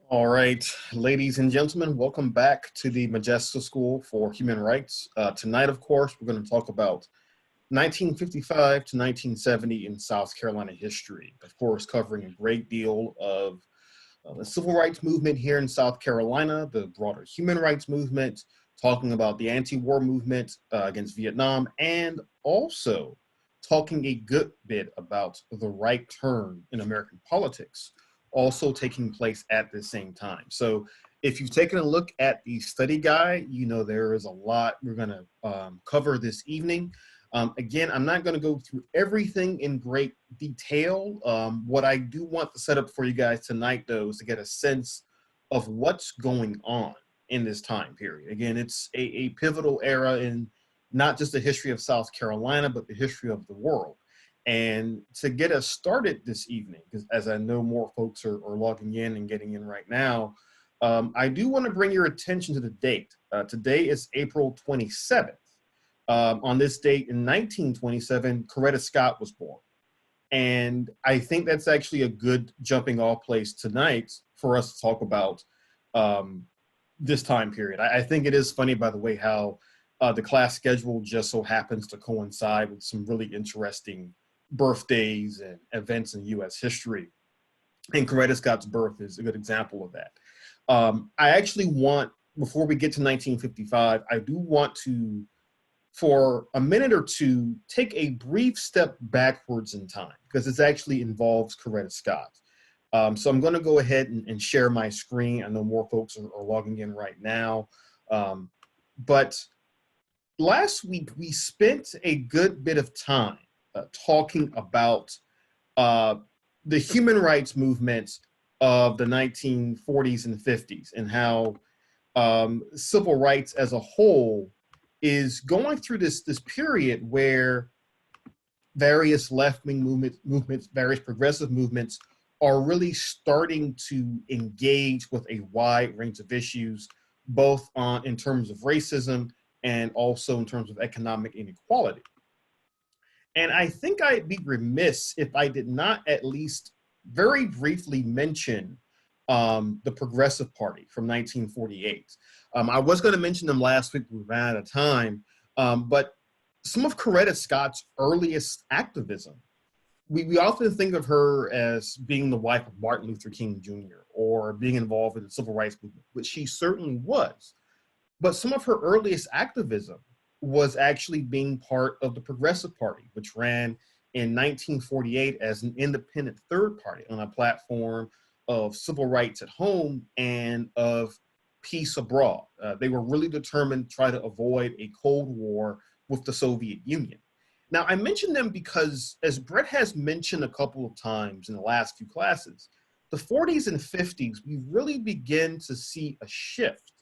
All right, ladies and gentlemen, welcome back to the Modjeska School for Human Rights. Tonight, of course, we're going to talk about 1955 to 1970 in South Carolina history, of course, covering a great deal of the civil rights movement here in South Carolina, the broader human rights movement, talking about the anti-war movement against Vietnam, and also talking a good bit about the right turn in American politics, also taking place at the same time. So if you've taken a look at the study guide, you know there is a lot we're going to cover this evening. Again, I'm not going to go through everything in great detail. What I do want to set up for you guys tonight, though, is to get a sense of what's going on in this time period. Again, it's a pivotal era in not just the history of South Carolina, but the history of the world. And to get us started this evening, because as I know more folks are logging in and getting in right now, I do want to bring your attention to the date. Today is April 27th. On this date in 1927, Coretta Scott was born. And I think that's actually a good jumping off place tonight for us to talk about this time period. I think it is funny, by the way, how the class schedule just so happens to coincide with some really interesting birthdays and events in U.S. history. And Coretta Scott's birth is a good example of that. I actually want, before we get to 1955, I do want to, for a minute or two, take a brief step backwards in time, because this actually involves Coretta Scott. So I'm going to go ahead and share my screen. I know more folks are logging in right now. But last week, we spent a good bit of time talking about the human rights movements of the 1940s and 50s and how civil rights as a whole is going through this period where various left-wing movements, various progressive movements are really starting to engage with a wide range of issues, both in terms of racism and also in terms of economic inequality. And I think I'd be remiss if I did not at least very briefly mention the Progressive Party from 1948. I was going to mention them last week, we ran out of time, but some of Coretta Scott's earliest activism, we often think of her as being the wife of Martin Luther King Jr. or being involved in the civil rights movement, which she certainly was. But some of her earliest activism was actually being part of the Progressive Party, which ran in 1948 as an independent third party on a platform of civil rights at home and of peace abroad. They were really determined to try to avoid a Cold War with the Soviet Union. Now, I mention them because, as Brett has mentioned a couple of times in the last few classes, the 40s and 50s, we really begin to see a shift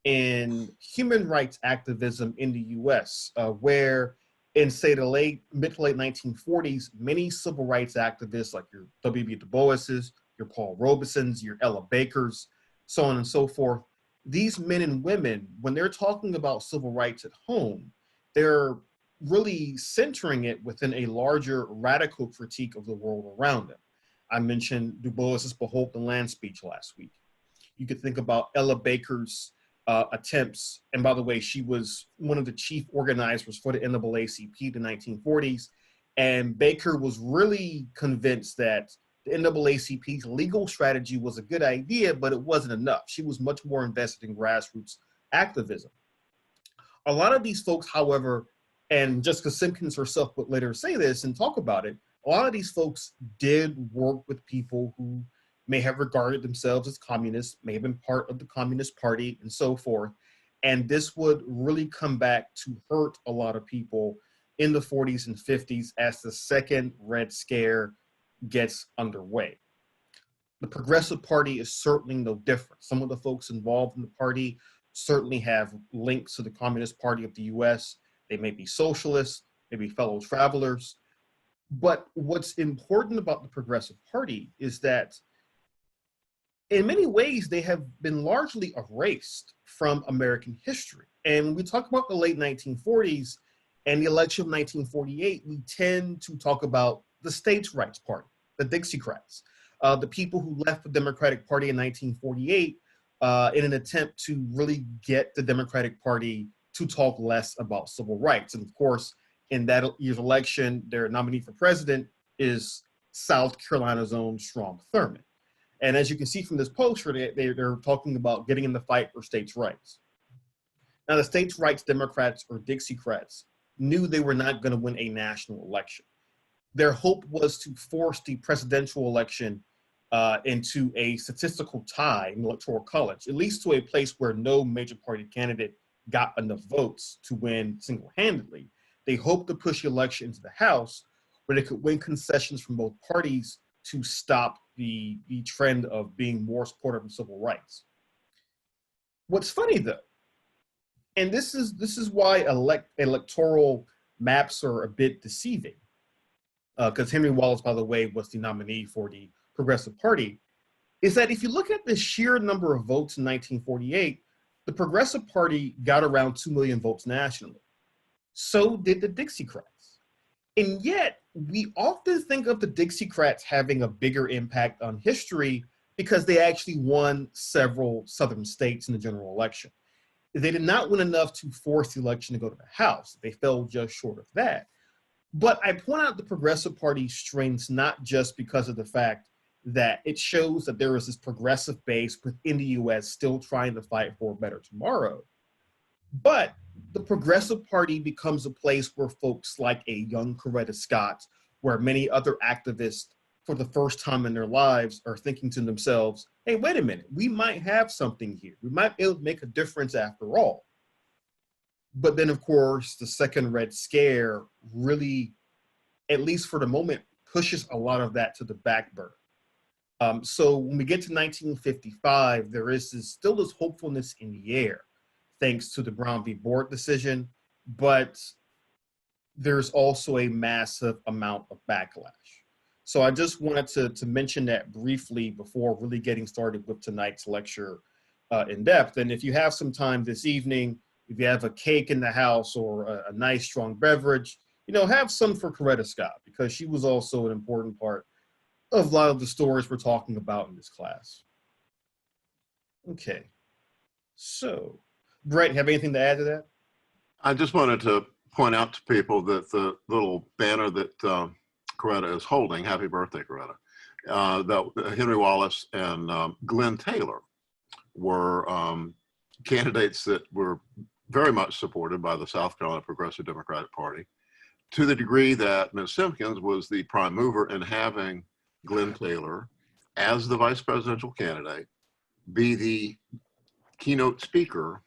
in human rights activism in the US, where in, say, the mid to late 1940s, many civil rights activists like your W.B. Du Bois's, your Paul Robesons, your Ella Bakers, so on and so forth, these men and women, when they're talking about civil rights at home, they're really centering it within a larger radical critique of the world around them. I mentioned Du Bois's Behold the Land speech last week. You could think about Ella Baker's attempts, and by the way, she was one of the chief organizers for the NAACP in the 1940s, and Baker was really convinced that the NAACP's legal strategy was a good idea, but it wasn't enough. She was much more invested in grassroots activism. A lot of these folks, however, and Jessica Simkins herself would later say this and talk about it, a lot of these folks did work with people who may have regarded themselves as communists, may have been part of the Communist Party and so forth. And this would really come back to hurt a lot of people in the 40s and 50s as the second Red Scare gets underway. The Progressive Party is certainly no different. Some of the folks involved in the party certainly have links to the Communist Party of the US. They may be socialists, maybe fellow travelers. But what's important about the Progressive Party is that in many ways, they have been largely erased from American history. And when we talk about the late 1940s and the election of 1948, we tend to talk about the States' Rights Party, the Dixiecrats. the people who left the Democratic Party in 1948 in an attempt to really get the Democratic Party to talk less about civil rights. And of course, in that year's election, their nominee for president is South Carolina's own Strom Thurmond. And as you can see from this poster, they're talking about getting in the fight for states' rights. Now, the states' rights Democrats or Dixiecrats knew they were not going to win a national election. Their hope was to force the presidential election into a statistical tie in the Electoral College, at least to a place where no major party candidate got enough votes to win single-handedly. They hoped to push the election into the House where they could win concessions from both parties to stop the trend of being more supportive of civil rights. What's funny though, and this is why electoral maps are a bit deceiving, because Henry Wallace, by the way, was the nominee for the Progressive Party, is that if you look at the sheer number of votes in 1948, the Progressive Party got around 2 million votes nationally. So did the Dixiecrats. And yet, we often think of the Dixiecrats having a bigger impact on history because they actually won several Southern states in the general election. They did not win enough to force the election to go to the House. They fell just short of that. But I point out the Progressive Party's strengths not just because of the fact that it shows that there is this progressive base within the US still trying to fight for a better tomorrow, but the Progressive Party becomes a place where folks like a young Coretta Scott, where many other activists for the first time in their lives are thinking to themselves, hey, wait a minute, we might have something here. We might be able to make a difference after all. But then, of course, the second Red Scare really, at least for the moment, pushes a lot of that to the back burner. So when we get to 1955, there is still this hopefulness in the air, thanks to the Brown v. Board decision, but there's also a massive amount of backlash. So I just wanted to mention that briefly before really getting started with tonight's lecture in depth. And if you have some time this evening, if you have a cake in the house or a nice strong beverage, have some for Coretta Scott, because she was also an important part of a lot of the stories we're talking about in this class. Okay, so Brett, you have anything to add to that? I just wanted to point out to people that the little banner that Coretta is holding, happy birthday, Coretta, that Henry Wallace and Glenn Taylor were candidates that were very much supported by the South Carolina Progressive Democratic Party, to the degree that Ms. Simkins was the prime mover in having Glenn Taylor as the vice presidential candidate be the keynote speaker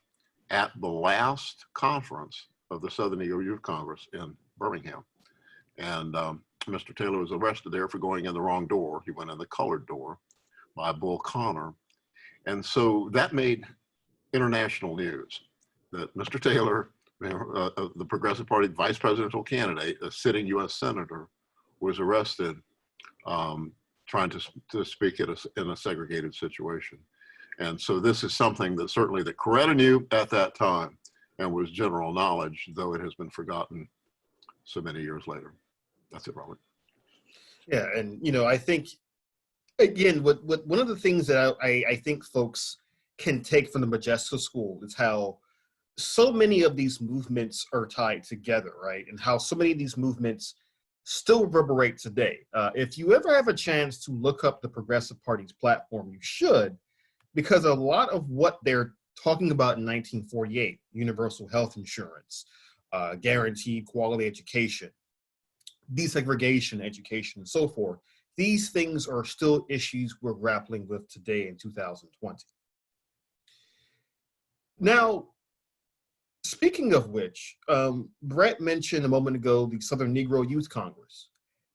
at the last conference of the Southern Negro Youth Congress in Birmingham. And Mr. Taylor was arrested there for going in the wrong door. He went in the colored door by Bull Connor. And so that made international news that Mr. Taylor, the Progressive Party vice presidential candidate, a sitting US Senator, was arrested trying to speak in a segregated situation. And so this is something that certainly that Coretta knew at that time and was general knowledge, though it has been forgotten so many years later. That's it, Robert. Yeah, and I think, again, what one of the things that I think folks can take from the Modjeska School is how so many of these movements are tied together, right? And how so many of these movements still reverberate today. If you ever have a chance to look up the Progressive Party's platform, you should, because a lot of what they're talking about in 1948, universal health insurance, guaranteed quality education, desegregation education, and so forth, these things are still issues we're grappling with today in 2020. Now, speaking of which, Brett mentioned a moment ago the Southern Negro Youth Congress,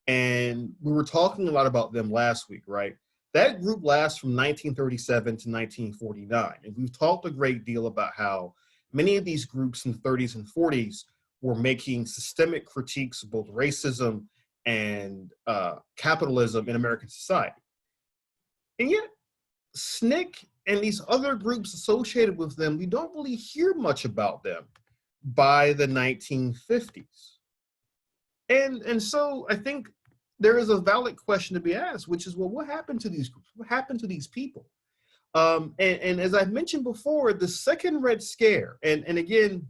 and we were talking a lot about them last week, right? That group lasts from 1937 to 1949, and we've talked a great deal about how many of these groups in the 30s and 40s were making systemic critiques of both racism and capitalism in American society. And yet, SNCC and these other groups associated with them, we don't really hear much about them by the 1950s. And so I think there is a valid question to be asked, which is, well, what happened to these groups? What happened to these people? And as I mentioned before, the second Red Scare, and again,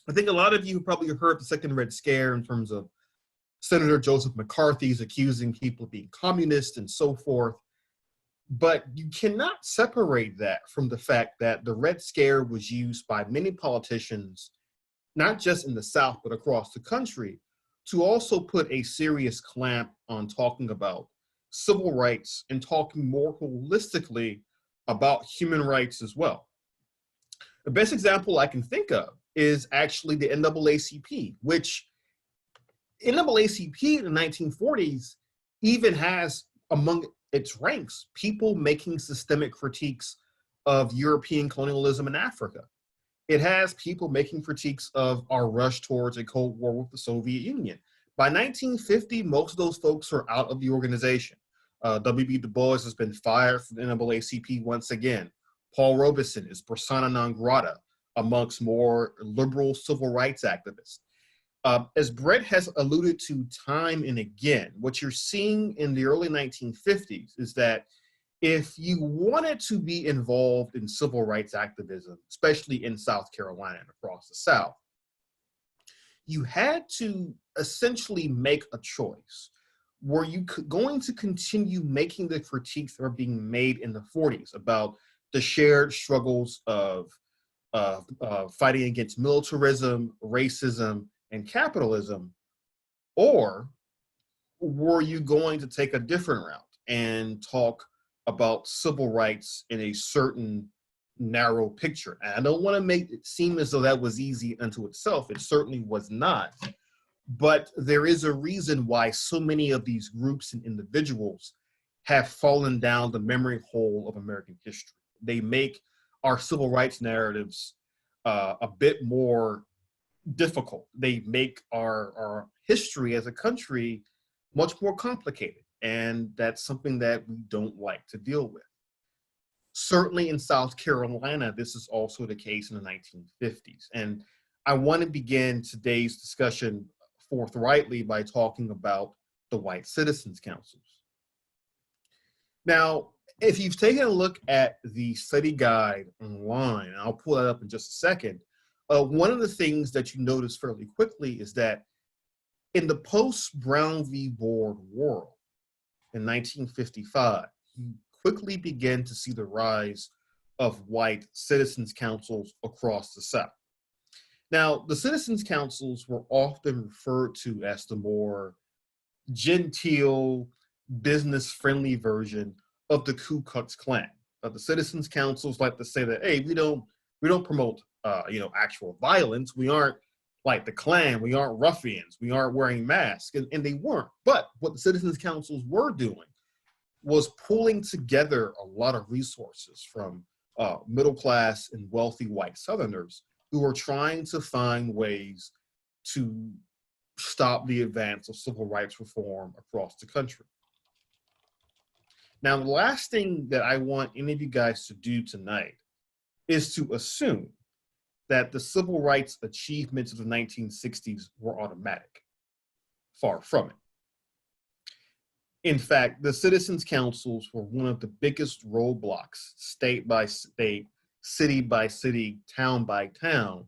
I think a lot of you probably heard the second Red Scare in terms of Senator Joseph McCarthy's accusing people of being communist and so forth. But you cannot separate that from the fact that the Red Scare was used by many politicians, not just in the South, but across the country, to also put a serious clamp on talking about civil rights and talking more holistically about human rights as well. The best example I can think of is actually the NAACP, which NAACP in the 1940s even has among its ranks people making systemic critiques of European colonialism in Africa. It has people making critiques of our rush towards a Cold War with the Soviet Union. By 1950, most of those folks are out of the organization. W.B. Du Bois has been fired from the NAACP once again. Paul Robeson is persona non grata amongst more liberal civil rights activists. As Brett has alluded to time and again, what you're seeing in the early 1950s is that if you wanted to be involved in civil rights activism, especially in South Carolina and across the South, you had to essentially make a choice. Were you going to continue making the critiques that are being made in the 40s about the shared struggles of fighting against militarism, racism, and capitalism, or were you going to take a different route and talk about civil rights in a certain narrow picture? And I don't want to make it seem as though that was easy unto itself. It certainly was not. But there is a reason why so many of these groups and individuals have fallen down the memory hole of American history. They make our civil rights narratives a bit more difficult. They make our history as a country much more complicated. And that's something that we don't like to deal with. Certainly in South Carolina, this is also the case in the 1950s. And I want to begin today's discussion forthrightly by talking about the White Citizens Councils. Now, if you've taken a look at the study guide online, and I'll pull that up in just a second, one of the things that you notice fairly quickly is that in the post-Brown v. Board world in 1955, you quickly begin to see the rise of white citizens councils across the South. Now, the citizens councils were often referred to as the more genteel, business-friendly version of the Ku Klux Klan. The citizens councils like to say that, hey, we don't promote actual violence. We aren't like the Klan. We aren't ruffians. We aren't wearing masks, and they weren't. But what the citizens councils were doing was pulling together a lot of resources from middle class and wealthy white Southerners who were trying to find ways to stop the advance of civil rights reform across the country. Now, the last thing that I want any of you guys to do tonight is to assume that the civil rights achievements of the 1960s were automatic. Far from it. In fact, the citizens councils were one of the biggest roadblocks, state by state, city by city, town by town,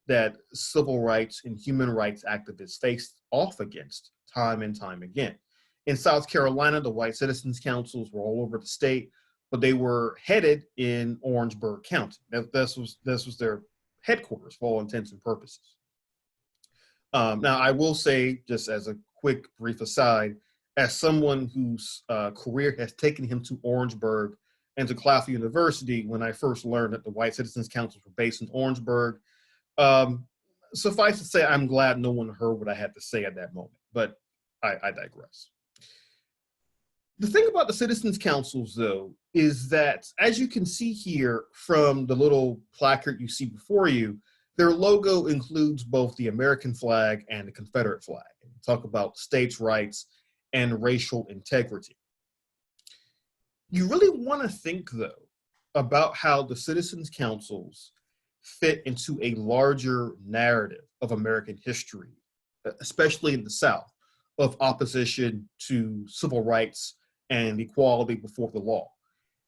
that civil rights and human rights activists faced off against time and time again. In South Carolina, the white citizens councils were all over the state, but they were headed in Orangeburg County. This was their headquarters for all intents and purposes. Now, I will say, just as a quick, brief aside, as someone whose career has taken him to Orangeburg and to Claflin University, when I first learned that the white citizens councils were based in Orangeburg, suffice to say, I'm glad no one heard what I had to say at that moment, but I digress. The thing about the citizens councils, though, is that, as you can see here from the little placard you see before you, their logo includes both the American flag and the Confederate flag. Talk about states' rights and racial integrity. You really want to think, though, about how the citizens councils fit into a larger narrative of American history, especially in the South. of opposition to civil rights and equality before the law.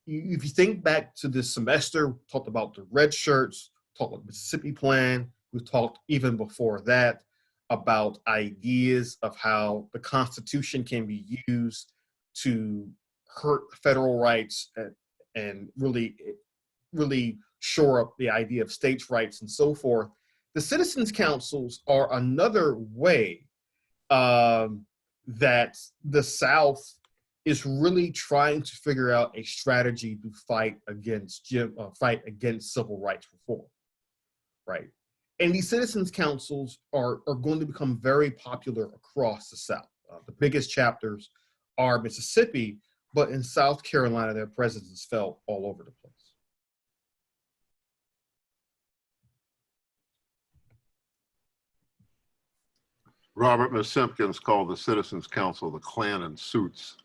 If you think back to this semester, we talked about the red shirts, talked about the Mississippi Plan, we talked even before that about ideas of how the Constitution can be used to hurt federal rights and really shore up the idea of states' rights and so forth. The citizens' councils are another way that the South is really trying to figure out a strategy to fight against civil rights reform, right? And these citizens' councils are going to become very popular across the South. The biggest chapters are Mississippi, but in South Carolina, their presence is felt all over the place. Robert Miss Simpkins called the Citizens Council the Klan in suits.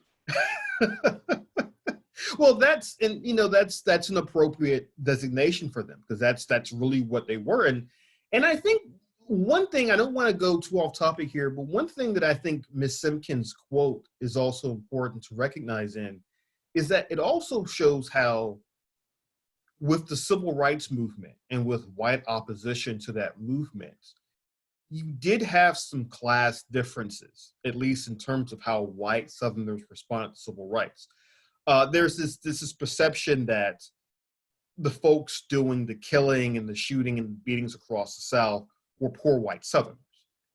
Well, that's an appropriate designation for them, because that's really what they were. And I think one thing, I don't want to go too off topic here, but one thing that I think Miss Simpkins' quote is also important to recognize is that it also shows how, with the civil rights movement and with white opposition to that movement, you did have some class differences, at least in terms of how white Southerners responded to civil rights. There's this perception that the folks doing the killing and the shooting and beatings across the South were poor white Southerners.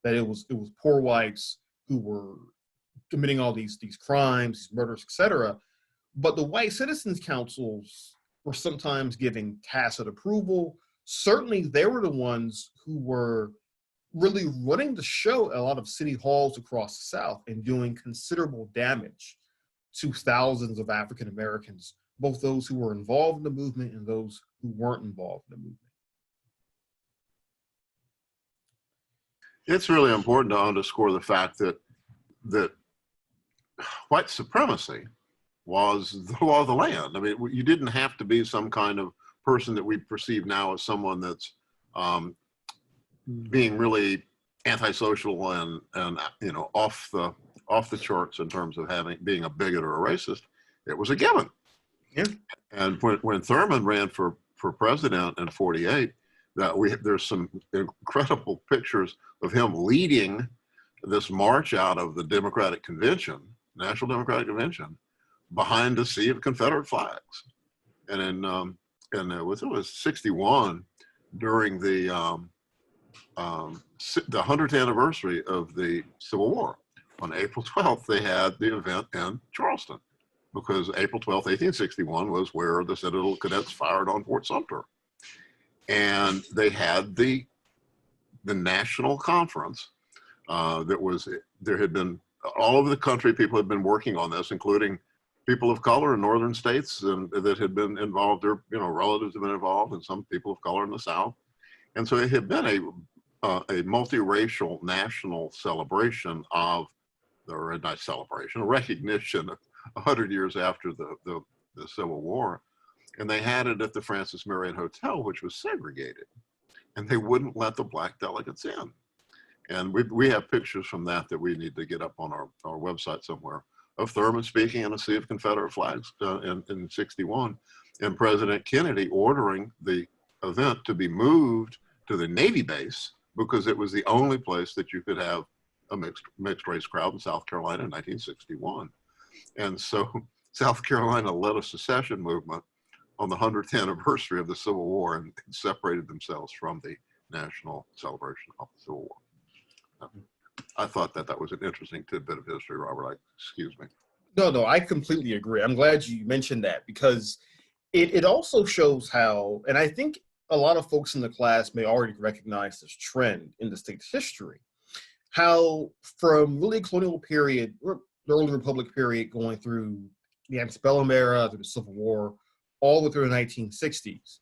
That it was poor whites who were committing all these crimes, these murders, etc. But the white citizens councils were sometimes giving tacit approval. Certainly, they were the ones who were really running the show at a lot of city halls across the South and doing considerable damage to thousands of African Americans, both those who were involved in the movement and those who weren't involved in the movement. It's really important to underscore the fact that white supremacy was the law of the land. I mean, you didn't have to be some kind of person that we perceive now as someone that's being really antisocial and off the charts in terms of being a bigot or a racist. It was a given. Yeah. And when Thurman ran for president in '48, there's some incredible pictures of him leading this march out of the Democratic Convention, National Democratic Convention, behind a sea of Confederate flags. And it was '61, during the 100th anniversary of the Civil War. On April 12th, they had the event in Charleston, because April 12th, 1861 was where the Citadel Cadets fired on Fort Sumter. And they had the national conference there had been, all over the country, people had been working on this, including people of color in northern states that had been involved. Their relatives had been involved, and some people of color in the South. And so it had been a multiracial national celebration a recognition 100 years after the Civil War. And they had it at the Francis Marriott Hotel, which was segregated, and they wouldn't let the black delegates in. And we have pictures from that we need to get up on our website somewhere, of Thurman speaking in a sea of Confederate flags in '61, and President Kennedy ordering the event to be moved to the Navy base, because it was the only place that you could have a mixed race crowd in South Carolina in 1961. And so South Carolina led a secession movement on the 100th anniversary of the Civil War and separated themselves from the national celebration of the Civil War. I thought that was an interesting tidbit of history, Robert. Excuse me. No, I completely agree. I'm glad you mentioned that, because it also shows how, and I think a lot of folks in the class may already recognize this trend in the state's history, how from really colonial period, or the early Republic period, going through the antebellum era, through the Civil War, all the way through the 1960s,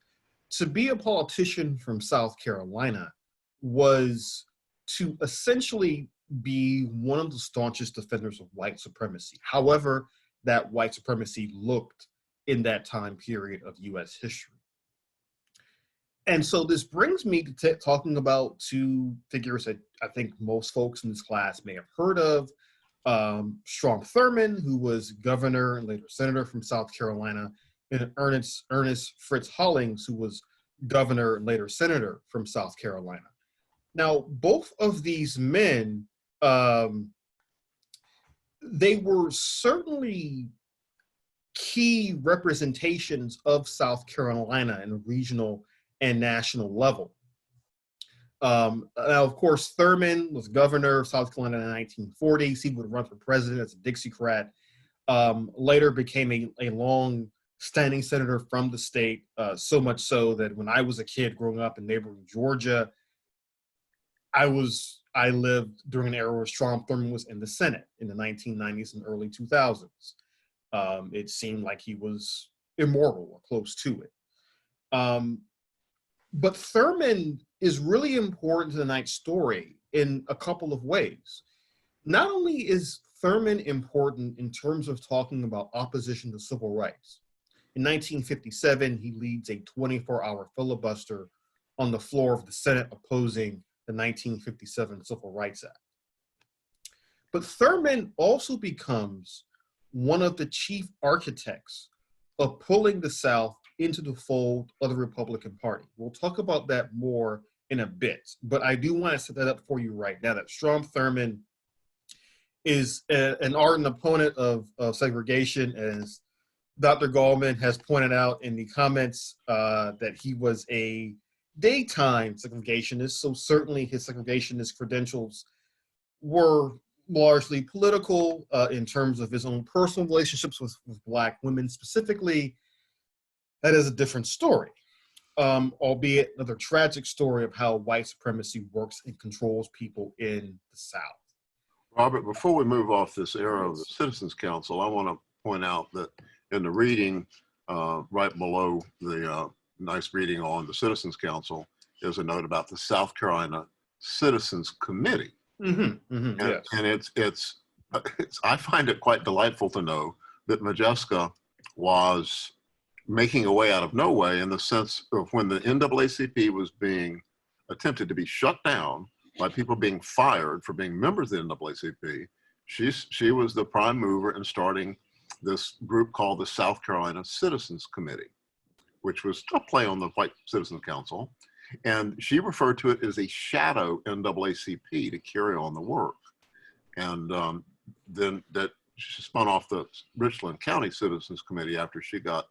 to be a politician from South Carolina was to essentially be one of the staunchest defenders of white supremacy, however that white supremacy looked in that time period of US history. And so this brings me to talking about two figures that I think most folks in this class may have heard of, Strom Thurmond, who was governor and later senator from South Carolina, and Ernest Fritz Hollings, who was governor and later senator from South Carolina. Now, both of these men, they were certainly key representations of South Carolina in a regional and national level. Now, of course, Thurmond was governor of South Carolina in the 1940s. He would run for president as a Dixiecrat. Later became a long-standing senator from the state, so much so that when I was a kid growing up in neighboring Georgia, I lived during an era where Strom Thurmond was in the Senate in the 1990s and early 2000s. It seemed like he was immortal or close to it. But Thurmond is really important to tonight's story in a couple of ways. Not only is Thurmond important in terms of talking about opposition to civil rights. In 1957, he leads a 24-hour filibuster on the floor of the Senate opposing the 1957 Civil Rights Act. But Thurmond also becomes one of the chief architects of pulling the South into the fold of the Republican Party. We'll talk about that more in a bit, but I do want to set that up for you right now, that Strom Thurmond is an ardent opponent of segregation, as Dr. Gallman has pointed out in the comments, that he was a daytime segregationist, so certainly his segregationist credentials were largely political in terms of his own personal relationships with Black women specifically. That is a different story, albeit another tragic story of how white supremacy works and controls people in the South. Robert, before we move off this era of the Citizens Council, I want to point out that in the reading right below the nice reading on the Citizens Council is a note about the South Carolina Citizens Committee. Yes. And it's I find it quite delightful to know that Modjeska was making a way out of no way, in the sense of when the NAACP was being attempted to be shut down by people being fired for being members of the NAACP. She was the prime mover in starting this group called the South Carolina Citizens Committee, which was a play on the White Citizens Council. And she referred to it as a shadow NAACP to carry on the work. And then that she spun off the Richland County Citizens Committee after she got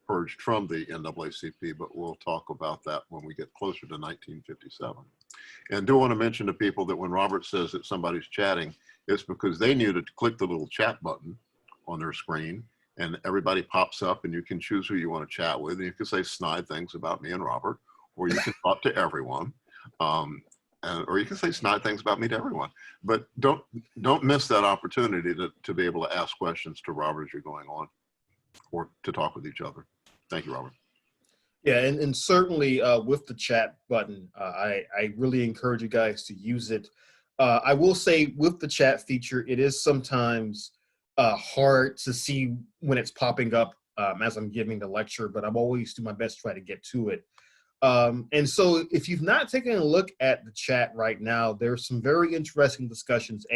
purged from the NAACP, but we'll talk about that when we get closer to 1957. And do want to mention to people that when Robert says that somebody's chatting, it's because they knew to click the little chat button on their screen, and everybody pops up and you can choose who you want to chat with. And you can say snide things about me and Robert, or you can talk to everyone, or you can say snide things about me to everyone. But don't miss that opportunity to be able to ask questions to Robert as you're going on, or to talk with each other. Thank you, Robert. Yeah, and certainly with the chat button, I really encourage you guys to use it. I will say with the chat feature, it is sometimes hard to see when it's popping up as I'm giving the lecture, but I'm always do my best to try to get to it. And so if you've not taken a look at the chat right now, there's some very interesting discussions,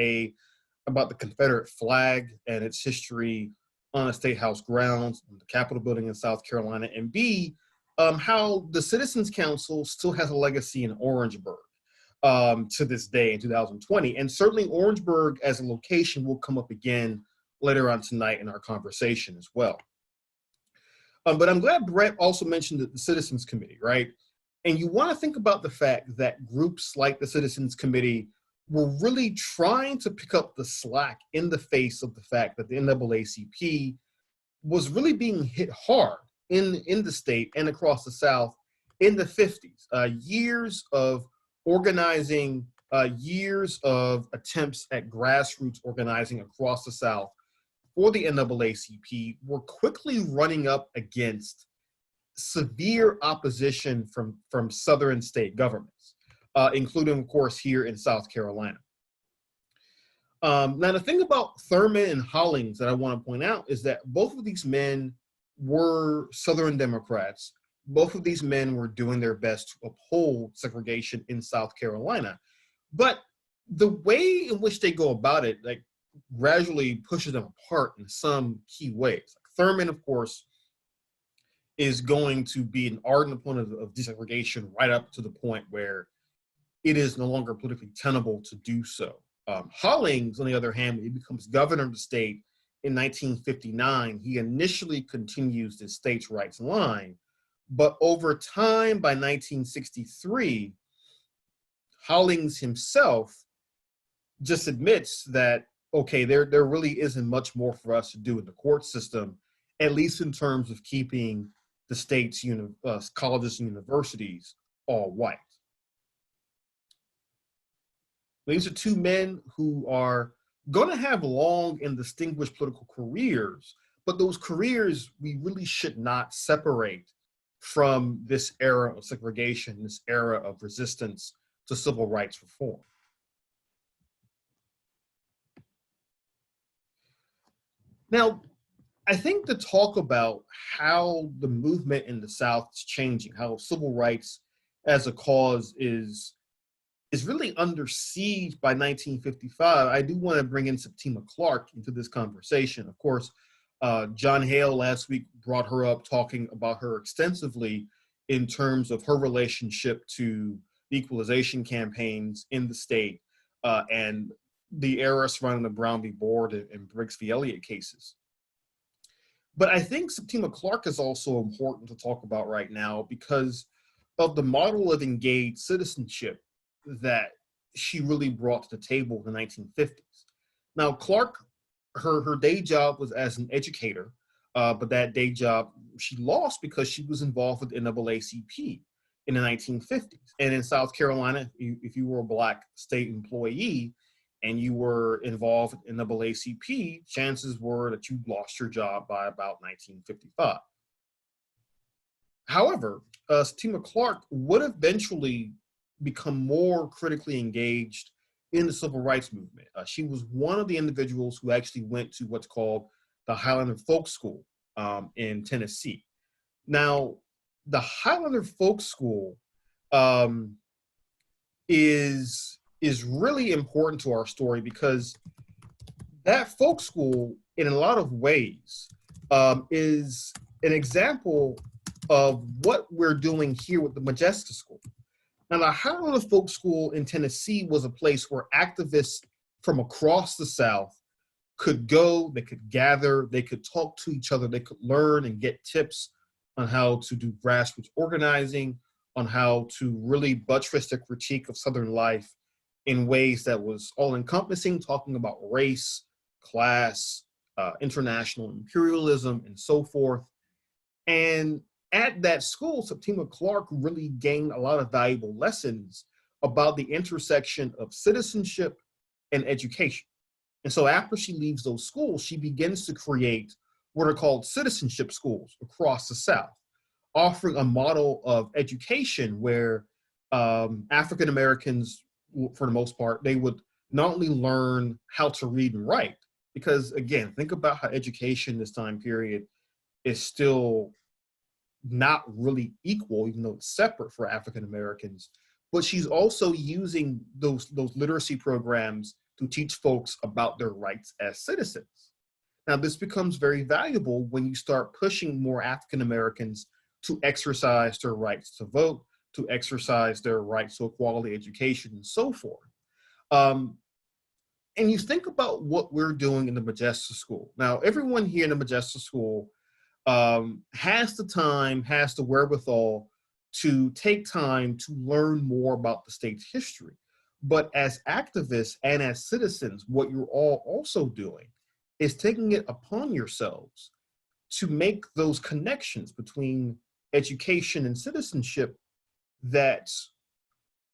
about the Confederate flag and its history on the State House grounds, the Capitol building in South Carolina, and B, how the Citizens Council still has a legacy in Orangeburg to this day in 2020. And certainly Orangeburg as a location will come up again later on tonight in our conversation as well. But I'm glad Brett also mentioned the Citizens Committee, right? And you want to think about the fact that groups like the Citizens Committee were really trying to pick up the slack in the face of the fact that the NAACP was really being hit hard in the state and across the South in the 50s. Years of organizing, years of attempts at grassroots organizing across the South for the NAACP were quickly running up against severe opposition from Southern state governments, including, of course, here in South Carolina. Now, the thing about Thurmond and Hollings that I want to point out is that both of these men were Southern Democrats. Both of these men were doing their best to uphold segregation in South Carolina. But the way in which they go about it, like, gradually pushes them apart in some key ways. Thurman, of course, is going to be an ardent opponent of desegregation right up to the point where it is no longer politically tenable to do so. Hollings, on the other hand, when he becomes governor of the state in 1959, he initially continues the states' rights line, but over time, by 1963, Hollings himself just admits that, okay, there really isn't much more for us to do in the court system, at least in terms of keeping the state's colleges and universities all white. These are two men who are going to have long and distinguished political careers, but those careers we really should not separate from this era of segregation, this era of resistance to civil rights reform. Now, I think to talk about how the movement in the South is changing, how civil rights as a cause is really under siege by 1955, I do want to bring in Septima Clark into this conversation. Of course, John Hale last week brought her up, talking about her extensively in terms of her relationship to the equalization campaigns in the state and the era surrounding the Brown v. Board and Briggs v. Elliott cases. But I think Septima Clark is also important to talk about right now because of the model of engaged citizenship that she really brought to the table in the 1950s. Now, Clark, her day job was as an educator, but that day job she lost because she was involved with NAACP in the 1950s. And in South Carolina, if you were a Black state employee and you were involved in NAACP, chances were that you lost your job by about 1955. However, Septima Clark would eventually become more critically engaged in the civil rights movement. She was one of the individuals who actually went to what's called the Highlander Folk School in Tennessee. Now, the Highlander Folk School is really important to our story because that folk school, in a lot of ways, is an example of what we're doing here with the Modjeska School. Now, the Highlander Folk School in Tennessee was a place where activists from across the South could go, they could gather, they could talk to each other, they could learn and get tips on how to do grassroots organizing, on how to really buttress the critique of Southern life in ways that was all-encompassing, talking about race, class, international imperialism, and so forth. And at that school, Septima Clark really gained a lot of valuable lessons about the intersection of citizenship and education. And so after she leaves those schools, she begins to create what are called citizenship schools across the South, offering a model of education where African Americans, for the most part, they would not only learn how to read and write, because again, think about how education this time period is still not really equal, even though it's separate for African Americans, but she's also using those literacy programs to teach folks about their rights as citizens. Now, this becomes very valuable when you start pushing more African Americans to exercise their rights to vote, to exercise their rights to a quality education, and so forth. And you think about what we're doing in the Modjeska School. Now, everyone here in the Modjeska School has the time, has the wherewithal to take time to learn more about the state's history. But as activists and as citizens, what you're all also doing is taking it upon yourselves to make those connections between education and citizenship that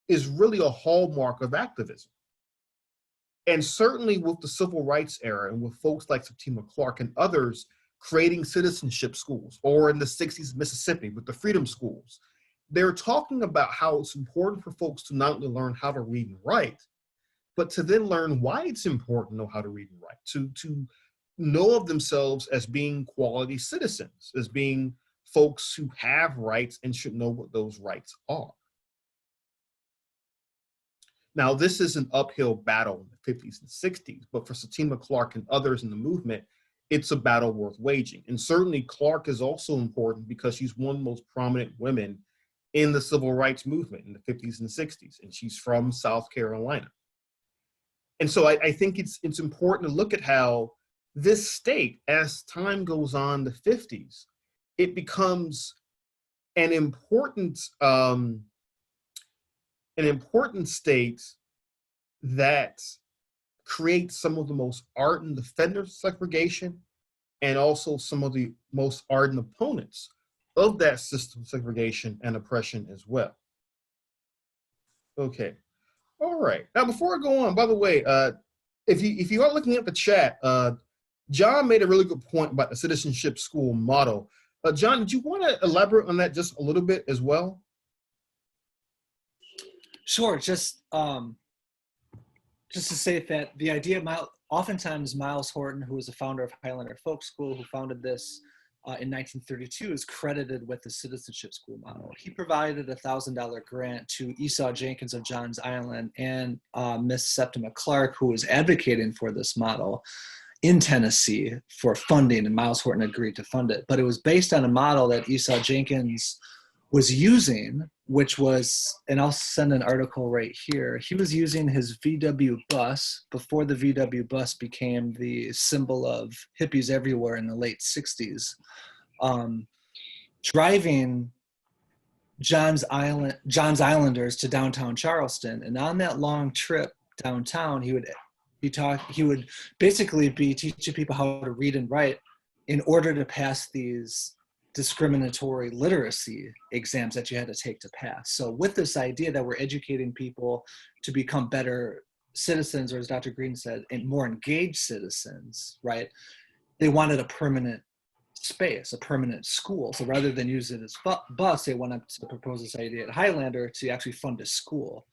is really a hallmark of activism. And certainly with the civil rights era and with folks like Septima Clark and others creating citizenship schools, or in the 60s, Mississippi with the Freedom Schools, they're talking about how it's important for folks to not only learn how to read and write, but to then learn why it's important to know how to read and write, to know of themselves as being quality citizens, as being folks who have rights and should know what those rights are. Now, this is an uphill battle in the 50s and 60s, but for Satima Clark and others in the movement, it's a battle worth waging. And certainly Clark is also important because she's one of the most prominent women in the civil rights movement in the 50s and 60s, and she's from South Carolina. And so I think it's important to look at how this state, as time goes on, the 50s, it becomes an important state that creates some of the most ardent defenders of segregation and also some of the most ardent opponents of that system of segregation and oppression as well. Okay, all right. Now, before I go on, by the way, if you are looking at the chat, John made a really good point about the citizenship school model. John, did you want to elaborate on that just a little bit as well? Sure. Just to say that the idea, oftentimes Miles Horton, who was the founder of Highlander Folk School, who founded this in 1932, is credited with the citizenship school model. He provided a $1,000 grant to Esau Jenkins of Johns Island and Miss Septima Clark, who was advocating for this model in Tennessee for funding, and Miles Horton agreed to fund it. But it was based on a model that Esau Jenkins was using, which was, and I'll send an article right here, he was using his VW bus before the VW bus became the symbol of hippies everywhere in the late 60s, driving Johns Islanders to downtown Charleston. And on that long trip downtown, he would basically be teaching people how to read and write in order to pass these discriminatory literacy exams that you had to take to pass. So with this idea that we're educating people to become better citizens, or as Dr. Greene said, and more engaged citizens, right? They wanted a permanent space, a permanent school. So rather than use it as bus, they wanted to propose this idea at Highlander to actually fund a school.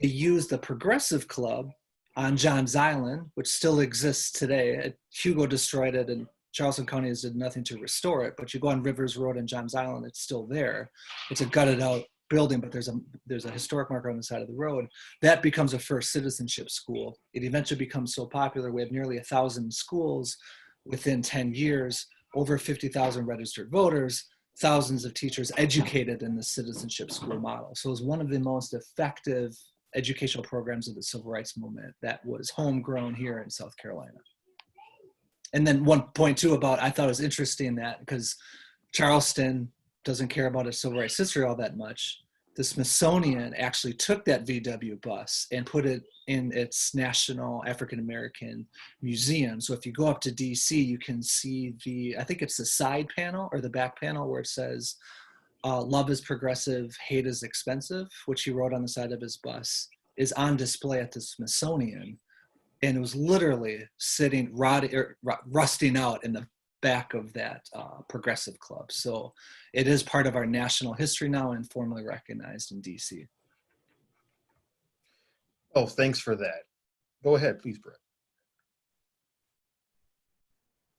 They used the Progressive Club on Johns Island, which still exists today. Hugo destroyed it and Charleston County has did nothing to restore it, but you go on Rivers Road in Johns Island, it's still there. It's a gutted out building, but there's a historic marker on the side of the road. That becomes a first citizenship school. It eventually becomes so popular, we have nearly 1,000 schools within 10 years, over 50,000 registered voters, thousands of teachers educated in the citizenship school model. So it was one of the most effective educational programs of the civil rights movement that was homegrown here in South Carolina. And then one point too about, I thought it was interesting that because Charleston doesn't care about its civil rights history all that much, the Smithsonian actually took that VW bus and put it in its National African American Museum. So if you go up to DC, you can see I think it's the side panel or the back panel where it says, love is progressive, hate is expensive, which he wrote on the side of his bus, is on display at the Smithsonian. And it was literally sitting, rusting out in the back of that Progressive Club. So it is part of our national history now and formally recognized in DC. Oh, thanks for that. Go ahead, please, Brett.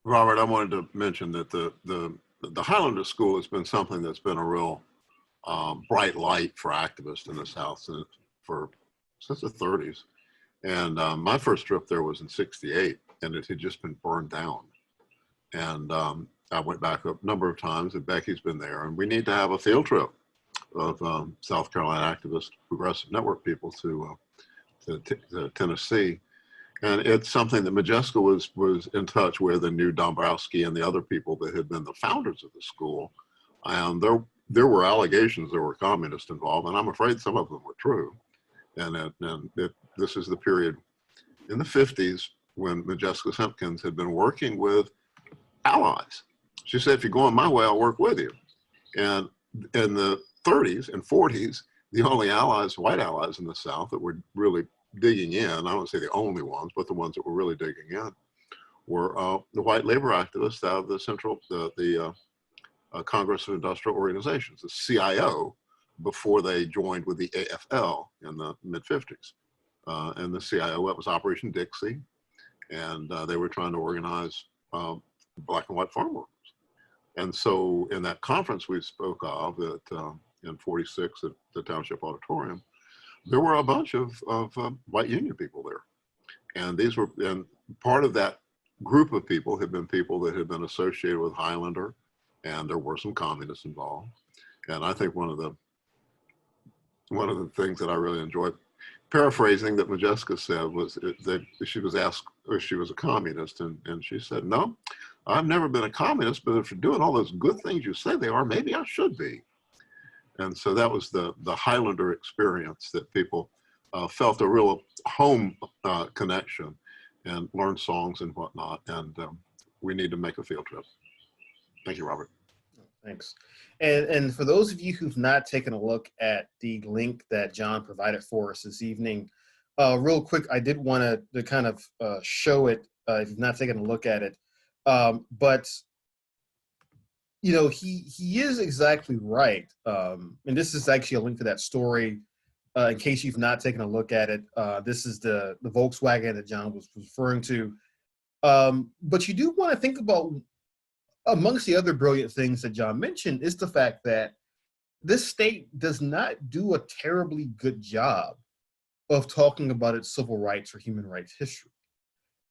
Robert, I wanted to mention that the Highlander School has been something that's been a real bright light for activists in the South since the 30s. And my first trip there was in '68, and it had just been burned down. And I went back a number of times, and Becky's been there, and we need to have a field trip of South Carolina activist progressive network people to Tennessee. And it's something that Modjeska was in touch with and knew Dombrowski and the other people that had been the founders of the school. And there were allegations there were communists involved, and I'm afraid some of them were true. And this is the period in the 50s when Modjeska Simkins had been working with allies. She said, if you're going my way, I'll work with you. And in the 30s and 40s, the only allies, white allies in the South that were really digging in, I don't say the only ones, but the ones that were really digging in, were the white labor activists out of the Congress of Industrial Organizations, the CIO, before they joined with the AFL in the mid-50s. And the CIO, that was Operation Dixie, and they were trying to organize black and white farm workers. And so in that conference we spoke of in '46 at the Township Auditorium, there were a bunch of white Union people there. And part of that group of people had been people that had been associated with Highlander, and there were some communists involved. And I think one of the things that I really enjoyed, paraphrasing, that Modjeska said was that she was asked if she was a communist, and she said, "No, I've never been a communist, but if you're doing all those good things you say they are, maybe I should be." And so that was the Highlander experience, that people felt a real home connection and learned songs and whatnot. And we need to make a field trip. Thank you, Robert. Thanks. And for those of you who've not taken a look at the link that John provided for us this evening, real quick, I did want to kind of show it if you've not taken a look at it. But you know, he is exactly right. And this is actually a link to that story. In case you've not taken a look at it, this is the Volkswagen that John was referring to. But you do want to think about, amongst the other brilliant things that John mentioned, is the fact that this state does not do a terribly good job of talking about its civil rights or human rights history.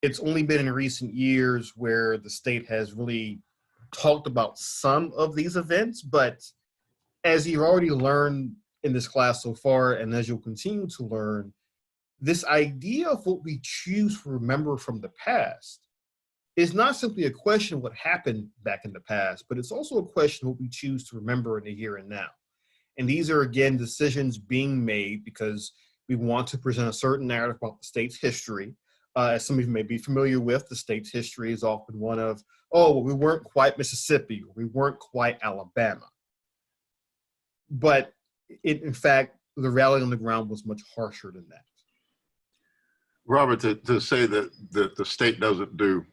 It's only been in recent years where the state has really talked about some of these events, but as you've already learned in this class so far, and as you'll continue to learn, this idea of what we choose to remember from the past is not simply a question of what happened back in the past, but it's also a question of what we choose to remember in the here and now. And these are, again, decisions being made because we want to present a certain narrative about the state's history. As some of you may be familiar with, the state's history is often one of, oh, well, we weren't quite Mississippi, or we weren't quite Alabama. But in fact, the reality on the ground was much harsher than that. Robert, to say that the state doesn't do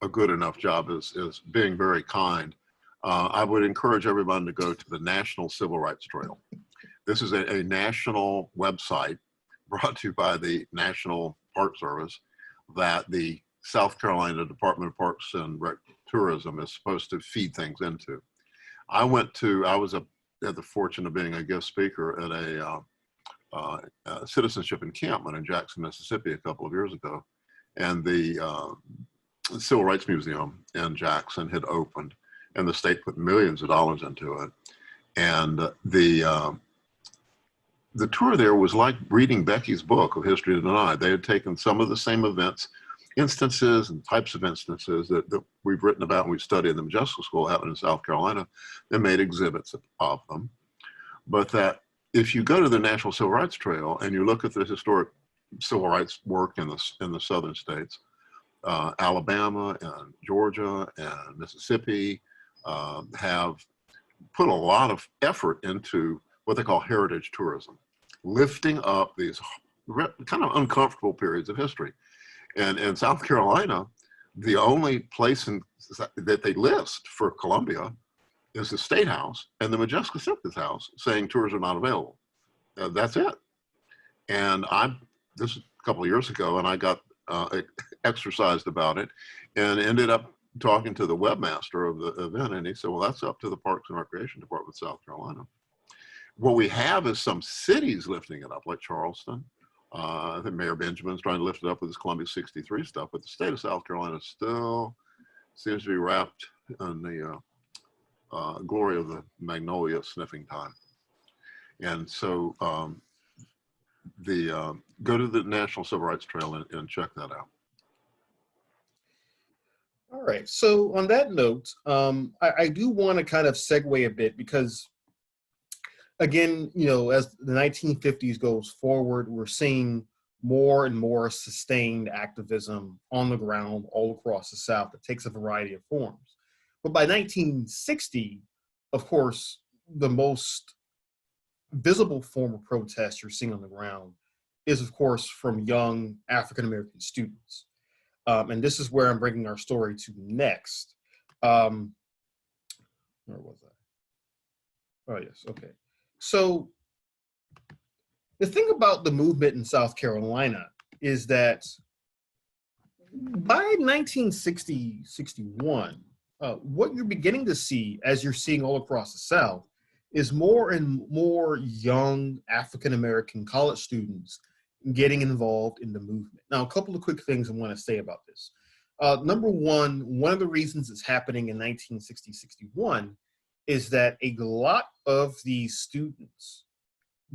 a good enough job is being very kind. I would encourage everyone to go to the National Civil Rights Trail. This is a national website brought to you by the National Park Service that the South Carolina Department of Parks and Tourism is supposed to feed things into. I had the fortune of being a guest speaker at a citizenship encampment in Jackson, Mississippi a couple of years ago. And the Civil Rights Museum in Jackson had opened, and the state put millions of dollars into it. And the tour there was like reading Becky's book of History Denied. They had taken some of the same instances and types of instances that we've written about and we've studied in the Modjeska School happened in South Carolina, and made exhibits of them. But that if you go to the National Civil Rights Trail and you look at the historic civil rights work in the southern states, Alabama and Georgia and Mississippi have put a lot of effort into what they call heritage tourism, lifting up these kind of uncomfortable periods of history. And in South Carolina, the only place that they list for Columbia is the State House and the Modjeska Simkins house, saying tours are not available. That's it. And this was a couple of years ago, and I got exercised about it and ended up talking to the webmaster of the event, and he said, well, that's up to the Parks and Recreation Department of South Carolina. What we have is some cities lifting it up, like Charleston. I think Mayor Benjamin's trying to lift it up with his Columbia 63 stuff, but the state of South Carolina still seems to be wrapped in the glory of the magnolia sniffing time. And so go to the National Civil Rights Trail and check that out. All right. So on that note, I do want to kind of segue a bit because, again, you know, as the 1950s goes forward, we're seeing more and more sustained activism on the ground all across the South that takes a variety of forms. But by 1960, of course, the most visible form of protest you're seeing on the ground is, of course, from young African-American students. And this is where I'm bringing our story to next. Where was I? Oh, yes, okay. So the thing about the movement in South Carolina is that by 1960, 61, what you're beginning to see, as you're seeing all across the South, is more and more young African-American college students getting involved in the movement. Now, a couple of quick things I want to say about this. Number one of the reasons it's happening in 1960-61 is that a lot of these students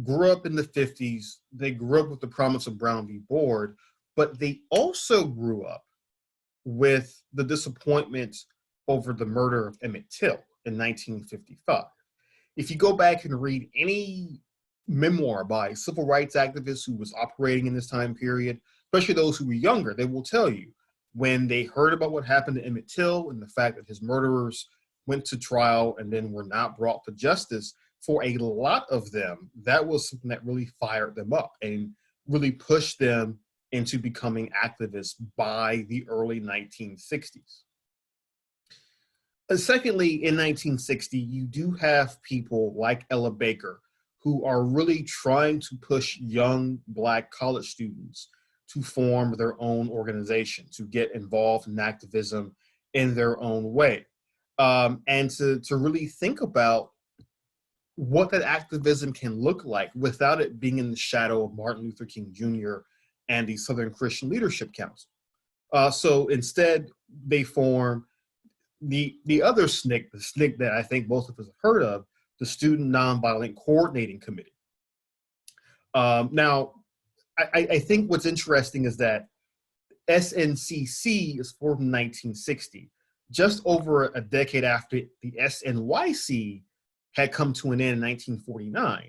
grew up in the 50s. They grew up with the promise of Brown v. Board, but they also grew up with the disappointment over the murder of Emmett Till in 1955. If you go back and read any memoir by a civil rights activist who was operating in this time period, especially those who were younger, they will tell you when they heard about what happened to Emmett Till and the fact that his murderers went to trial and then were not brought to justice, for a lot of them, that was something that really fired them up and really pushed them into becoming activists by the early 1960s. Secondly, in 1960, you do have people like Ella Baker who are really trying to push young Black college students to form their own organization, to get involved in activism in their own way, and to really think about what that activism can look like without it being in the shadow of Martin Luther King Jr. and the Southern Christian Leadership Council. So instead, they form the other SNCC, the SNCC that I think most of us have heard of, the Student Nonviolent Coordinating Committee. Now, I think what's interesting is that SNCC is formed in 1960, just over a decade after the SNYC had come to an end in 1949.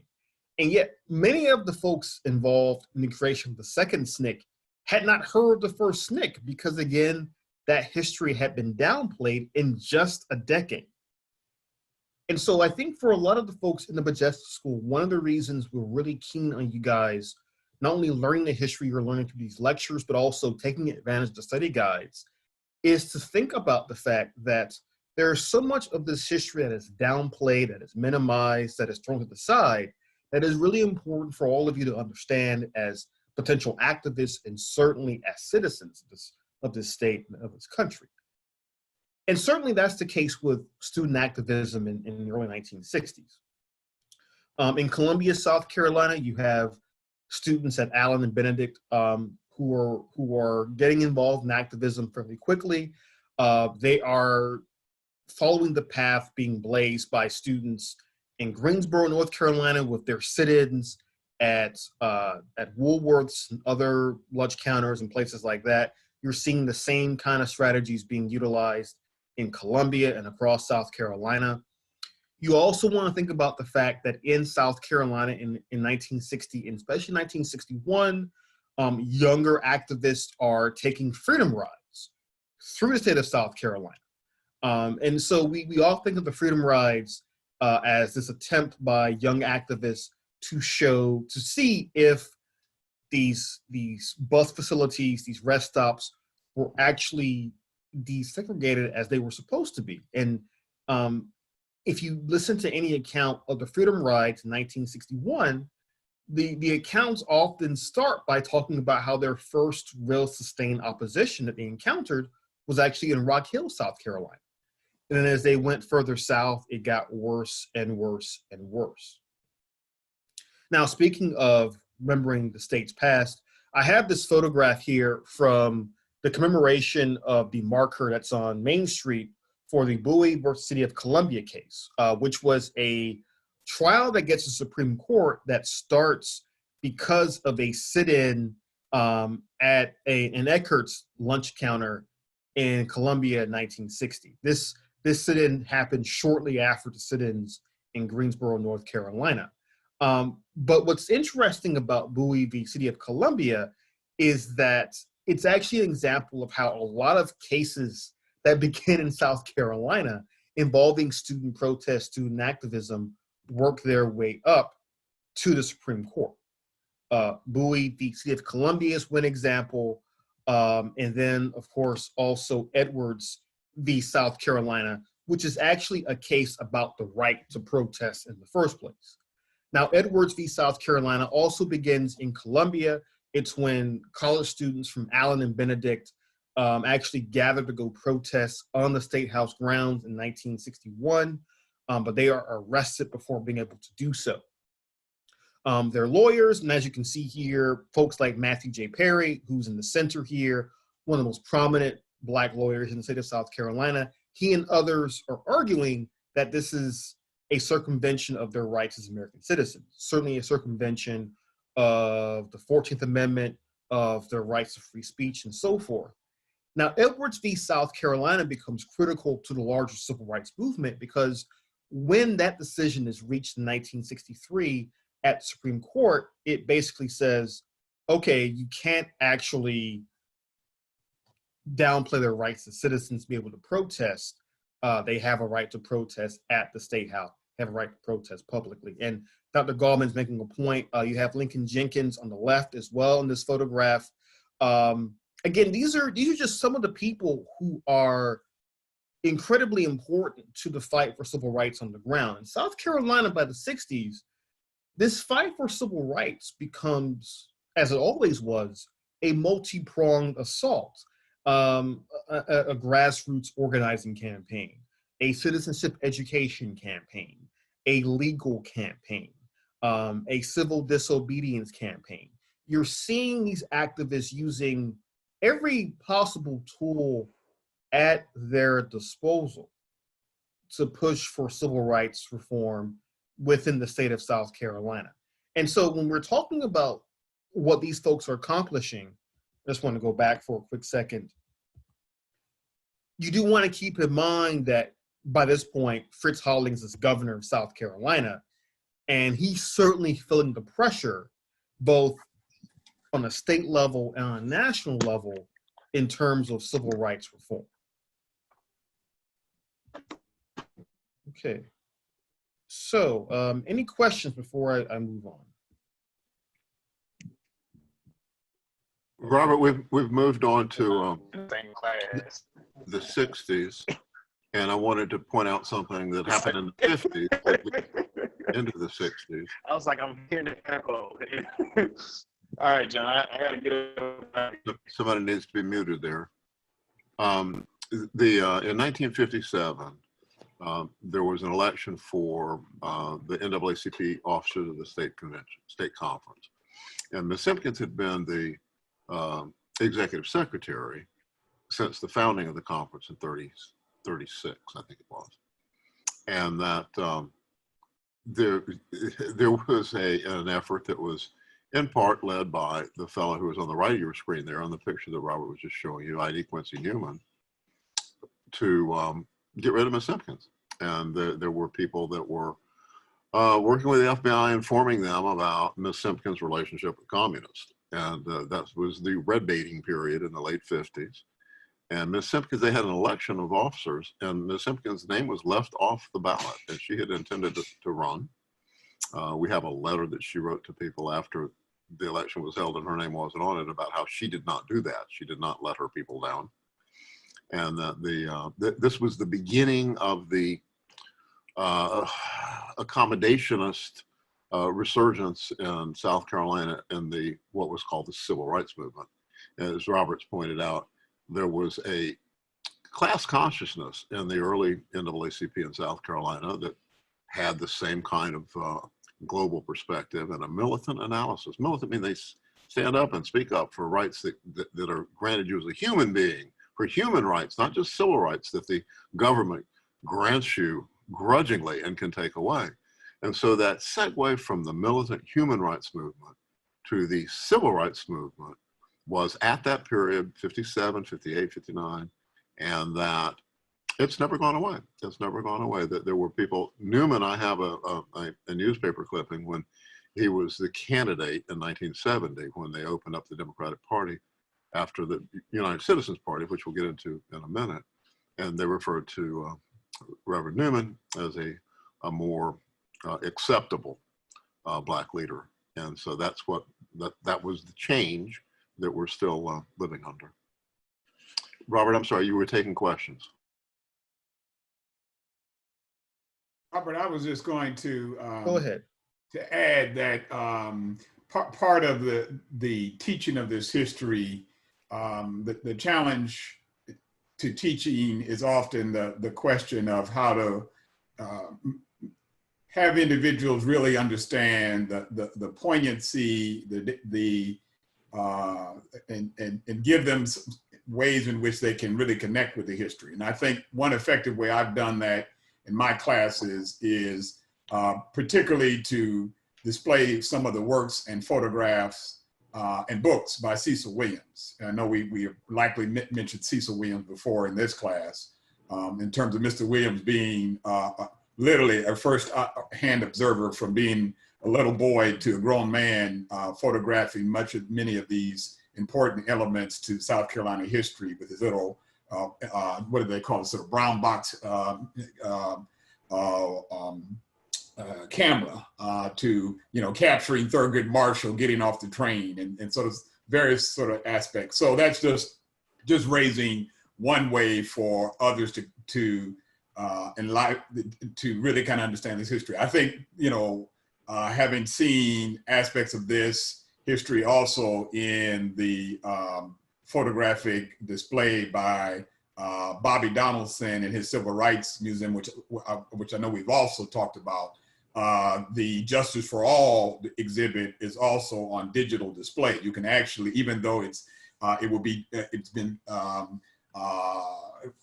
And yet many of the folks involved in the creation of the second SNCC had not heard of the first SNCC because, again, that history had been downplayed in just a decade. And so I think for a lot of the folks in the Modjeska School, one of the reasons we're really keen on you guys not only learning the history you're learning through these lectures, but also taking advantage of the study guides, is to think about the fact that there's so much of this history that is downplayed, that is minimized, that is thrown to the side, that is really important for all of you to understand as potential activists and certainly as citizens of this state and of this country. And certainly that's the case with student activism in the early 1960s. In Columbia, South Carolina, you have students at Allen and Benedict who are getting involved in activism fairly quickly. They are following the path being blazed by students in Greensboro, North Carolina, with their sit-ins at Woolworths and other lunch counters and places like that. You're seeing the same kind of strategies being utilized in Columbia and across South Carolina. You also want to think about the fact that in South Carolina in 1960, and especially 1961, younger activists are taking freedom rides through the state of South Carolina. And so we all think of the freedom rides as this attempt by young activists to see if these bus facilities, these rest stops, were actually desegregated as they were supposed to be. And if you listen to any account of the freedom rides in 1961, the accounts often start by talking about how their first real sustained opposition that they encountered was actually in Rock Hill, South Carolina. And then as they went further south, it got worse and worse and worse. Now, speaking of remembering the state's past, I have this photograph here from the commemoration of the marker that's on Main Street for the Bowie versus City of Columbia case, which was a trial that gets to the Supreme Court that starts because of a sit-in at an Eckert's lunch counter in Columbia in 1960. This sit-in happened shortly after the sit-ins in Greensboro, North Carolina. But what's interesting about Bowie v. City of Columbia is that it's actually an example of how a lot of cases that begin in South Carolina involving student protest, student activism, work their way up to the Supreme Court. Bowie v. City of Columbia is one example. And then, of course, also Edwards v. South Carolina, which is actually a case about the right to protest in the first place. Now, Edwards v. South Carolina also begins in Columbia. It's when college students from Allen and Benedict actually gathered to go protest on the State House grounds in 1961. but they are arrested before being able to do so. They're lawyers, and as you can see here, folks like Matthew J. Perry, who's in the center here, one of the most prominent Black lawyers in the state of South Carolina, he and others are arguing that this is a circumvention of their rights as American citizens, certainly a circumvention of the 14th Amendment, of their rights of free speech, and so forth. Now, Edwards v. South Carolina becomes critical to the larger civil rights movement because when that decision is reached in 1963 at the Supreme Court, it basically says, okay, you can't actually downplay their rights as citizens to be able to protest. They have a right to protest at the State House, have a right to protest publicly. And Dr. Gallman's making a point. You have Lincoln Jenkins on the left as well in this photograph. Again, these are just some of the people who are incredibly important to the fight for civil rights on the ground. In South Carolina by the 60s, this fight for civil rights becomes, as it always was, a multi-pronged assault. A grassroots organizing campaign, a citizenship education campaign, a legal campaign, a civil disobedience campaign. You're seeing these activists using every possible tool at their disposal to push for civil rights reform within the state of South Carolina. And so when we're talking about what these folks are accomplishing, I just want to go back for a quick second. You do want to keep in mind that by this point, Fritz Hollings is governor of South Carolina, and he's certainly feeling the pressure, both on a state level and on a national level, in terms of civil rights reform. Okay, so any questions before I move on? Robert, we've moved on to the 60s, and I wanted to point out something that happened in the 50s into the 60s. I was like, I'm hearing the echo. All right, John, I gotta get up. Somebody needs to be muted there. In 1957, there was an election for the NAACP officers of the state conference, and Ms. Simkins had been the executive secretary since the founding of the conference in 36, I think it was. And that there was an effort that was in part led by the fellow who was on the right of your screen there on the picture that Robert was just showing you, I.D. Quincy Newman, to get rid of Ms. Simkins. And there were people that were working with the FBI, informing them about Ms. Simkins' relationship with communists. And that was the red baiting period in the late 50s. And Ms. Simkins, they had an election of officers, and Ms. Simkins' name was left off the ballot, and she had intended to run. We have a letter that she wrote to people after the election was held and her name wasn't on it about how she did not do that. She did not let her people down. And this was the beginning of the accommodationist resurgence in South Carolina in what was called the Civil Rights Movement. As Roberts pointed out, there was a class consciousness in the early NAACP in South Carolina that had the same kind of global perspective and a militant analysis. Militant means they stand up and speak up for rights that are granted you as a human being, for human rights, not just civil rights that the government grants you grudgingly and can take away. And so that segue from the militant human rights movement to the civil rights movement was at that period, 57, 58, 59, and that it's never gone away. It's never gone away. That there were people, Newman, I have a newspaper clipping when he was the candidate in 1970 when they opened up the Democratic Party after the United Citizens Party, which we'll get into in a minute. And they referred to Reverend Newman as a more acceptable Black leader. And so that's what, that was the change that we're still living under. Robert, I'm sorry, you were taking questions. Robert, I was just going to Go ahead. To add that part of the teaching of this history, the challenge to teaching is often the question of how to have individuals really understand the poignancy, and give them ways in which they can really connect with the history. And I think one effective way I've done that in my classes is particularly to display some of the works and photographs and books by Cecil Williams. And I know we have likely mentioned Cecil Williams before in this class, in terms of Mr. Williams being literally a first-hand observer from being a little boy to a grown man, photographing many of these important elements to South Carolina history with his little, what do they call it, sort of brown box camera to, capturing Thurgood Marshall getting off the train and sort of various sort of aspects. So that's just raising one way for others to really kind of understand this history. I think, having seen aspects of this history also in the photographic display by Bobby Donaldson in his Civil Rights Museum, which I know we've also talked about. The Justice for All exhibit is also on digital display. You can actually, even though it's been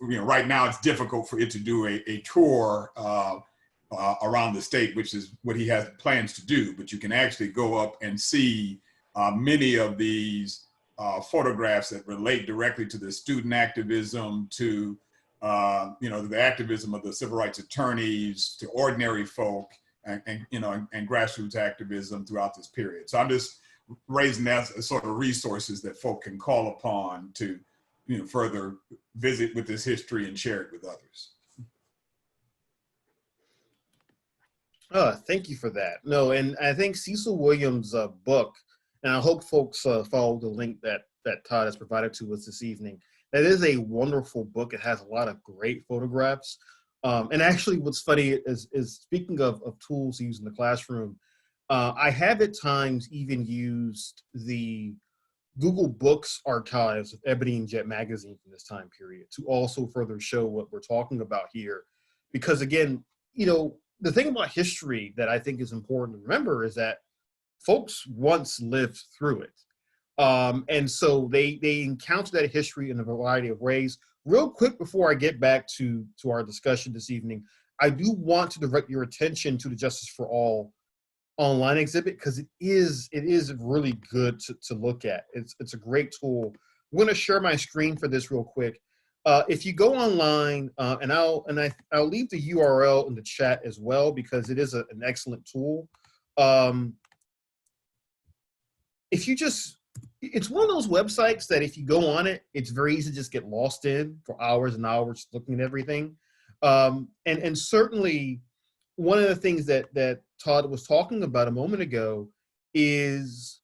right now it's difficult for it to do a tour around the state, which is what he has plans to do. But you can actually go up and see many of these photographs that relate directly to the student activism, to the activism of the civil rights attorneys, to ordinary folk, and grassroots activism throughout this period. So I'm just raising that as sort of resources that folk can call upon to further visit with this history and share it with others. Thank you for that. No, and I think Cecil Williams' book, and I hope folks follow the link that Todd has provided to us this evening. That is a wonderful book. It has a lot of great photographs. And actually what's funny is speaking of tools used in the classroom, I have at times even used the Google Books archives of Ebony and Jet magazine from this time period to also further show what we're talking about here. Because again, the thing about history that I think is important to remember is that folks once lived through it. And so they encounter that history in a variety of ways. Real quick before I get back to our discussion this evening, I do want to direct your attention to the Justice for All online exhibit, because it is really good to look at. It's a great tool. I'm going to share my screen for this real quick. If you go online, and I'll leave the URL in the chat as well, because it is an excellent tool. It's one of those websites that if you go on it, it's very easy to just get lost in for hours and hours looking at everything. And certainly one of the things that Todd was talking about a moment ago is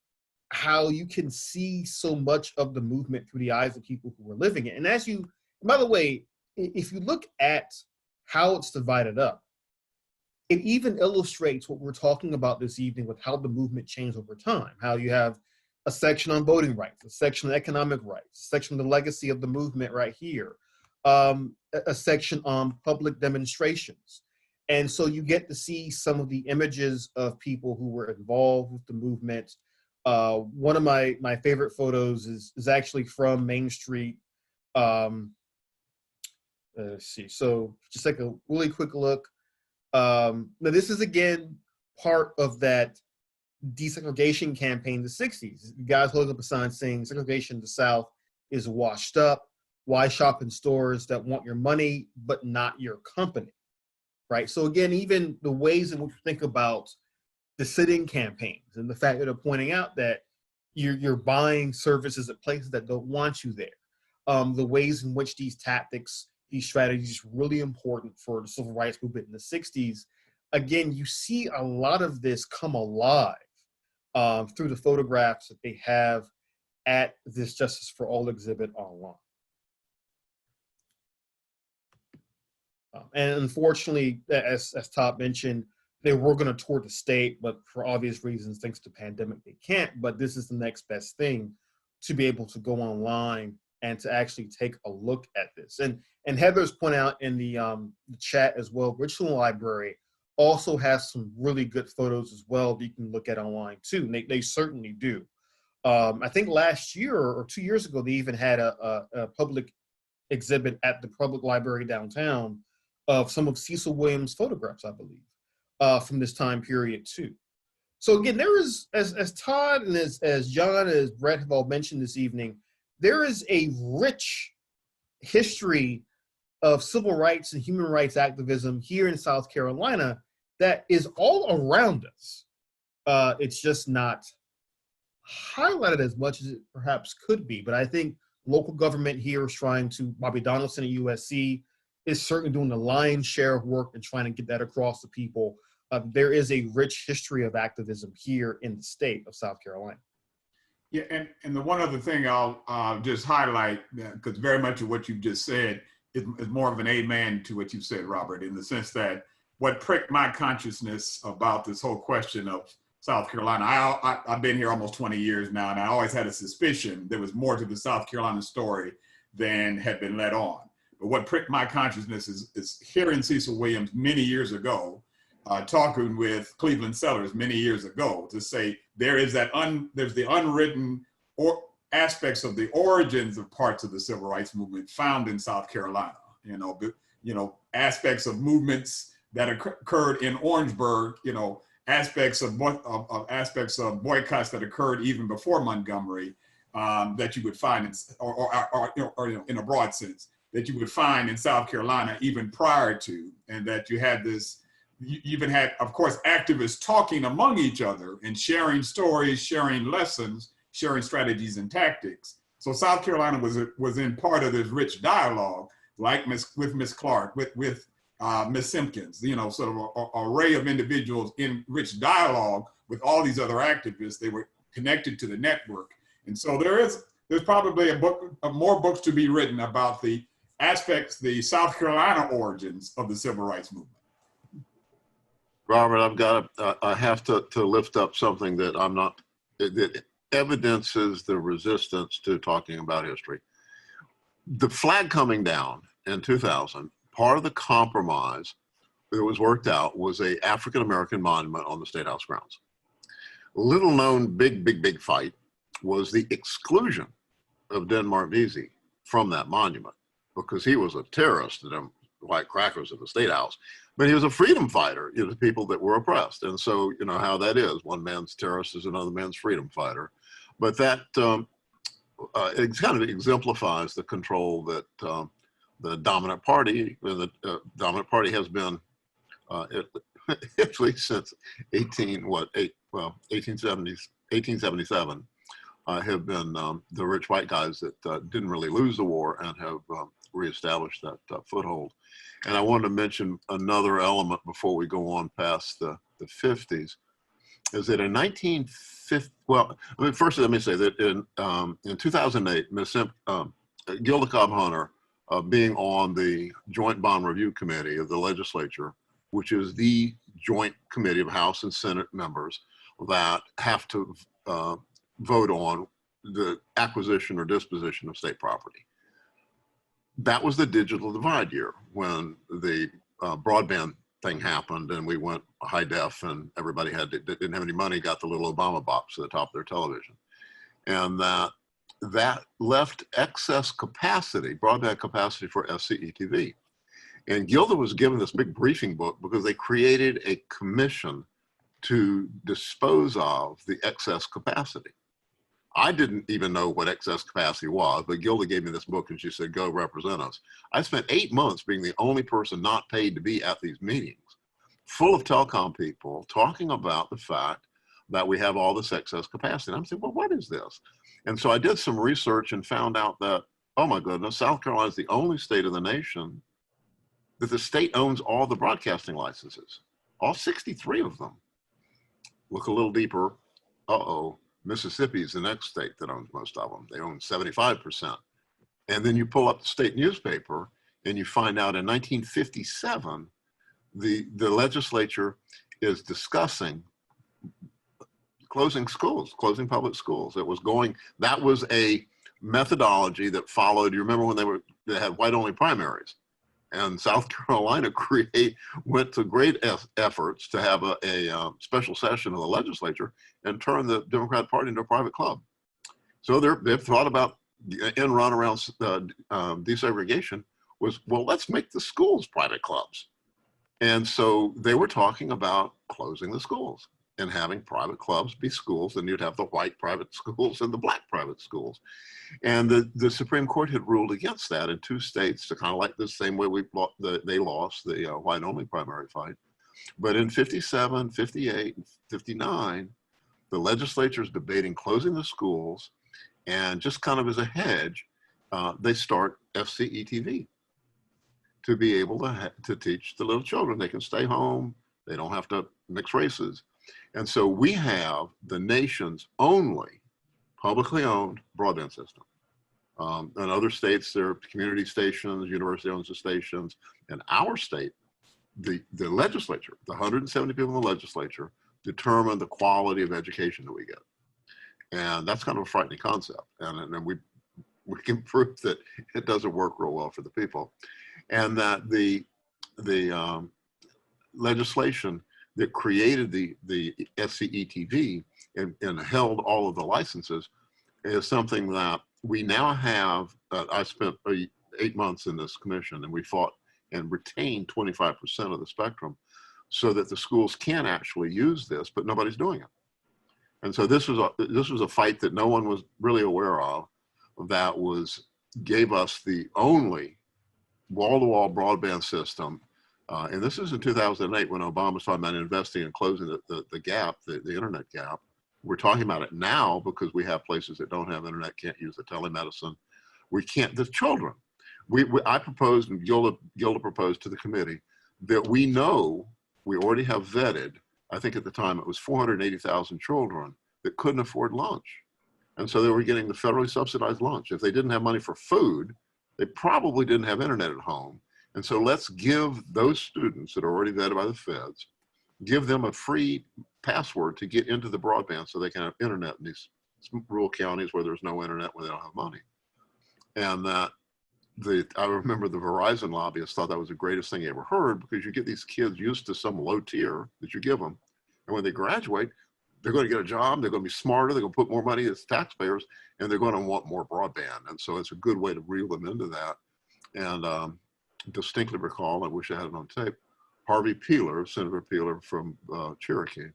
how you can see so much of the movement through the eyes of people who were living it. And by the way, if you look at how it's divided up, it even illustrates what we're talking about this evening with how the movement changed over time, how you have a section on voting rights, a section on economic rights, a section on the legacy of the movement right here, a section on public demonstrations. And so you get to see some of the images of people who were involved with the movement. One of my favorite photos is actually from Main Street. Let's see, so just like a really quick look. Now this is again part of that desegregation campaign in the 60s. The guys holding up a sign saying segregation in the South is washed up. Why shop in stores that want your money but not your company? Right. So again, even the ways in which we think about the sit-in campaigns and the fact that they're pointing out that you're buying services at places that don't want you there. The ways in which these tactics, these strategies, really important for the civil rights movement in the 60s. Again, you see a lot of this come alive through the photographs that they have at this Justice for All exhibit online. And unfortunately, as Todd mentioned, they were going to tour the state, but for obvious reasons, thanks to the pandemic, they can't. But this is the next best thing, to be able to go online and to actually take a look at this. And And Heather's pointed out in the chat as well, Richland Library also has some really good photos as well that you can look at online too. And they certainly do. I think last year or 2 years ago, they even had a public exhibit at the public library downtown of some of Cecil Williams' photographs, I believe, from this time period too. So again, there is, as Todd and as John and as Brett have all mentioned this evening, there is a rich history of civil rights and human rights activism here in South Carolina that is all around us. It's just not highlighted as much as it perhaps could be. But I think local government here is trying to, Bobby Donaldson at USC is certainly doing the lion's share of work and trying to get that across to people. There is a rich history of activism here in the state of South Carolina. Yeah, and the one other thing I'll just highlight, because very much of what you've just said is more of an amen to what you said, Robert, in the sense that what pricked my consciousness about this whole question of South Carolina, I've been here almost 20 years now, and I always had a suspicion there was more to the South Carolina story than had been let on. But what pricked my consciousness is hearing Cecil Williams many years ago, talking with Cleveland Sellers many years ago, to say there's the unwritten aspects of the origins of parts of the civil rights movement found in South Carolina. Aspects of movements that occurred in Orangeburg. Aspects of boycotts that occurred even before Montgomery, that you would find in a broad sense, that you would find in South Carolina even prior to, and that you had this. You even had, of course, activists talking among each other and sharing stories, sharing lessons, sharing strategies and tactics. So South Carolina was in part of this rich dialogue, like with Miss Clark, with Miss Simkins, sort of an array of individuals in rich dialogue with all these other activists. They were connected to the network. And so there's probably more books to be written about the aspects, the South Carolina origins of the civil rights movement. Robert, I have to lift up something that that evidences the resistance to talking about history. The flag coming down in 2000, part of the compromise that was worked out was a African-American monument on the State House grounds. Little known big fight was the exclusion of Denmark Vesey from that monument, because he was a terrorist to them white crackers at the State House, but he was a freedom fighter, to people that were oppressed. And so, how that is, one man's terrorist is another man's freedom fighter. But that it kind of exemplifies the control that the dominant party, has been at least since 1877, have been the rich white guys that didn't really lose the war and have reestablished that foothold. And I wanted to mention another element before we go on past the 50s, is that in 1950, first let me say that in 2008, Ms. Gilda Cobb Hunter, being on the Joint Bond Review Committee of the legislature, which is the joint committee of House and Senate members that have to vote on the acquisition or disposition of state property. That was the digital divide year when the broadband thing happened and we went high def and everybody didn't have any money, got the little Obama box at the top of their television. And that left excess capacity, broadband capacity for SCE TV. And Gilda was given this big briefing book because they created a commission to dispose of the excess capacity. I didn't even know what excess capacity was, but Gilda gave me this book and she said, go represent us. I spent 8 months being the only person not paid to be at these meetings, full of telecom people talking about the fact that we have all this excess capacity. And I'm saying, well, what is this? And so I did some research and found out that, oh my goodness, South Carolina is the only state of the nation that the state owns all the broadcasting licenses, all 63 of them. Look a little deeper, Mississippi is the next state that owns most of them. They own 75%. And then you pull up the state newspaper and you find out in 1957, the legislature is discussing closing schools, closing public schools. That was a methodology that followed. You remember when they had white-only primaries, and South Carolina went to great efforts to have a special session of the legislature and turn the Democrat Party into a private club. So they've thought about end run around desegregation was, well, let's make the schools private clubs. And so they were talking about closing the schools and having private clubs be schools, and you'd have the white private schools and the black private schools. And the Supreme Court had ruled against that in 2 states, to kind of like the same way they lost the white-only primary fight. But in 57, 58, and 59, the legislature is debating closing the schools, and just kind of as a hedge, they start FCETV to be able to teach the little children. They can stay home. They don't have to mix races. And so we have the nation's only publicly owned broadband system. In other states, there are community stations, university owns the stations. In our state, the legislature, the 170 people in the legislature, determine the quality of education that we get. And that's kind of a frightening concept. And we can prove that it doesn't work real well for the people. And that the legislation that created the SCETV and held all of the licenses is something that we now have. I spent 8 months in this commission, and we fought and retained 25% of the spectrum so that the schools can actually use this, but nobody's doing it. And so this was a fight that no one was really aware of, that gave us the only wall-to-wall broadband system. And this is in 2008 when Obama was talking about investing and closing the gap, the internet gap. We're talking about it now because we have places that don't have internet, can't use the telemedicine. We can't, the children. I proposed, and Gilda proposed to the committee, that we know we already have vetted, I think at the time it was 480,000 children that couldn't afford lunch. And so they were getting the federally subsidized lunch. If they didn't have money for food, they probably didn't have internet at home. And so let's give those students that are already vetted by the feds, give them a free password to get into the broadband so they can have internet in these rural counties where there's no internet, where they don't have money. And that I remember the Verizon lobbyists thought that was the greatest thing they ever heard, because you get these kids used to some low tier that you give them. And when they graduate, they're going to get a job, they're going to be smarter, they're going to put more money as taxpayers, and they're going to want more broadband. And so it's a good way to reel them into that. And distinctly recall, I wish I had it on tape, Harvey Peeler, Senator Peeler from Cherokee,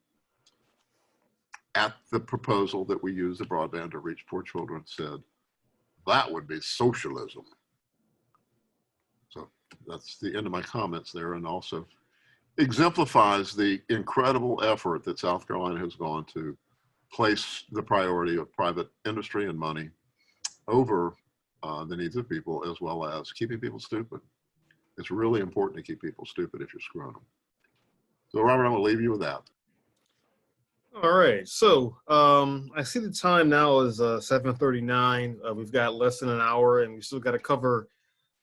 at the proposal that we use the broadband to reach poor children, said, that would be socialism. So that's the end of my comments there, and also exemplifies the incredible effort that South Carolina has gone to place the priority of private industry and money over the needs of people, as well as keeping people stupid. It's really important to keep people stupid if you're screwing them. So Robert, I'm gonna leave you with that. All right, so I see the time now is 7:39. We've got less than an hour, and we still got to cover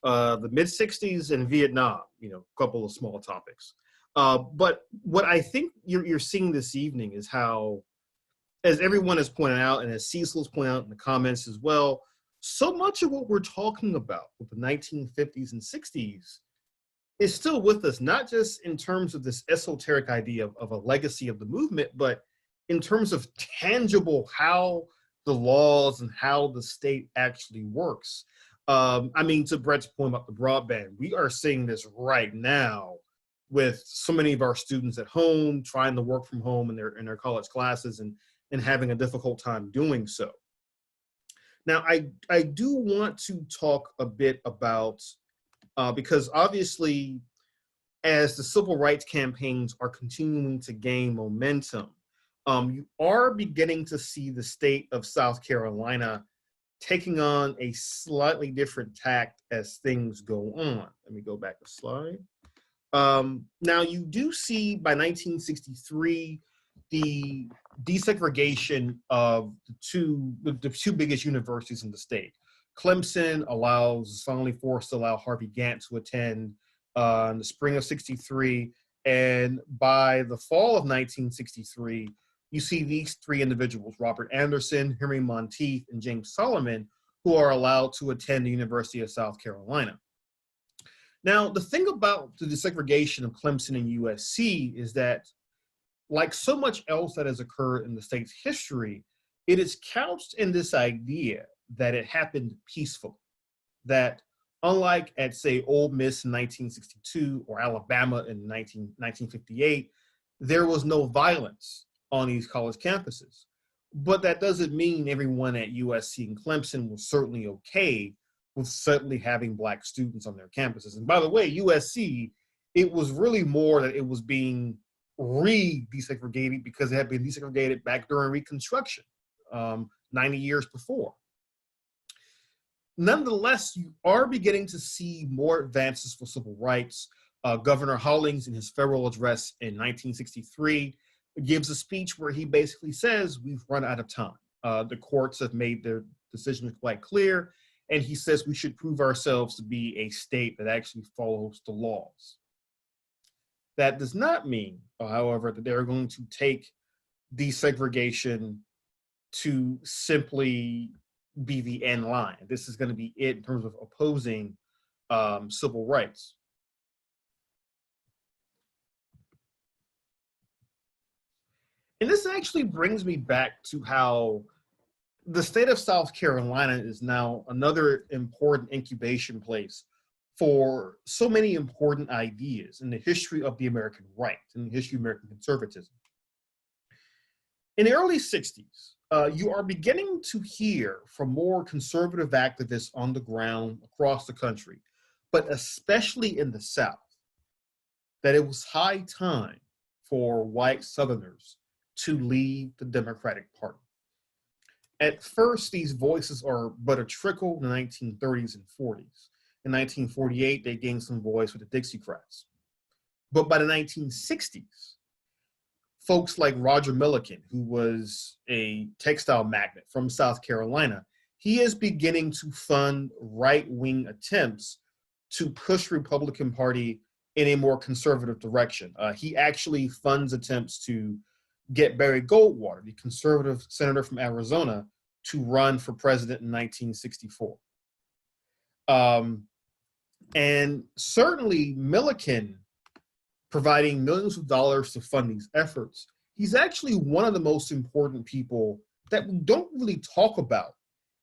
the mid-60s and Vietnam, a couple of small topics. But what I think you're seeing this evening is how, as everyone has pointed out, and as Cecil's pointed out in the comments as well, so much of what we're talking about with the 1950s and 60s is still with us, not just in terms of this esoteric idea of a legacy of the movement, but in terms of tangible how the laws and how the state actually works. I mean, to Brett's point about the broadband, we are seeing this right now with so many of our students at home trying to work from home in their college classes and having a difficult time doing so. Now, I do want to talk a bit about, because obviously, as the civil rights campaigns are continuing to gain momentum, you are beginning to see the state of South Carolina taking on a slightly different tact as things go on. Let me go back a slide. Now, you do see by 1963, the desegregation of the two biggest universities in the state. Clemson is finally forced to allow Harvey Gantt to attend in the spring of '63. And by the fall of 1963, you see these three individuals, Robert Anderson, Henry Monteith, and James Solomon, who are allowed to attend the University of South Carolina. Now, the thing about the desegregation of Clemson and USC is that, like so much else that has occurred in the state's history, it is couched in this idea that it happened peacefully, that unlike at, say, Ole Miss in 1962 or Alabama in 1958, there was no violence on these college campuses. But that doesn't mean everyone at USC and Clemson was certainly okay with certainly having Black students on their campuses. And by the way, USC, it was really more that it was being re-desegregated because it had been desegregated back during Reconstruction, 90 years before. Nonetheless, you are beginning to see more advances for civil rights. Governor Hollings, in his farewell address in 1963, gives a speech where he basically says, we've run out of time. The courts have made their decisions quite clear, and he says we should prove ourselves to be a state that actually follows the laws. That does not mean, however, that they're going to take desegregation to simply be the end line. This is going to be it in terms of opposing civil rights. And this actually brings me back to how the state of South Carolina is now another important incubation place for so many important ideas in the history of the American right, in the history of American conservatism. In the early 60s, you are beginning to hear from more conservative activists on the ground across the country, but especially in the South, that it was high time for white Southerners to leave the Democratic Party. At first, these voices are but a trickle in the 1930s and 40s. In 1948, they gained some voice with the Dixiecrats. But by the 1960s, folks like Roger Milliken, who was a textile magnate from South Carolina, he is beginning to fund right-wing attempts to push the Republican Party in a more conservative direction. He actually funds attempts to get Barry Goldwater, the conservative senator from Arizona, to run for president in 1964. And certainly Milliken, providing millions of dollars to fund these efforts, he's actually one of the most important people that we don't really talk about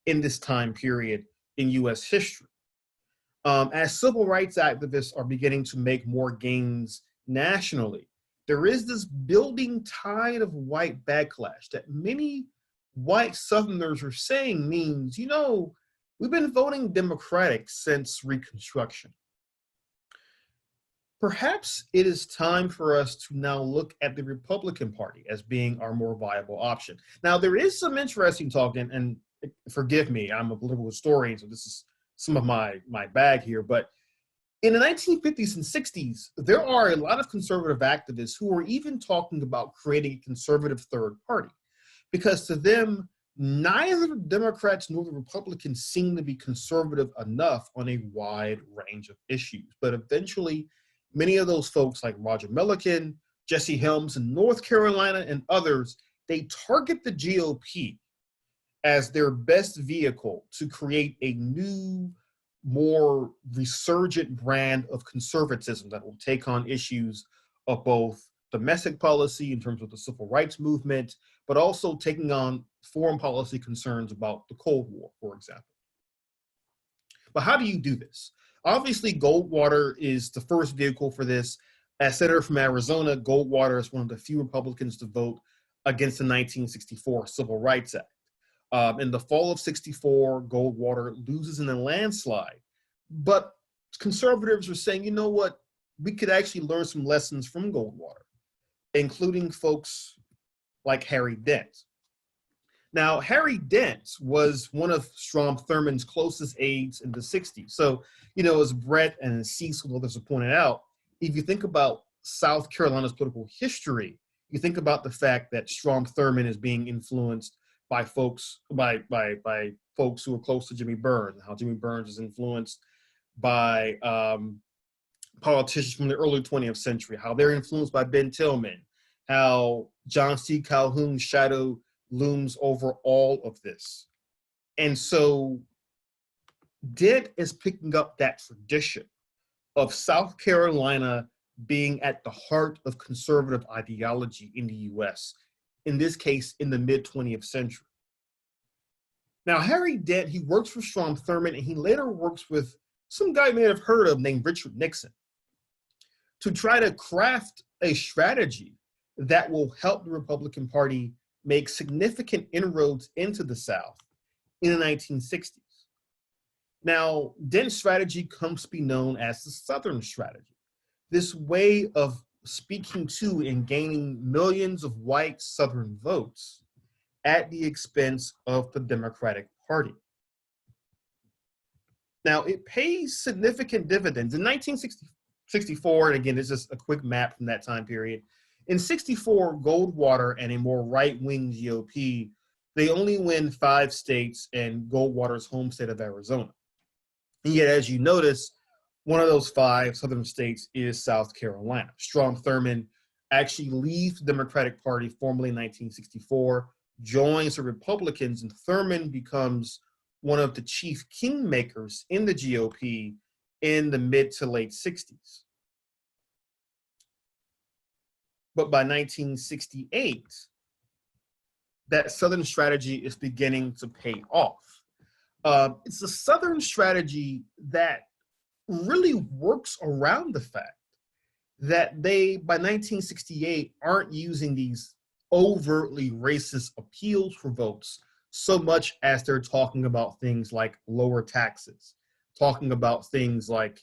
in this time period in US history. As civil rights activists are beginning to make more gains nationally, there is this building tide of white backlash that many white Southerners are saying means, you know, we've been voting Democratic since Reconstruction. Perhaps it is time for us to now look at the Republican Party as being our more viable option. Now, there is some interesting talk, and forgive me, I'm a political historian, so this is some of my bag here, but in the 1950s and 60s, there are a lot of conservative activists who are even talking about creating a conservative third party, because to them, neither the Democrats nor the Republicans seem to be conservative enough on a wide range of issues. But eventually, many of those folks like Roger Milliken, Jesse Helms in North Carolina, and others, they target the GOP as their best vehicle to create a new, more resurgent brand of conservatism that will take on issues of both domestic policy in terms of the civil rights movement, but also taking on foreign policy concerns about the Cold War, for example. But how do you do this? Obviously, Goldwater is the first vehicle for this. As senator from Arizona, Goldwater is one of the few Republicans to vote against the 1964 Civil Rights Act. In the fall of 64, Goldwater loses in a landslide. But conservatives are saying, you know what, we could actually learn some lessons from Goldwater, including folks like Harry Dent. Now, Harry Dent was one of Strom Thurmond's closest aides in the 60s. So, you know, as Brett and Cecil and others have pointed out, if you think about South Carolina's political history, you think about the fact that Strom Thurmond is being influenced by folks folks who are close to Jimmy Burns, how Jimmy Burns is influenced by politicians from the early 20th century, how they're influenced by Ben Tillman, how John C. Calhoun's shadow looms over all of this. And so Dent is picking up that tradition of South Carolina being at the heart of conservative ideology in the US, in this case, in the mid-20th century. Now, Harry Dent, he works for Strom Thurmond, and he later works with some guy you may have heard of named Richard Nixon to try to craft a strategy that will help the Republican Party make significant inroads into the South in the 1960s. Now, Dent's strategy comes to be known as the Southern strategy, this way of speaking to and gaining millions of white Southern votes at the expense of the Democratic Party. Now, it pays significant dividends. In 1964, and again, this is a quick map from that time period, in 64, Goldwater and a more right-wing GOP, they only win 5 states and Goldwater's home state of Arizona. And yet, as you notice, one of those 5 southern states is South Carolina. Strom Thurmond actually leaves the Democratic Party formally in 1964, joins the Republicans, and Thurmond becomes one of the chief kingmakers in the GOP in the mid to late 60s. But by 1968, that Southern strategy is beginning to pay off. It's a Southern strategy that really works around the fact that they, by 1968, aren't using these overtly racist appeals for votes so much as they're talking about things like lower taxes, talking about things like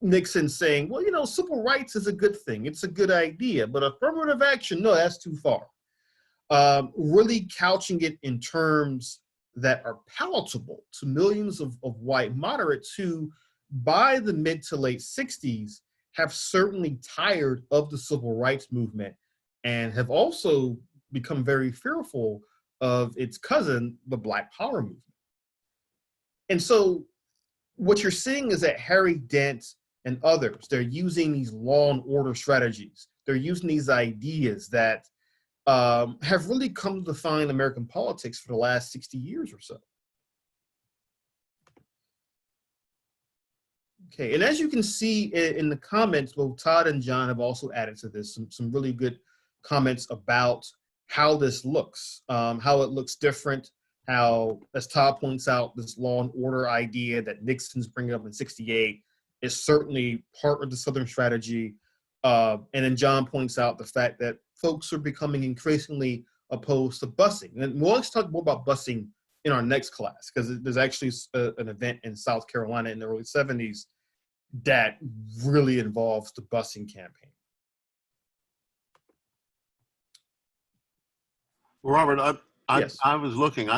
Nixon saying, well, you know, civil rights is a good thing. It's a good idea, but affirmative action, no, that's too far. Really couching it in terms that are palatable to millions of white moderates who, by the mid to late 60s, have certainly tired of the civil rights movement and have also become very fearful of its cousin, the Black Power movement. And so what you're seeing is that Harry Dent and others, they're using these law and order strategies. They're using these ideas that have really come to define American politics for the last 60 years or so. Okay, and as you can see in the comments, both Todd and John have also added to this some really good comments about how this looks, how it looks different, how, as Todd points out, this law and order idea that Nixon's bringing up in 68 is certainly part of the Southern strategy. And then John points out the fact that folks are becoming increasingly opposed to busing. And we'll always talk more about busing in our next class, because there's actually an event in South Carolina in the early 70s that really involves the busing campaign. Robert, Yes. I was looking,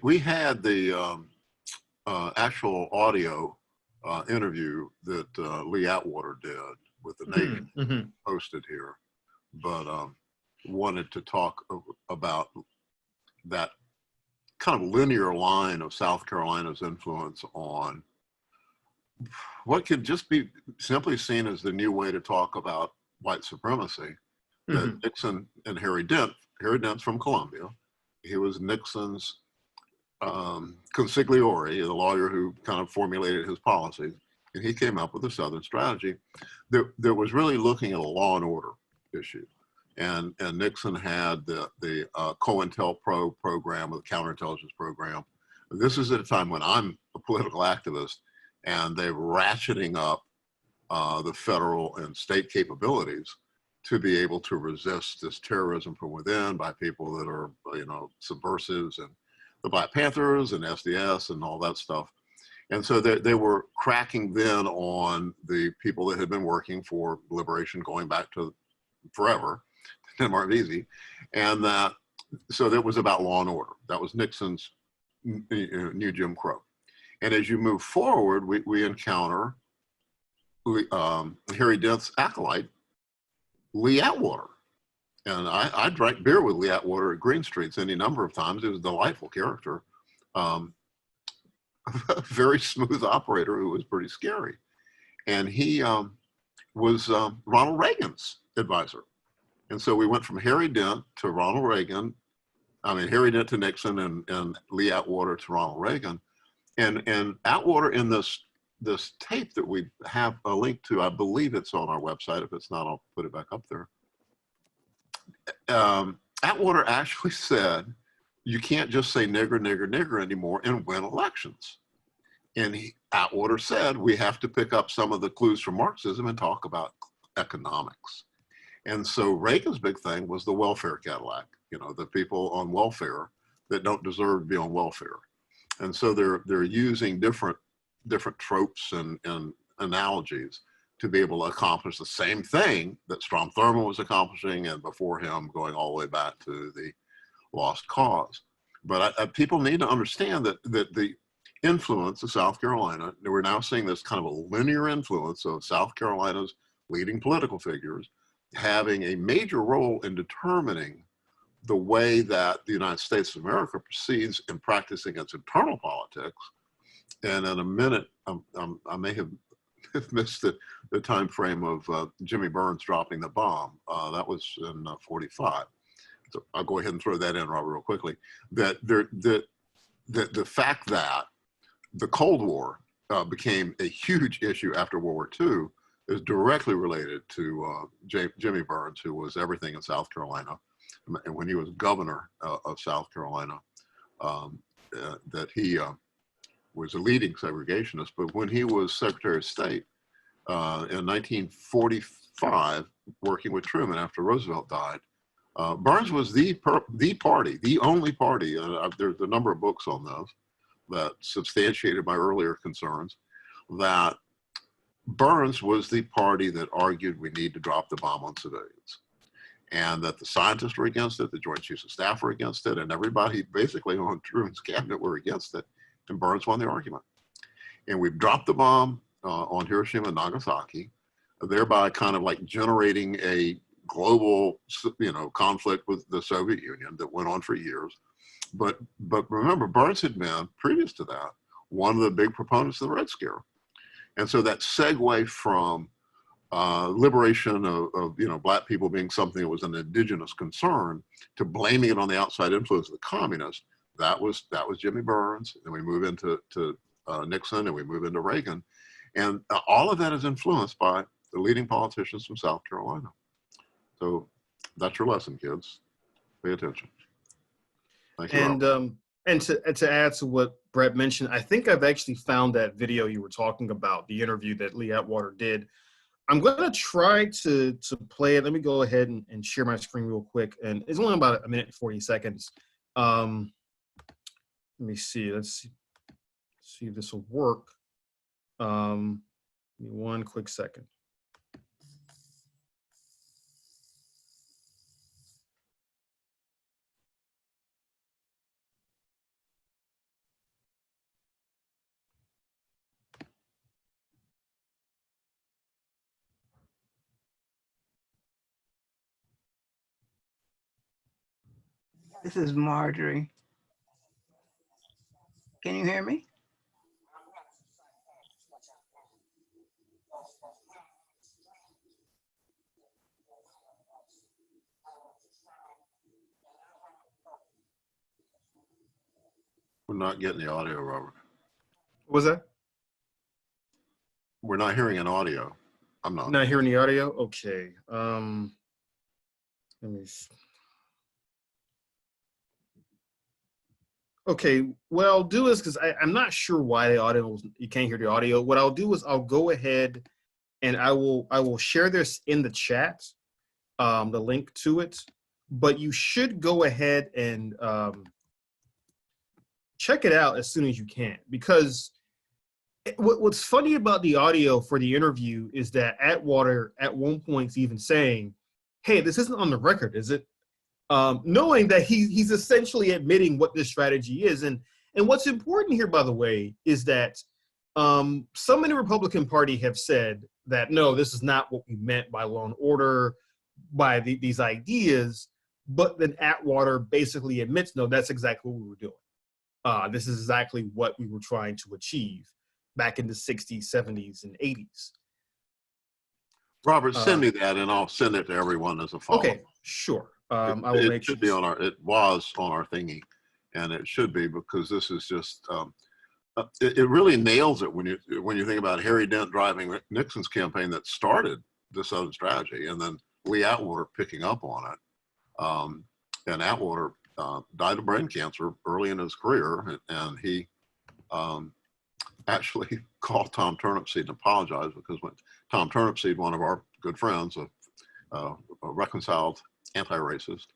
we had the actual audio interview that Lee Atwater did with the Navy posted here, but wanted to talk about that kind of linear line of South Carolina's influence on what could just be simply seen as the new way to talk about white supremacy. That Nixon and Harry Dent's from Columbia. He was Nixon's consigliere, the lawyer who kind of formulated his policies, and he came up with a Southern strategy that was really looking at a law and order issue. And Nixon had the COINTELPRO program, the counterintelligence program. This is at a time when I'm a political activist, and they're ratcheting up the federal and state capabilities to be able to resist this terrorism from within by people that are, you know, subversives, and the Black Panthers and SDS and all that stuff. And so they were cracking then on the people that had been working for liberation going back to forever, Martin Easy, and that, so that was about law and order. That was Nixon's new Jim Crow. And as you move forward, we encounter Harry Dent's acolyte, Lee Atwater. And I drank beer with Lee Atwater at Green Streets any number of times. He was a delightful character. A very smooth operator who was pretty scary. And he was Ronald Reagan's advisor. And so we went from Harry Dent to Ronald Reagan, Harry Dent to Nixon, and Lee Atwater to Ronald Reagan. And Atwater, in this tape that we have a link to, I believe it's on our website. If it's not, I'll put it back up there. Atwater actually said, you can't just say nigger, nigger, nigger anymore and win elections. And Atwater said, we have to pick up some of the clues from Marxism and talk about economics. And so Reagan's big thing was the welfare Cadillac, you know, the people on welfare that don't deserve to be on welfare. And so they're using different tropes and analogies to be able to accomplish the same thing that Strom Thurmond was accomplishing, and before him going all the way back to the Lost Cause. But people need to understand that the influence of South Carolina, we're now seeing this kind of a linear influence of South Carolina's leading political figures having a major role in determining the way that the United States of America proceeds in practicing its internal politics. And in a minute, I may have missed the time frame of Jimmy Burns dropping the bomb. That was in 45. So I'll go ahead and throw that in, Robert, real quickly. That the fact that the Cold War became a huge issue after World War II is directly related to Jimmy Burns, who was everything in South Carolina. And when he was governor of South Carolina, that he was a leading segregationist. But when he was Secretary of State in 1945, working with Truman after Roosevelt died, Burns was the party, the only party. There's a number of books on this that substantiated my earlier concerns, that Burns was the party that argued we need to drop the bomb on civilians, and that the scientists were against it, the Joint Chiefs of Staff were against it, and everybody basically on Truman's cabinet were against it, and Burns won the argument. And we've dropped the bomb on Hiroshima and Nagasaki, thereby kind of like generating a global, conflict with the Soviet Union that went on for years. But remember, Burns had been, previous to that, one of the big proponents of the Red Scare. And so that segue from liberation of Black people being something that was an indigenous concern to blaming it on the outside influence of the communists, that was Jimmy Burns. And we move into Nixon, and we move into Reagan. And all of that is influenced by the leading politicians from South Carolina. So that's your lesson, kids. Pay attention. Thank you. And to add to what Brett mentioned, I think I've actually found that video you were talking about, the interview that Lee Atwater did. I'm going to try to play it. Let me go ahead and share my screen real quick. And it's only about a minute and 40 seconds. Let me see. Let's see if this will work. Give me one quick second. This is Marjorie. Can you hear me? We're not getting the audio, Robert. What was that? We're not hearing an audio. I'm not. Not hearing the audio? Okay. Let me see. Okay, what I'll do is, because I'm not sure why the audio, you can't hear the audio. What I'll do is I'll go ahead and I will share this in the chat, the link to it. But you should go ahead and check it out as soon as you can, because what's funny about the audio for the interview is that Atwater at one point is even saying, "Hey, this isn't on the record, is it?" Knowing that he's essentially admitting what this strategy is. And what's important here, by the way, is that some in the Republican Party have said that, no, this is not what we meant by law and order, by these ideas. But then Atwater basically admits, no, that's exactly what we were doing. This is exactly what we were trying to achieve back in the 60s, 70s, and 80s. Robert, send me that, and I'll send it to everyone as a follow-up. Okay, sure. I will make sure. It should be on our, it was on our thingy, and it should be, because this is just it really nails it when you think about Harry Dent driving Nixon's campaign that started the Southern strategy, and then Lee Atwater picking up on it. And Atwater died of brain cancer early in his career, and he actually called Tom Turnipseed and apologized, because when Tom Turnipseed, one of our good friends, a reconciled anti-racist,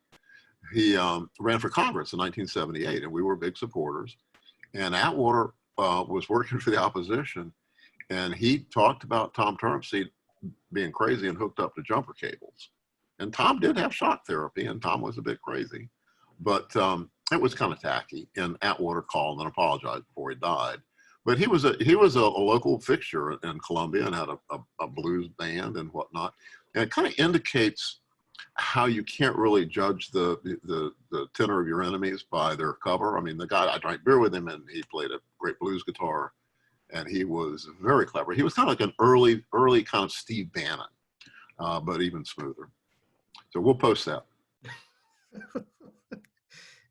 he ran for Congress in 1978, and we were big supporters. And Atwater was working for the opposition, and he talked about Tom Turnipseed being crazy and hooked up to jumper cables. And Tom did have shock therapy, and Tom was a bit crazy, but it was kind of tacky. And Atwater called and apologized before he died. But he was a local fixture in Columbia and had a blues band and whatnot. And it kind of indicates how you can't really judge the tenor of your enemies by their cover. I mean, the guy, I drank beer with him, and he played a great blues guitar, and he was very clever. He was kind of like an early kind of Steve Bannon, but even smoother. So we'll post that.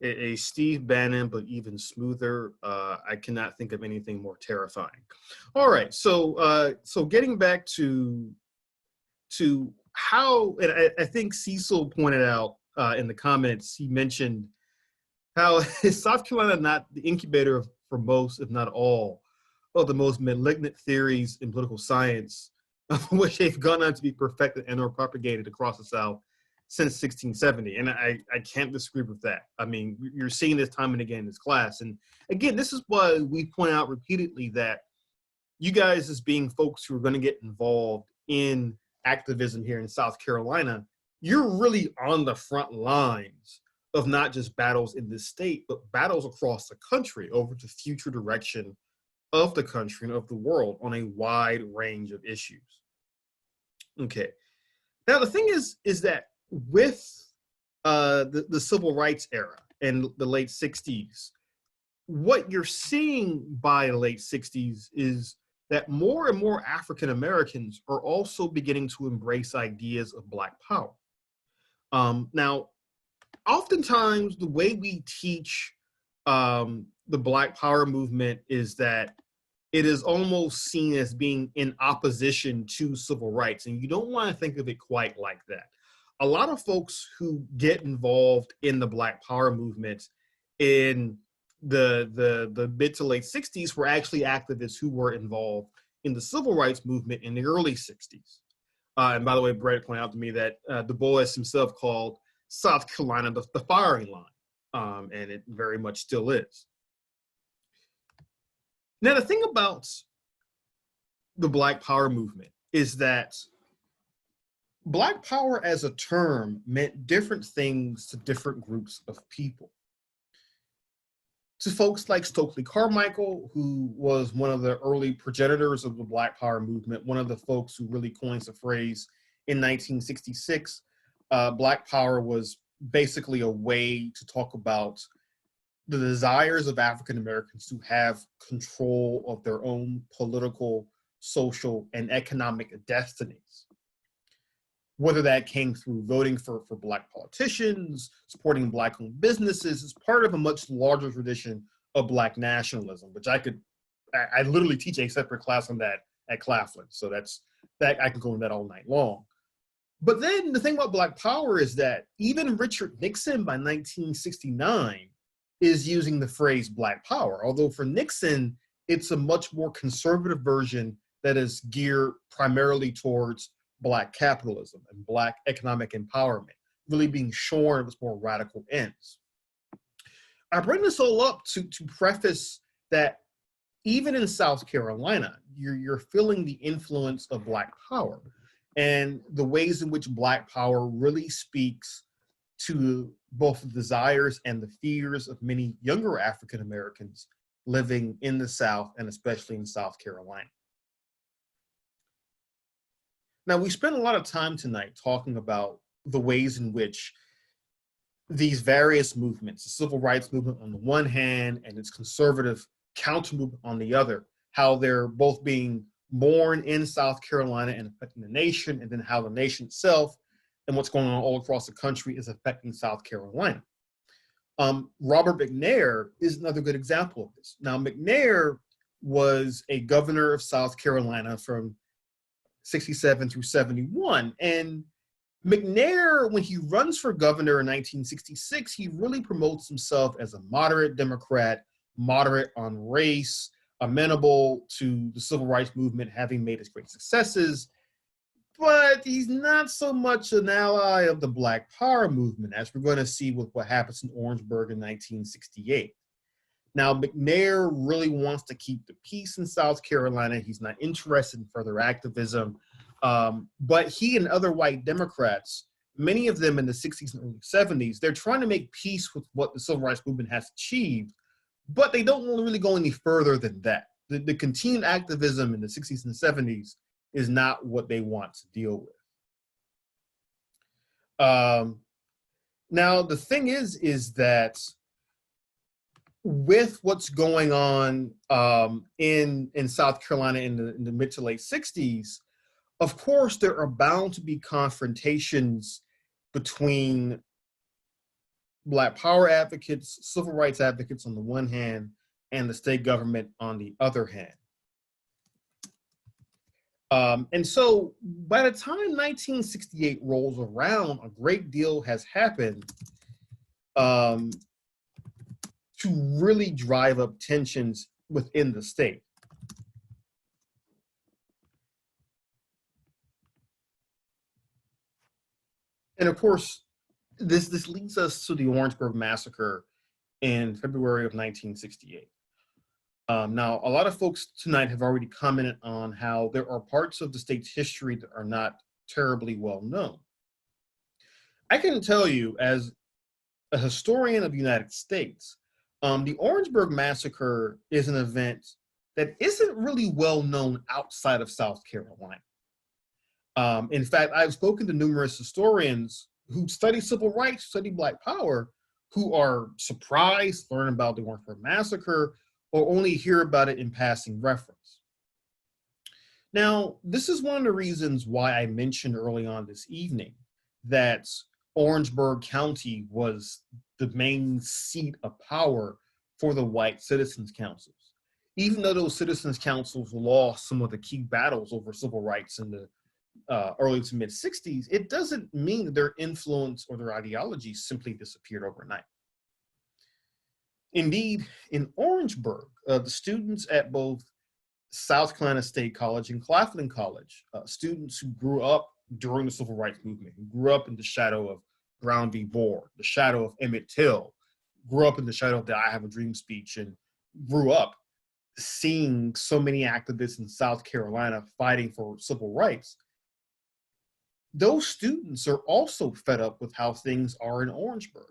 A Steve Bannon, but even smoother. I cannot think of anything more terrifying. All right, so getting back to how, and I think Cecil pointed out in the comments, he mentioned how is South Carolina not the incubator for most, if not all, of the most malignant theories in political science, which they've gone on to be perfected and or propagated across the South since 1670. And I can't disagree with that. I mean, you're seeing this time and again in this class. And again, this is why we point out repeatedly that you guys, as being folks who are going to get involved in activism here in South Carolina, you're really on the front lines of not just battles in this state, but battles across the country over the future direction of the country and of the world on a wide range of issues. Okay. Now, the thing is that with the civil rights era and the late 60s, what you're seeing by the late 60s is that more and more African Americans are also beginning to embrace ideas of Black power. Now, oftentimes the way we teach the Black power movement is that it is almost seen as being in opposition to civil rights, and you don't want to think of it quite like that. A lot of folks who get involved in the Black power movement in the mid to late 60s were actually activists who were involved in the civil rights movement in the early 60s. And by the way, Brett pointed out to me that Du Bois himself called South Carolina the firing line, and it very much still is. Now, the thing about the Black power movement is that Black power as a term meant different things to different groups of people. To folks like Stokely Carmichael, who was one of the early progenitors of the Black power movement, one of the folks who really coins the phrase in 1966, Black power was basically a way to talk about the desires of African Americans to have control of their own political, social, and economic destinies. Whether that came through voting for Black politicians, supporting Black-owned businesses, is part of a much larger tradition of Black nationalism, which I literally teach a separate class on that at Claflin. So that I can go into that all night long. But then the thing about Black power is that even Richard Nixon by 1969 is using the phrase Black power, although for Nixon, it's a much more conservative version that is geared primarily towards Black capitalism and Black economic empowerment, really being shorn of its more radical ends. I bring this all up to preface that even in South Carolina, you're feeling the influence of Black power and the ways in which Black power really speaks to both the desires and the fears of many younger African Americans living in the South and especially in South Carolina. Now, we spent a lot of time tonight talking about the ways in which these various movements, the civil rights movement on the one hand and its conservative counter movement on the other, how they're both being born in South Carolina and affecting the nation, and then how the nation itself and what's going on all across the country is affecting South Carolina. Robert McNair is another good example of this. Now, McNair was a governor of South Carolina from 67 through 71. And McNair, when he runs for governor in 1966, he really promotes himself as a moderate Democrat, moderate on race, amenable to the civil rights movement, having made its great successes. But he's not so much an ally of the Black Power movement, as we're going to see with what happens in Orangeburg in 1968. Now, McNair really wants to keep the peace in South Carolina. He's not interested in further activism. But he and other white Democrats, many of them in the 60s and early 70s, they're trying to make peace with what the civil rights movement has achieved, but they don't really go any further than that. The continued activism in the 60s and 70s is not what they want to deal with. Now, the thing is that with what's going on in South Carolina in the mid to late 60s, of course, there are bound to be confrontations between Black Power advocates, civil rights advocates on the one hand, and the state government on the other hand. And so by the time 1968 rolls around, a great deal has happened to really drive up tensions within the state. And of course, this leads us to the Orangeburg Massacre in February of 1968. Now, a lot of folks tonight have already commented on how there are parts of the state's history that are not terribly well known. I can tell you, as a historian of the United States, the Orangeburg Massacre is an event that isn't really well known outside of South Carolina. In fact, I've spoken to numerous historians who study civil rights, study Black Power, who are surprised to learn about the Orangeburg Massacre or only hear about it in passing reference. Now, this is one of the reasons why I mentioned early on this evening that Orangeburg County was the main seat of power for the white citizens' councils. Even though those citizens' councils lost some of the key battles over civil rights in the early to mid 60s, it doesn't mean that their influence or their ideology simply disappeared overnight. Indeed, in Orangeburg, the students at both South Carolina State College and Claflin College, students who grew up during the civil rights movement, who grew up in the shadow of Brown v. Board, the shadow of Emmett Till, grew up in the shadow of the I Have a Dream speech, and grew up seeing so many activists in South Carolina fighting for civil rights. Those students are also fed up with how things are in Orangeburg.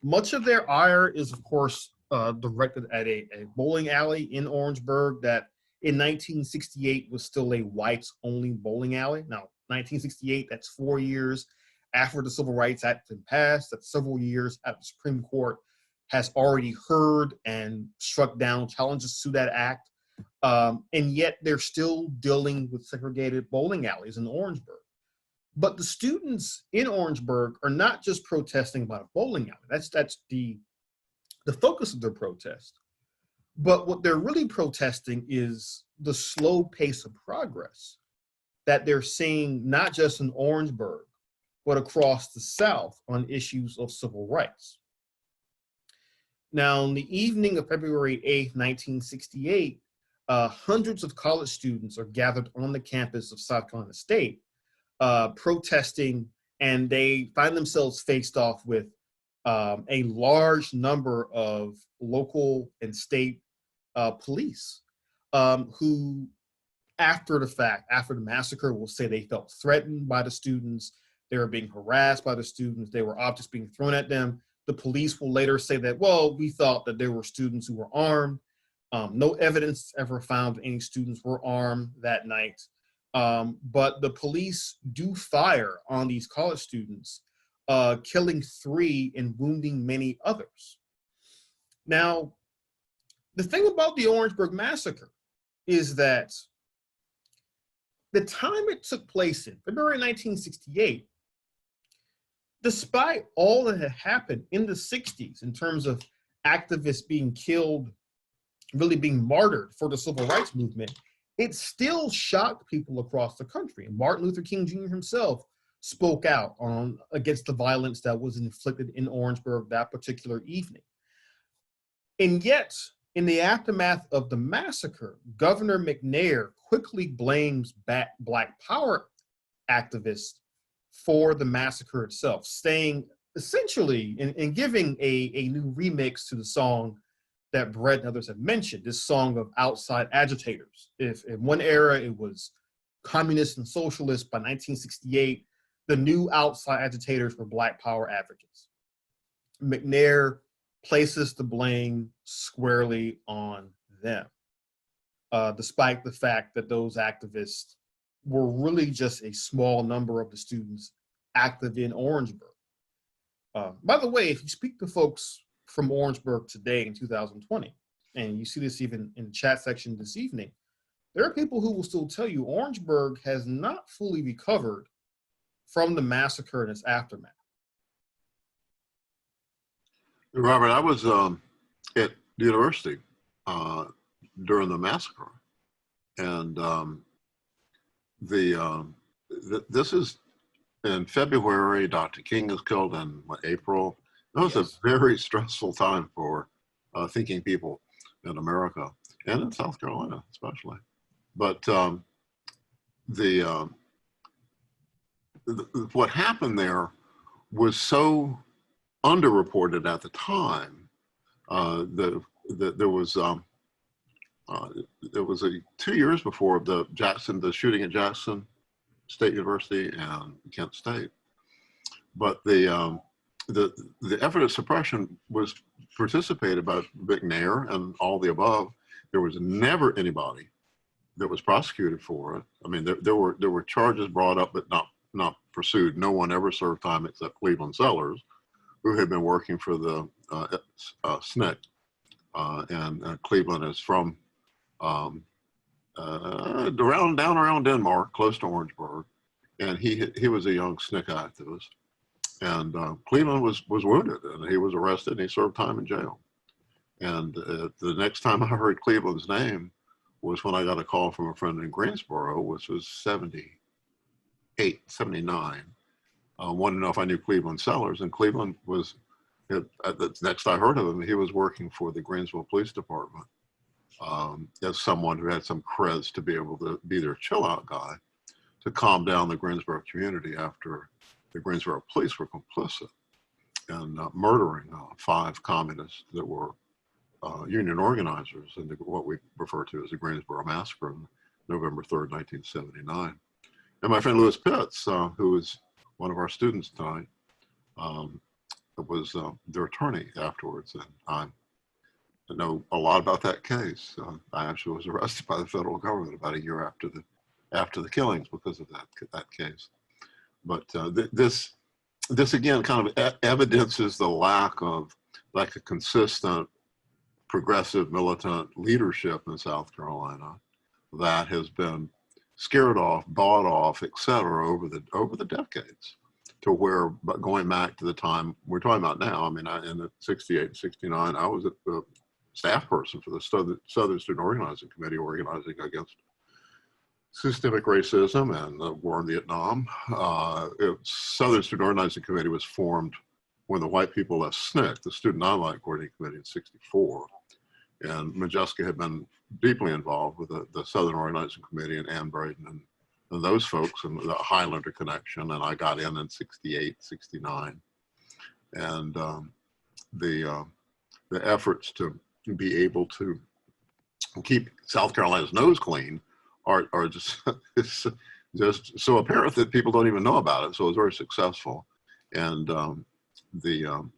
Much of their ire is, of course, directed at a bowling alley in Orangeburg that in 1968 was still a whites-only bowling alley. Now, 1968, that's 4 years after the Civil Rights Act had been passed. That's several years after the Supreme Court has already heard and struck down challenges to that act. And yet they're still dealing with segregated bowling alleys in Orangeburg. But the students in Orangeburg are not just protesting about a bowling alley. That's the focus of their protest. But what they're really protesting is the slow pace of progress that they're seeing not just in Orangeburg, but across the South on issues of civil rights. Now, on the evening of February 8th, 1968, hundreds of college students are gathered on the campus of South Carolina State protesting, and they find themselves faced off with a large number of local and state police who, after the fact, after the massacre, will say they felt threatened by the students, they were being harassed by the students, there were objects being thrown at them. The police will later say that, well, we thought that there were students who were armed. No evidence ever found that any students were armed that night. But the police do fire on these college students, killing 3 and wounding many others. Now, the thing about the Orangeburg Massacre is that the time it took place in, February 1968, despite all that had happened in the 60s in terms of activists being killed really being martyred for the civil rights movement, it still shocked people across the country. Martin Luther King Jr. himself spoke out against the violence that was inflicted in Orangeburg that particular evening. And yet, in the aftermath of the massacre, Governor McNair quickly blames Black Power activists for the massacre itself, saying essentially, and giving a new remix to the song that Brett and others have mentioned, this song of outside agitators. If in one era it was communists and socialists, by 1968, the new outside agitators were Black Power advocates. McNair places the blame squarely on them, despite the fact that those activists were really just a small number of the students active in Orangeburg. By the way, if you speak to folks from Orangeburg today in 2020, and you see this even in the chat section this evening, there are people who will still tell you Orangeburg has not fully recovered from the massacre and its aftermath. Robert, I was at the university during the massacre, and this is in February. Dr. King is killed in April. That was Yes. a very stressful time for thinking people in America and in South Carolina, especially. But what happened there was so underreported at the time. There was 2 years before the shooting at Jackson State University and Kent State, but the effort of suppression was participated by McNair and all the above. There was never anybody that was prosecuted for it. I mean, there were charges brought up, but not pursued. No one ever served time except Cleveland Sellers, who had been working for the SNCC, and Cleveland is from down around Denmark, close to Orangeburg, and he was a young SNCC activist. And Cleveland was wounded, and he was arrested, and he served time in jail. And the next time I heard Cleveland's name was when I got a call from a friend in Greensboro, which was 78, 79. Wanted to know if I knew Cleveland Sellers, and Cleveland was, the next I heard of him, he was working for the Greensville Police Department as someone who had some creds to be able to be their chill out guy to calm down the Greensboro community after the Greensboro police were complicit in murdering 5 communists that were union organizers in what we refer to as the Greensboro Massacre on November 3rd, 1979. And my friend Lewis Pitts, who is one of our students tonight, was their attorney afterwards. And I know a lot about that case. I actually was arrested by the federal government about a year after the killings because of that case. But this again kind of evidences the lack of a consistent progressive militant leadership in South Carolina that has been scared off, bought off, et cetera, over the decades, to where, but going back to the time we're talking about now, I mean, in the 68, 69, I was the staff person for the Southern Student Organizing Committee, organizing against systemic racism and the war in Vietnam. Southern Student Organizing Committee was formed when the white people left SNCC, the Student Nonviolent Coordinating Committee, in '64. And Modjeska had been deeply involved with the Southern Organizing Committee and Ann Braden and those folks and the Highlander connection. And I got in '68, '69. And the efforts to be able to keep South Carolina's nose clean are just so apparent that people don't even know about it. So it was very successful. And the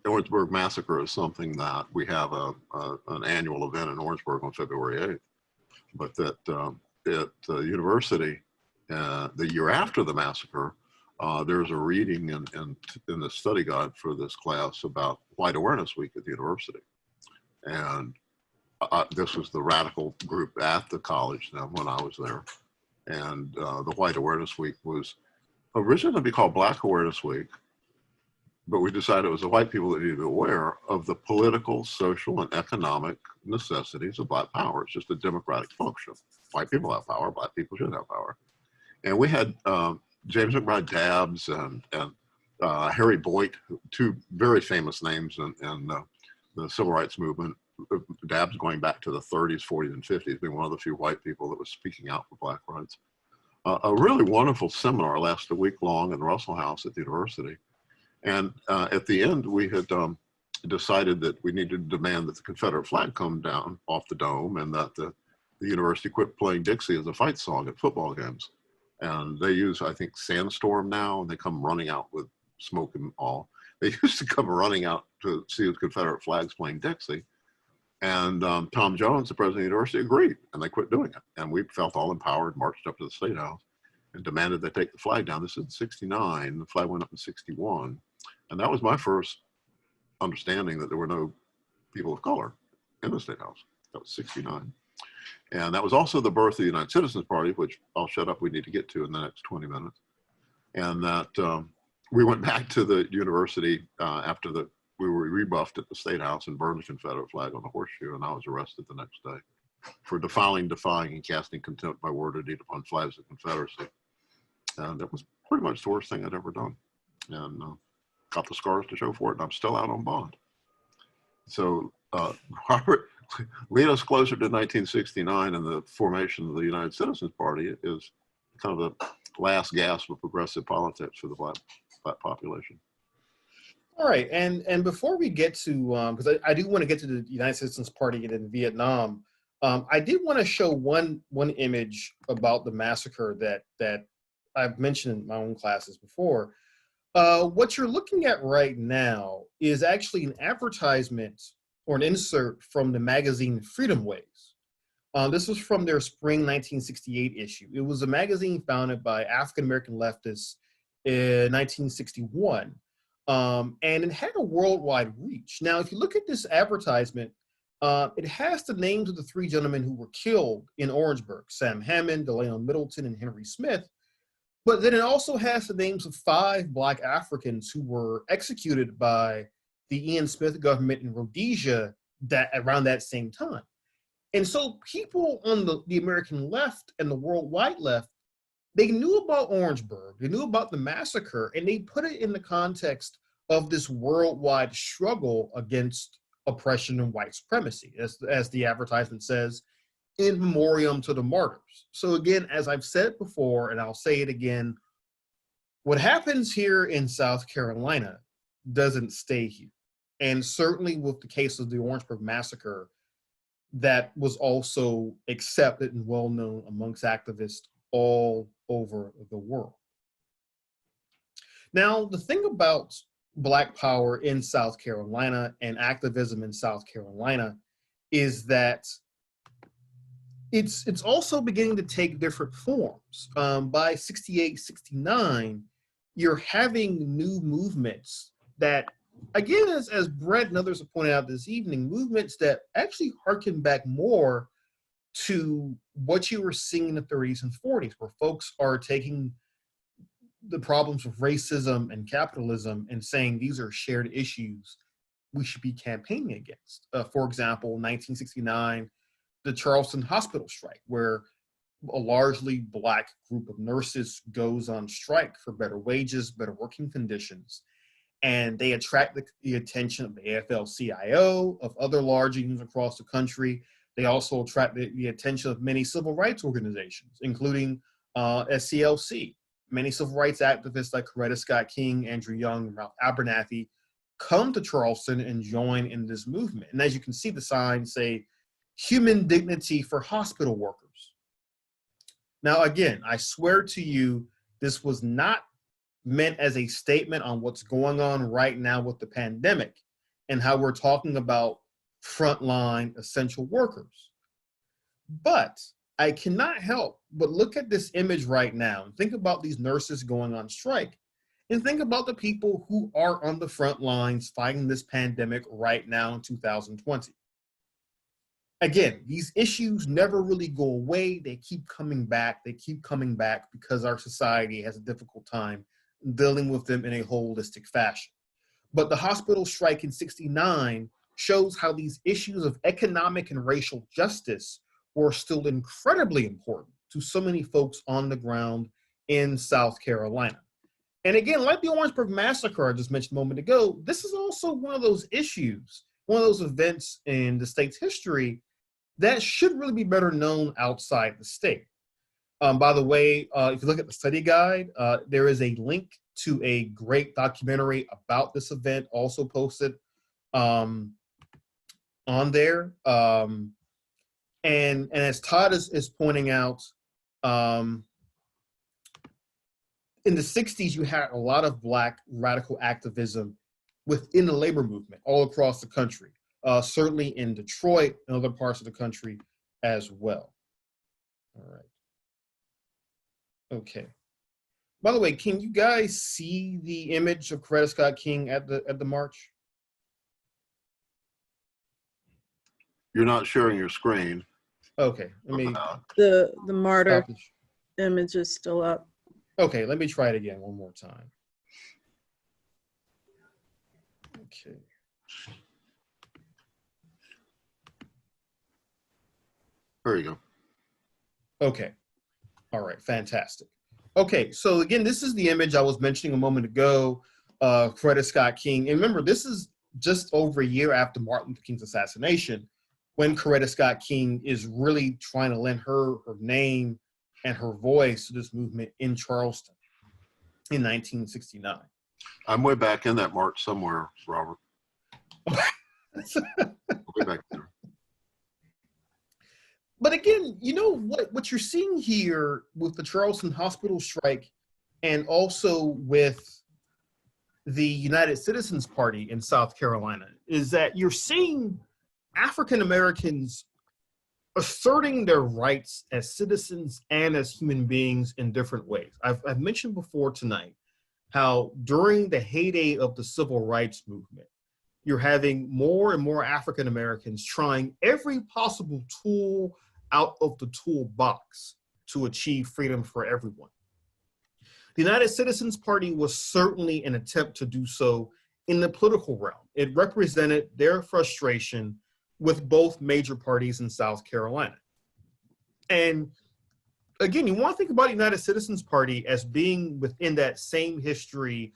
Orangeburg Massacre is something that we have an annual event in Orangeburg on February 8th. But that at the university, the year after the massacre, there's a reading in the study guide for this class about White Awareness Week at the university. And this was the radical group at the college then when I was there. And the White Awareness Week was originally to be called Black Awareness Week. but we decided it was the white people that needed to be aware of the political, social, and economic necessities of Black power. It's just a democratic function. White people have power, Black people should have power. And we had James McBride Dabbs and Harry Boyd, two very famous names in the civil rights movement. Dabbs going back to the 30s, 40s, and 50s, being one of the few white people that was speaking out for Black rights. A really wonderful seminar lasted a week long in the Russell House at the university. And at the end, we had decided that we needed to demand that the Confederate flag come down off the dome and that the university quit playing Dixie as a fight song at football games. And they use, I think, Sandstorm now, and they come running out with smoke and all. They used to come running out to see the Confederate flags playing Dixie. And Tom Jones, the president of the university, agreed, and they quit doing it. And we felt all empowered, marched up to the State House, and demanded they take the flag down. This is in '69. The flag went up in '61. And that was my first understanding that there were no people of color in the State House. That was '69. And that was also the birth of the United Citizens Party, which I'll shut up, we need to get to in the next 20 minutes. And that we went back to the university after we were rebuffed at the State House and burned the Confederate flag on the horseshoe, and I was arrested the next day for defiling, defying, and casting contempt by word or deed upon flags of the Confederacy. And that was pretty much the worst thing I'd ever done. And got the scars to show for it, and I'm still out on bond. So Robert, lead us closer to 1969 and the formation of the United Citizens Party is kind of the last gasp of progressive politics for the Black population. All right, and before we get to, because I do want to get to the United Citizens Party and in Vietnam, I did want to show one image about the massacre that I've mentioned in my own classes before. What you're looking at right now is actually an advertisement or an insert from the magazine Freedom Ways. This was from their spring 1968 issue. It was a magazine founded by African-American leftists in 1961. And it had a worldwide reach. Now, if you look at this advertisement, it has the names of the three gentlemen who were killed in Orangeburg, Sam Hammond, Delano Middleton, and Henry Smith. But then it also has the names of 5 Black Africans who were executed by the Ian Smith government in Rhodesia around that same time. And so people on the American left and the worldwide left, they knew about Orangeburg, they knew about the massacre, and they put it in the context of this worldwide struggle against oppression and white supremacy, as the advertisement says, in memoriam to the martyrs. So again, as I've said before, and I'll say it again, what happens here in South Carolina doesn't stay here. And certainly with the case of the Orangeburg massacre, that was also accepted and well known amongst activists all over the world. Now, the thing about Black power in South Carolina and activism in South Carolina is that it's also beginning to take different forms. By 68, 69, you're having new movements that, again, as Brett and others have pointed out this evening, movements that actually harken back more to what you were seeing in the 30s and 40s, where folks are taking the problems of racism and capitalism and saying these are shared issues we should be campaigning against. For example, 1969, the Charleston hospital strike, where a largely Black group of nurses goes on strike for better wages, better working conditions. And they attract the attention of the AFL-CIO, of other large unions across the country. They also attract the attention of many civil rights organizations, including SCLC. Many civil rights activists like Coretta Scott King, Andrew Young, and Ralph Abernathy come to Charleston and join in this movement. And as you can see, the signs say, human dignity for hospital workers. Now, again, I swear to you, this was not meant as a statement on what's going on right now with the pandemic and how we're talking about frontline essential workers. But I cannot help but look at this image right now and think about these nurses going on strike and think about the people who are on the front lines fighting this pandemic right now in 2020. Again, these issues never really go away. They keep coming back. They keep coming back because our society has a difficult time dealing with them in a holistic fashion. But the hospital strike in '69 shows how these issues of economic and racial justice were still incredibly important to so many folks on the ground in South Carolina. And again, like the Orangeburg Massacre I just mentioned a moment ago, this is also one of those issues, one of those events in the state's history that should really be better known outside the state. By the way, if you look at the study guide, there is a link to a great documentary about this event also posted on there. And as Todd is pointing out, in the 60s, you had a lot of Black radical activism within the labor movement all across the country, certainly in Detroit and other parts of the country as well. All right. Okay. By the way, can you guys see the image of Coretta Scott King at the march? You're not sharing your screen. Okay, let me The martyr stop image is still up. Okay, let me try it again one more time. Okay. There you go. Okay. All right, fantastic. Okay, so again, this is the image I was mentioning a moment ago, Coretta Scott King. And remember, this is just over a year after Martin Luther King's assassination, when Coretta Scott King is really trying to lend her name and her voice to this movement in Charleston in 1969. I'm way back in that march somewhere, Robert. Way back there. But again, you know what you're seeing here with the Charleston hospital strike and also with the United Citizens Party in South Carolina is that you're seeing African Americans asserting their rights as citizens and as human beings in different ways. I've mentioned before tonight how during the heyday of the civil rights movement, you're having more and more African Americans trying every possible tool out of the toolbox to achieve freedom for everyone. The United Citizens Party was certainly an attempt to do so in the political realm. It represented their frustration with both major parties in South Carolina. And again, you want to think about the United Citizens Party as being within that same history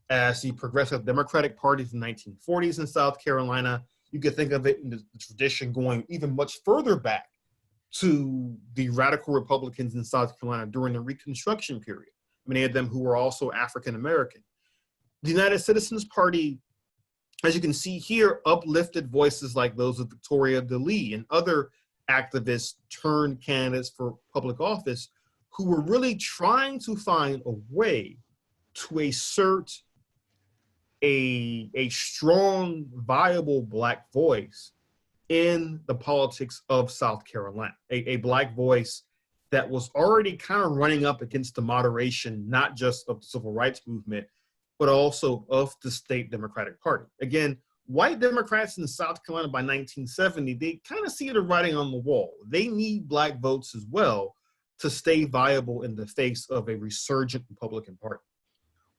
as the Progressive Democratic parties in the 1940s in South Carolina. You could think of it in the tradition going even much further back to the radical Republicans in South Carolina during the Reconstruction period, many of them who were also African American. The United Citizens Party, as you can see here, uplifted voices like those of Victoria DeLee and other activists turned candidates for public office who were really trying to find a way to assert a strong, viable Black voice in the politics of South Carolina, a Black voice that was already kind of running up against the moderation, not just of the civil rights movement, but also of the state Democratic Party. Again, white Democrats in South Carolina by 1970, they kind of see the writing on the wall. They need Black votes as well to stay viable in the face of a resurgent Republican Party.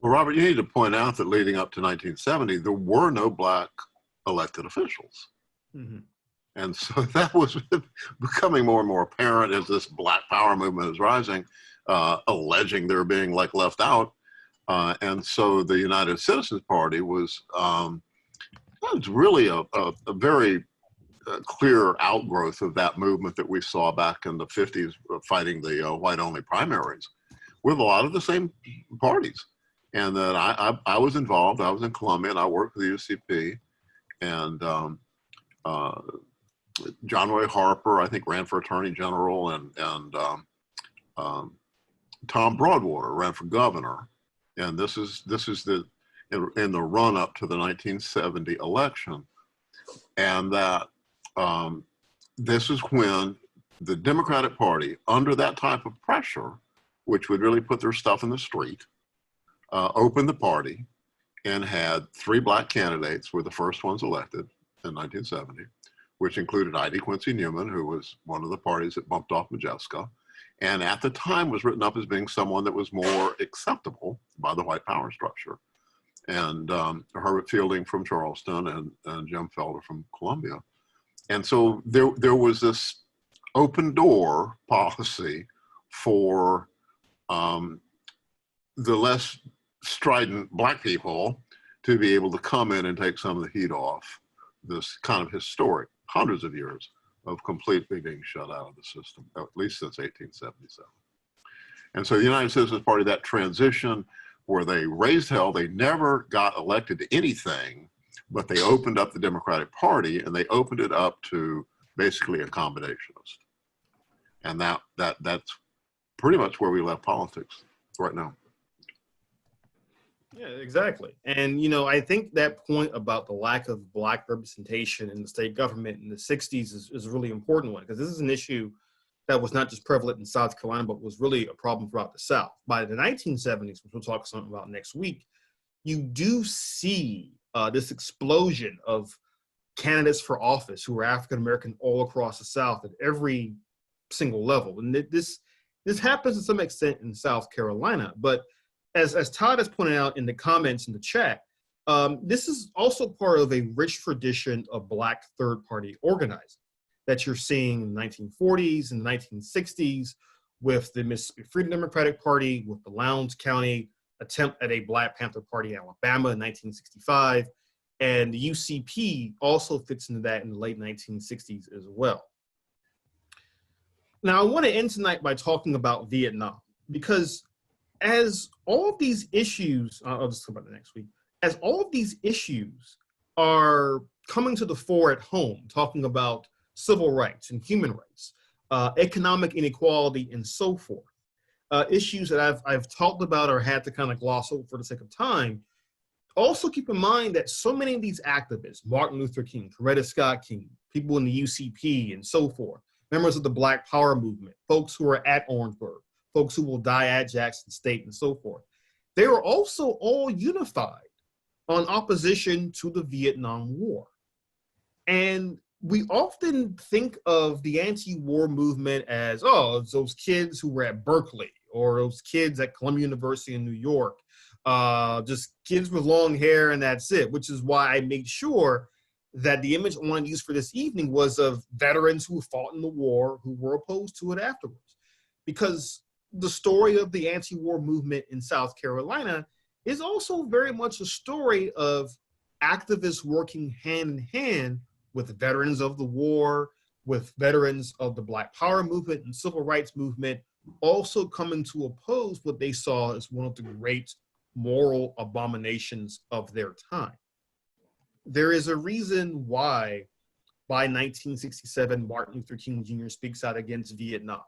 Well, Robert, you need to point out that leading up to 1970, there were no Black elected officials. Mm-hmm. And so that was becoming more and more apparent as this Black Power movement is rising, alleging they're being left out. And so the United Citizens Party was really a very clear outgrowth of that movement that we saw back in the 50s fighting the white-only primaries with a lot of the same parties. And that I was involved. I was in Columbia, and I worked for the UCP. And John Roy Harper, I think, ran for Attorney General, and Tom Broadwater ran for governor. And this is in the run up to the 1970 election. And that this is when the Democratic Party, under that type of pressure, which would really put their stuff in the street, opened the party and had 3 Black candidates, were the first ones elected in 1970, which included I.D. Quincy Newman, who was one of the parties that bumped off Modjeska, and at the time was written up as being someone that was more acceptable by the white power structure. and Herbert Fielding from Charleston, and Jim Felder from Columbia. And so there was this open door policy for the less strident Black people to be able to come in and take some of the heat off this kind of historic, hundreds of years of completely being shut out of the system, at least since 1877. And so the United Citizens Party, that transition where they raised hell, they never got elected to anything, but they opened up the Democratic Party, and they opened it up to basically accommodationist. And that's pretty much where we left politics right now. Yeah, exactly. And, you know, I think that point about the lack of Black representation in the state government in the 60s is a really important one, because this is an issue that was not just prevalent in South Carolina, but was really a problem throughout the South. By the 1970s, which we'll talk something about next week, you do see this explosion of candidates for office who are African-American all across the South at every single level. And this happens to some extent in South Carolina, but as Todd has pointed out in the comments in the chat, this is also part of a rich tradition of Black third-party organizing that you're seeing in the 1940s and 1960s with the Mississippi Freedom Democratic Party, with the Lowndes County attempt at a Black Panther Party in Alabama in 1965, and the UCP also fits into that in the late 1960s as well. Now, I want to end tonight by talking about Vietnam, because as all of these issues, I'll just talk about the next week, as all of these issues are coming to the fore at home, talking about civil rights and human rights, economic inequality, and so forth, issues that I've talked about or had to kind of gloss over for the sake of time, also keep in mind that so many of these activists, Martin Luther King, Coretta Scott King, people in the UCP and so forth, members of the Black Power movement, folks who are at Orangeburg, folks who will die at Jackson State and so forth, they were also all unified on opposition to the Vietnam War. And we often think of the anti-war movement as, oh, it's those kids who were at Berkeley or those kids at Columbia University in New York, just kids with long hair and that's it, which is why I made sure that the image I wanted to use for this evening was of veterans who fought in the war who were opposed to it afterwards. Because the story of the anti-war movement in South Carolina is also very much a story of activists working hand in hand with veterans of the war, with veterans of the Black Power movement and civil rights movement, also coming to oppose what they saw as one of the great moral abominations of their time. There is a reason why by 1967, Martin Luther King Jr. speaks out against Vietnam.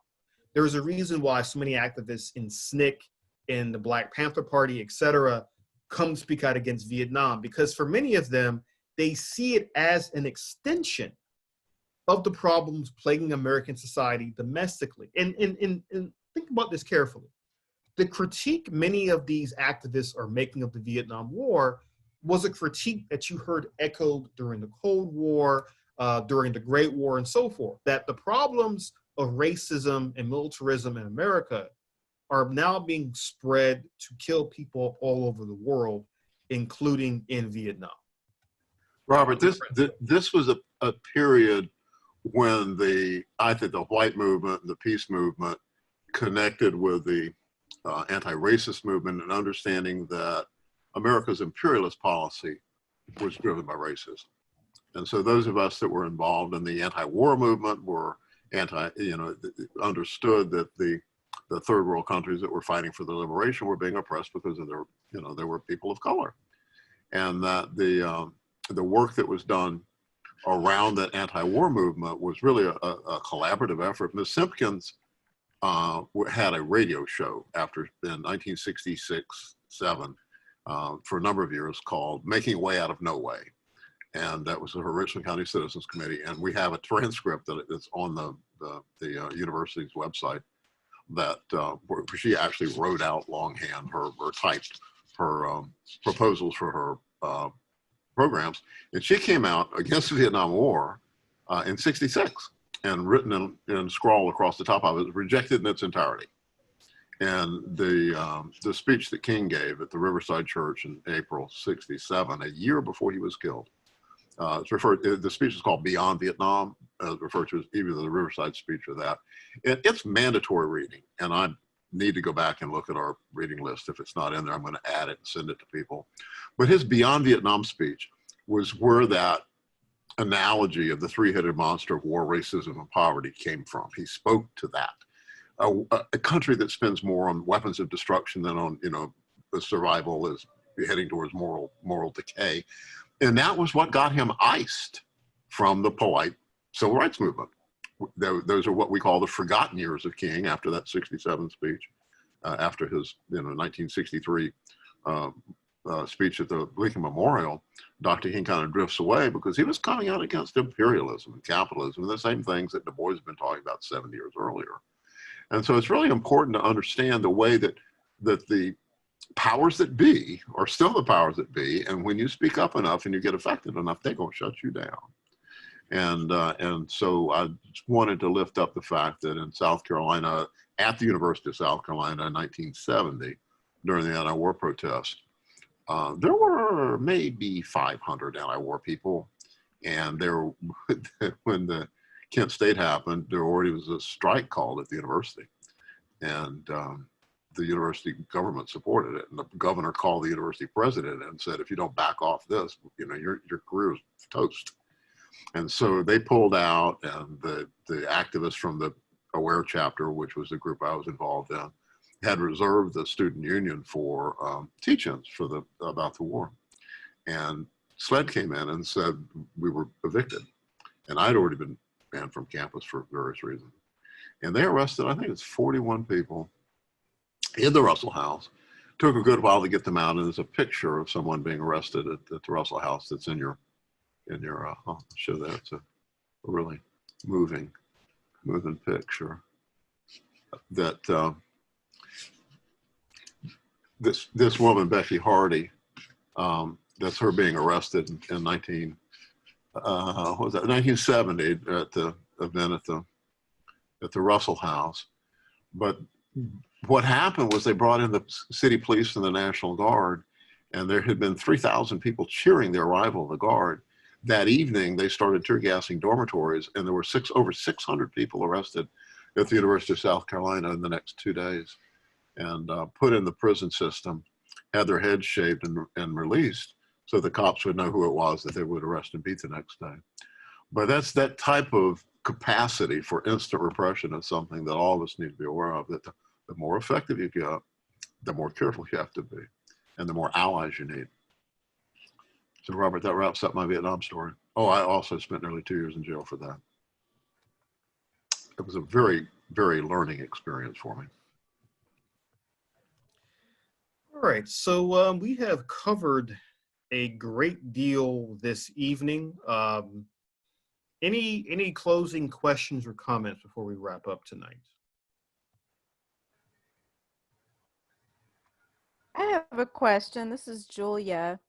There is a reason why so many activists in SNCC, in the Black Panther Party, et cetera, come speak out against Vietnam, because for many of them, they see it as an extension of the problems plaguing American society domestically. And think about this carefully. The critique many of these activists are making of the Vietnam War was a critique that you heard echoed during the Cold War, during the Great War, and so forth, that the problems of racism and militarism in America are now being spread to kill people all over the world, including in Vietnam. Robert, this was a period when I think the white movement and the peace movement connected with the anti-racist movement and understanding that America's imperialist policy was driven by racism. And so those of us that were involved in the anti-war movement were understood that the third world countries that were fighting for their liberation were being oppressed because of there were people of color. And that the work that was done around that anti-war movement was really a collaborative effort. Ms. Simkins had a radio show in 1966-7 for a number of years called Making Way Out of No Way. And that was her Richland County Citizens Committee. And we have a transcript that's on the university's website that where she actually wrote out longhand or typed her proposals for her programs. And she came out against the Vietnam War in '66 and written in scrawl across the top of it, rejected in its entirety. And the speech that King gave at the Riverside Church in April '67, a year before he was killed, the speech is called Beyond Vietnam, referred to as either the Riverside speech or that. It's mandatory reading, and I need to go back and look at our reading list. If it's not in there, I'm going to add it and send it to people. But his Beyond Vietnam speech was where that analogy of the three-headed monster of war, racism, and poverty came from. He spoke to that. A country that spends more on weapons of destruction than on, the survival is heading towards moral decay. And that was what got him iced from the polite civil rights movement. Those are what we call the forgotten years of King after that '67 speech, after his 1963 speech at the Lincoln Memorial. Dr. King kind of drifts away because he was coming out against imperialism and capitalism and the same things that Du Bois had been talking about 70 years earlier. And so it's really important to understand the way that the powers that be are still the powers that be, and when you speak up enough and you get affected enough, they're going to shut you down. And so I just wanted to lift up the fact that in South Carolina, at the University of South Carolina in 1970, during the anti-war protests, there were maybe 500 anti-war people, and when the Kent State happened, there already was a strike called at the university, and the university government supported it. And the governor called the university president and said, if you don't back off this, your career is toast. And so they pulled out, and the activists from the AWARE chapter, which was the group I was involved in, had reserved the student union for teach-ins about the war. And SLED came in and said we were evicted. And I'd already been banned from campus for various reasons. And they arrested, I think it's 41 people in the Russell House. Took a good while to get them out, and there's a picture of someone being arrested at the Russell House that's in your I'll show that. It's a really moving picture. That this woman, Becky Hardy, that's her being arrested in 1970 at the event at the Russell House. But what happened was they brought in the city police and the National Guard, and there had been 3,000 people cheering the arrival of the Guard. That evening, they started tear gassing dormitories, and there were over 600 people arrested at the University of South Carolina in the next 2 days, and put in the prison system, had their heads shaved and released, so the cops would know who it was that they would arrest and beat the next day. But that's that type of capacity for instant repression is something that all of us need to be aware of, that the more effective you get, the more careful you have to be, and the more allies you need. So Robert, that wraps up my Vietnam story. Oh, I also spent nearly 2 years in jail for that. It was a very, very learning experience for me. All right, so we have covered a great deal this evening. Any closing questions or comments before we wrap up tonight? I have a question. This is Julia.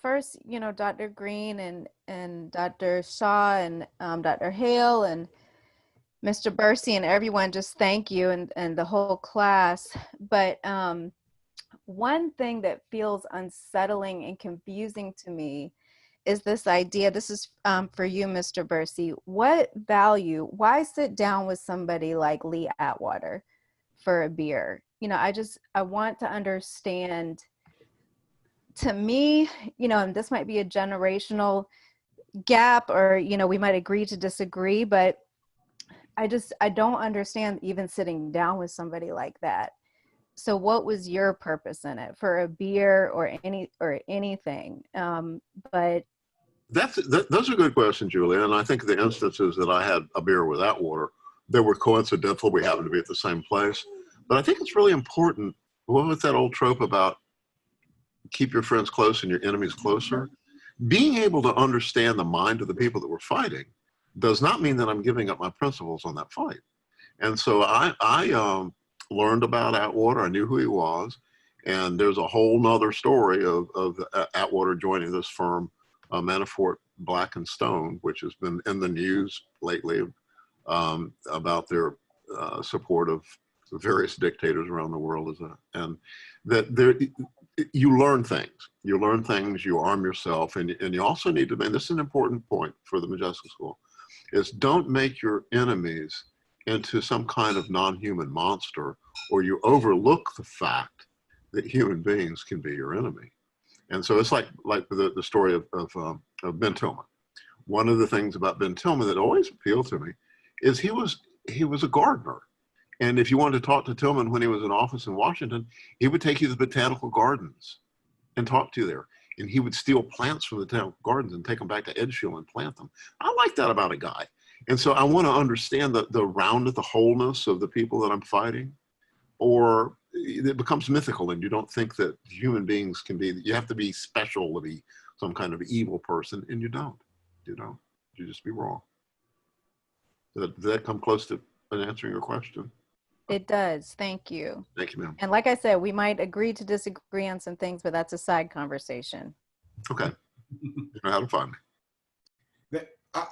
First, Dr. Greene and Dr. Shaw and Dr. Hale and Mr. Bursey and everyone, just thank you and the whole class. But one thing that feels unsettling and confusing to me is this idea, this is for you, Mr. Bursey, why sit down with somebody like Lee Atwater for a beer? I want to understand. To me, and this might be a generational gap, or, we might agree to disagree, but I don't understand even sitting down with somebody like that. So what was your purpose in it, for a beer or anything? But those are good questions, Julia. And I think the instances that I had a beer with Atwater, they were coincidental. We happened to be at the same place. But I think it's really important. What was that old trope about keep your friends close and your enemies closer? Being able to understand the mind of the people that were fighting does not mean that I'm giving up my principles on that fight. And so I learned about Atwater. I knew who he was. And there's a whole nother story of Atwater joining this firm, Manafort, Black and Stone, which has been in the news lately about their support of various dictators around the world, and that there, you learn things. You learn things, you arm yourself, and you also need to, and this is an important point for the Modjeska School, is don't make your enemies into some kind of non-human monster, or you overlook the fact that human beings can be your enemy. And so it's like the story of Ben Tillman. One of the things about Ben Tillman that always appealed to me is he was a gardener. And if you wanted to talk to Tillman when he was in office in Washington, he would take you to the botanical gardens and talk to you there. And he would steal plants from the botanical gardens and take them back to Edgefield and plant them. I like that about a guy. And so I want to understand the round of the wholeness of the people that I'm fighting, or it becomes mythical and you don't think that human beings can be, you have to be special to be some kind of evil person, and you don't. You just be wrong. Did that come close to answering your question? It does. Thank you. Thank you, ma'am. And like I said, we might agree to disagree on some things, but that's a side conversation. Okay. You know how to find me.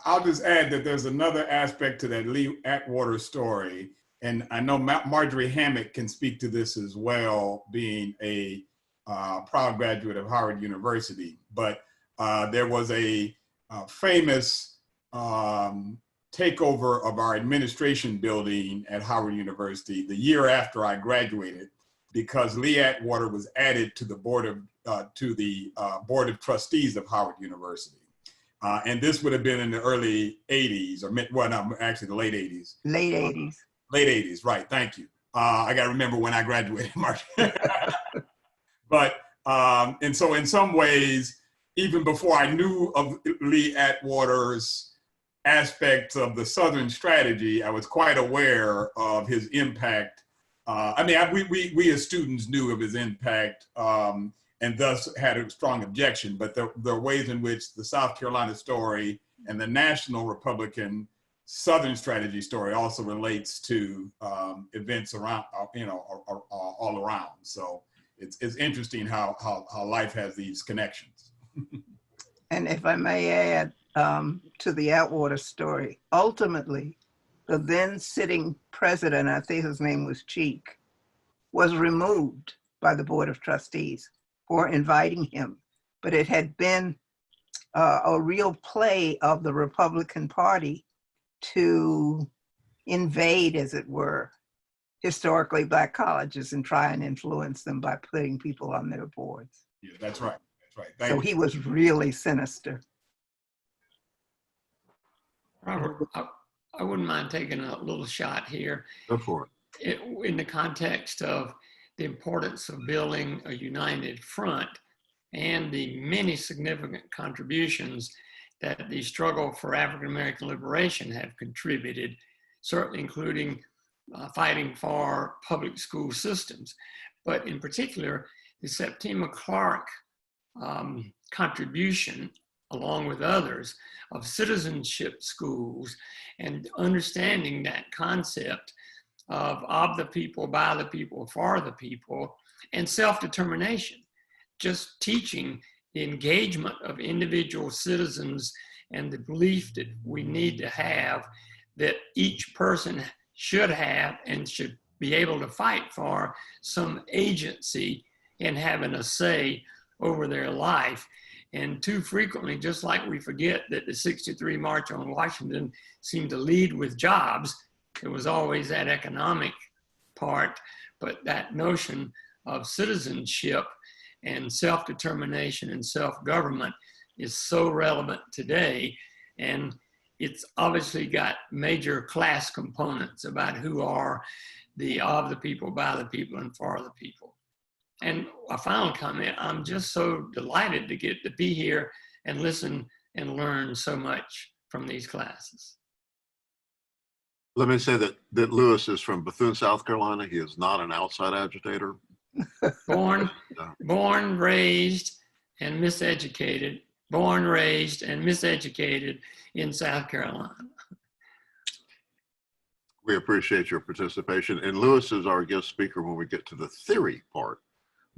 I'll just add that there's another aspect to that Lee Atwater story, and I know Marjorie Hammock can speak to this as well, being a proud graduate of Howard University. But there was a famous takeover of our administration building at Howard University the year after I graduated, because Lee Atwater was added to the board of trustees of Howard University. And this would have been in the early 80s, or well, no, actually the late 80s. Late 80s. Late 80s, right, thank you. I gotta remember when I graduated, Mark. But, and so in some ways, even before I knew of Lee Atwater's aspects of the Southern strategy, I was quite aware of his impact. We as students knew of his impact, and thus had a strong objection, but there are ways in which the South Carolina story and the national Republican Southern strategy story also relates to events around, all around. So it's interesting how life has these connections. And if I may add to the Atwater story, ultimately, the then sitting president, I think his name was Cheek, was removed by the Board of Trustees for inviting him. But it had been a real play of the Republican Party to invade, as it were, historically Black colleges and try and influence them by putting people on their boards. Yeah, that's right. That's right. So he was really sinister. Robert, I wouldn't mind taking a little shot here. Go for it. In the context of the importance of building a united front and the many significant contributions that the struggle for African-American liberation have contributed, certainly including fighting for public school systems. But in particular, the Septima Clark contribution, along with others, of citizenship schools and understanding that concept of the people, by the people, for the people, and self-determination, just teaching the engagement of individual citizens and the belief that we need to have that each person should have and should be able to fight for some agency in having a say over their life. And too frequently, just like we forget that the '63 March on Washington seemed to lead with jobs, it was always that economic part, but that notion of citizenship and self-determination and self-government is so relevant today. And it's obviously got major class components about who are the of the people, by the people, and for the people. And a final comment, I'm just so delighted to get to be here and listen and learn so much from these classes. Let me say that Lewis is from Bethune, South Carolina. He is not an outside agitator. Born, raised, and miseducated. Born, raised, and miseducated in South Carolina. We appreciate your participation. And Lewis is our guest speaker when we get to the theory part,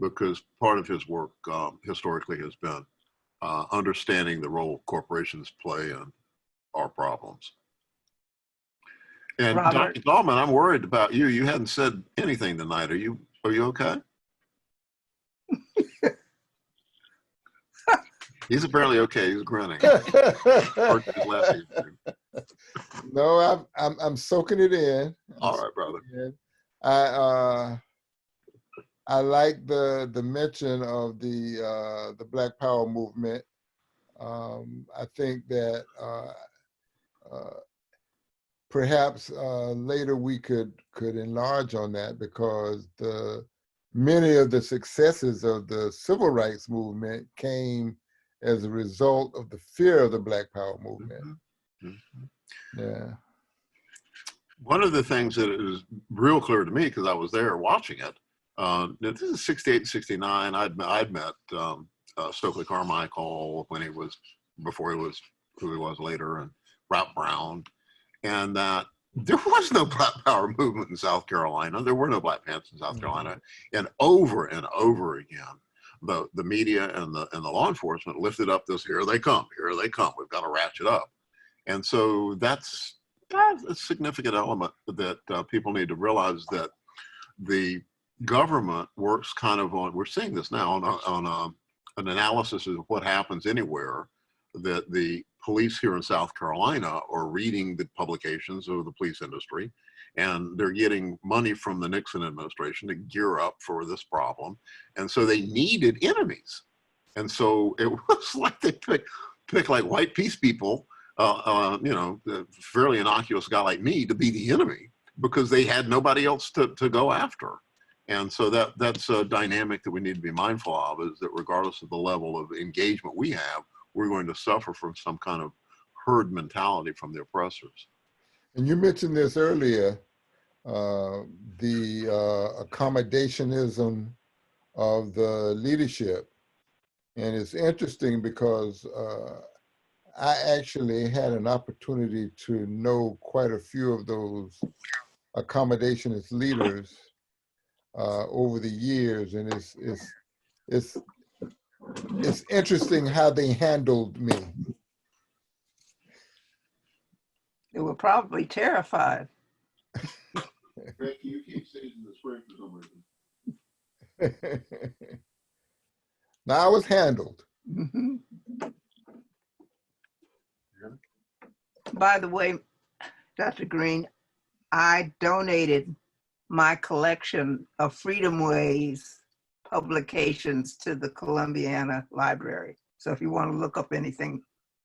because part of his work historically has been understanding the role corporations play in our problems. And Robert. Dr. Dahlman, I'm worried about you. You hadn't said anything tonight. Are you okay? He's apparently okay. He's grinning. Or his last No, I'm soaking it in. All right, brother. I like the mention of the Black Power movement. I think that perhaps later we could enlarge on that, because many of the successes of the civil rights movement came as a result of the fear of the Black Power movement. Mm-hmm. Yeah. One of the things that is real clear to me, because I was there watching it, this is 68, 69. I'd met Stokely Carmichael before he was who he was later, and Ralph Brown, and that there was no Black Power movement in South Carolina. There were no Black Panthers in South Carolina, and over again, the media and the law enforcement lifted up this, here they come, we've got to ratchet up. And so that's a significant element that people need to realize, that the government works kind of on, we're seeing this now on an analysis of what happens anywhere, that the police here in South Carolina are reading the publications of the police industry, and they're getting money from the Nixon administration to gear up for this problem. And so they needed enemies. And so it was like they pick like white peace people, a fairly innocuous guy like me, to be the enemy, because they had nobody else to go after. And so that's a dynamic that we need to be mindful of, is that regardless of the level of engagement we have, we're going to suffer from some kind of herd mentality from the oppressors. And you mentioned this earlier, the accommodationism of the leadership. And it's interesting because I actually had an opportunity to know quite a few of those accommodationist leaders over the years, and it's interesting how they handled me. They were probably terrified. Becky, you keep seizing the spring for some reason. Now I was handled. Mm-hmm. By the way, Dr. Greene, I donated my collection of Freedom Ways publications to the Columbiana Library. So if you want to look up anything,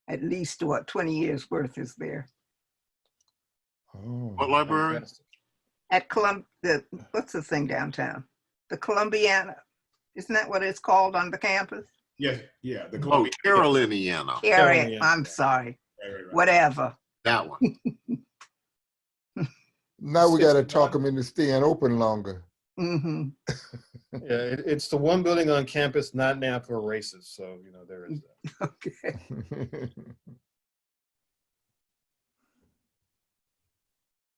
at least 20 years worth is there. Oh. What library? Fantastic. At what's the thing downtown? The Columbiana, isn't that what it's called on the campus? Yes, yeah. The Oh, Columbia. Caroliniana. Area, I'm sorry, Right. whatever. That one. Now we got to talk them into staying open longer. Mm-hmm. Yeah, it's the one building on campus not named for races, so there is that. Okay.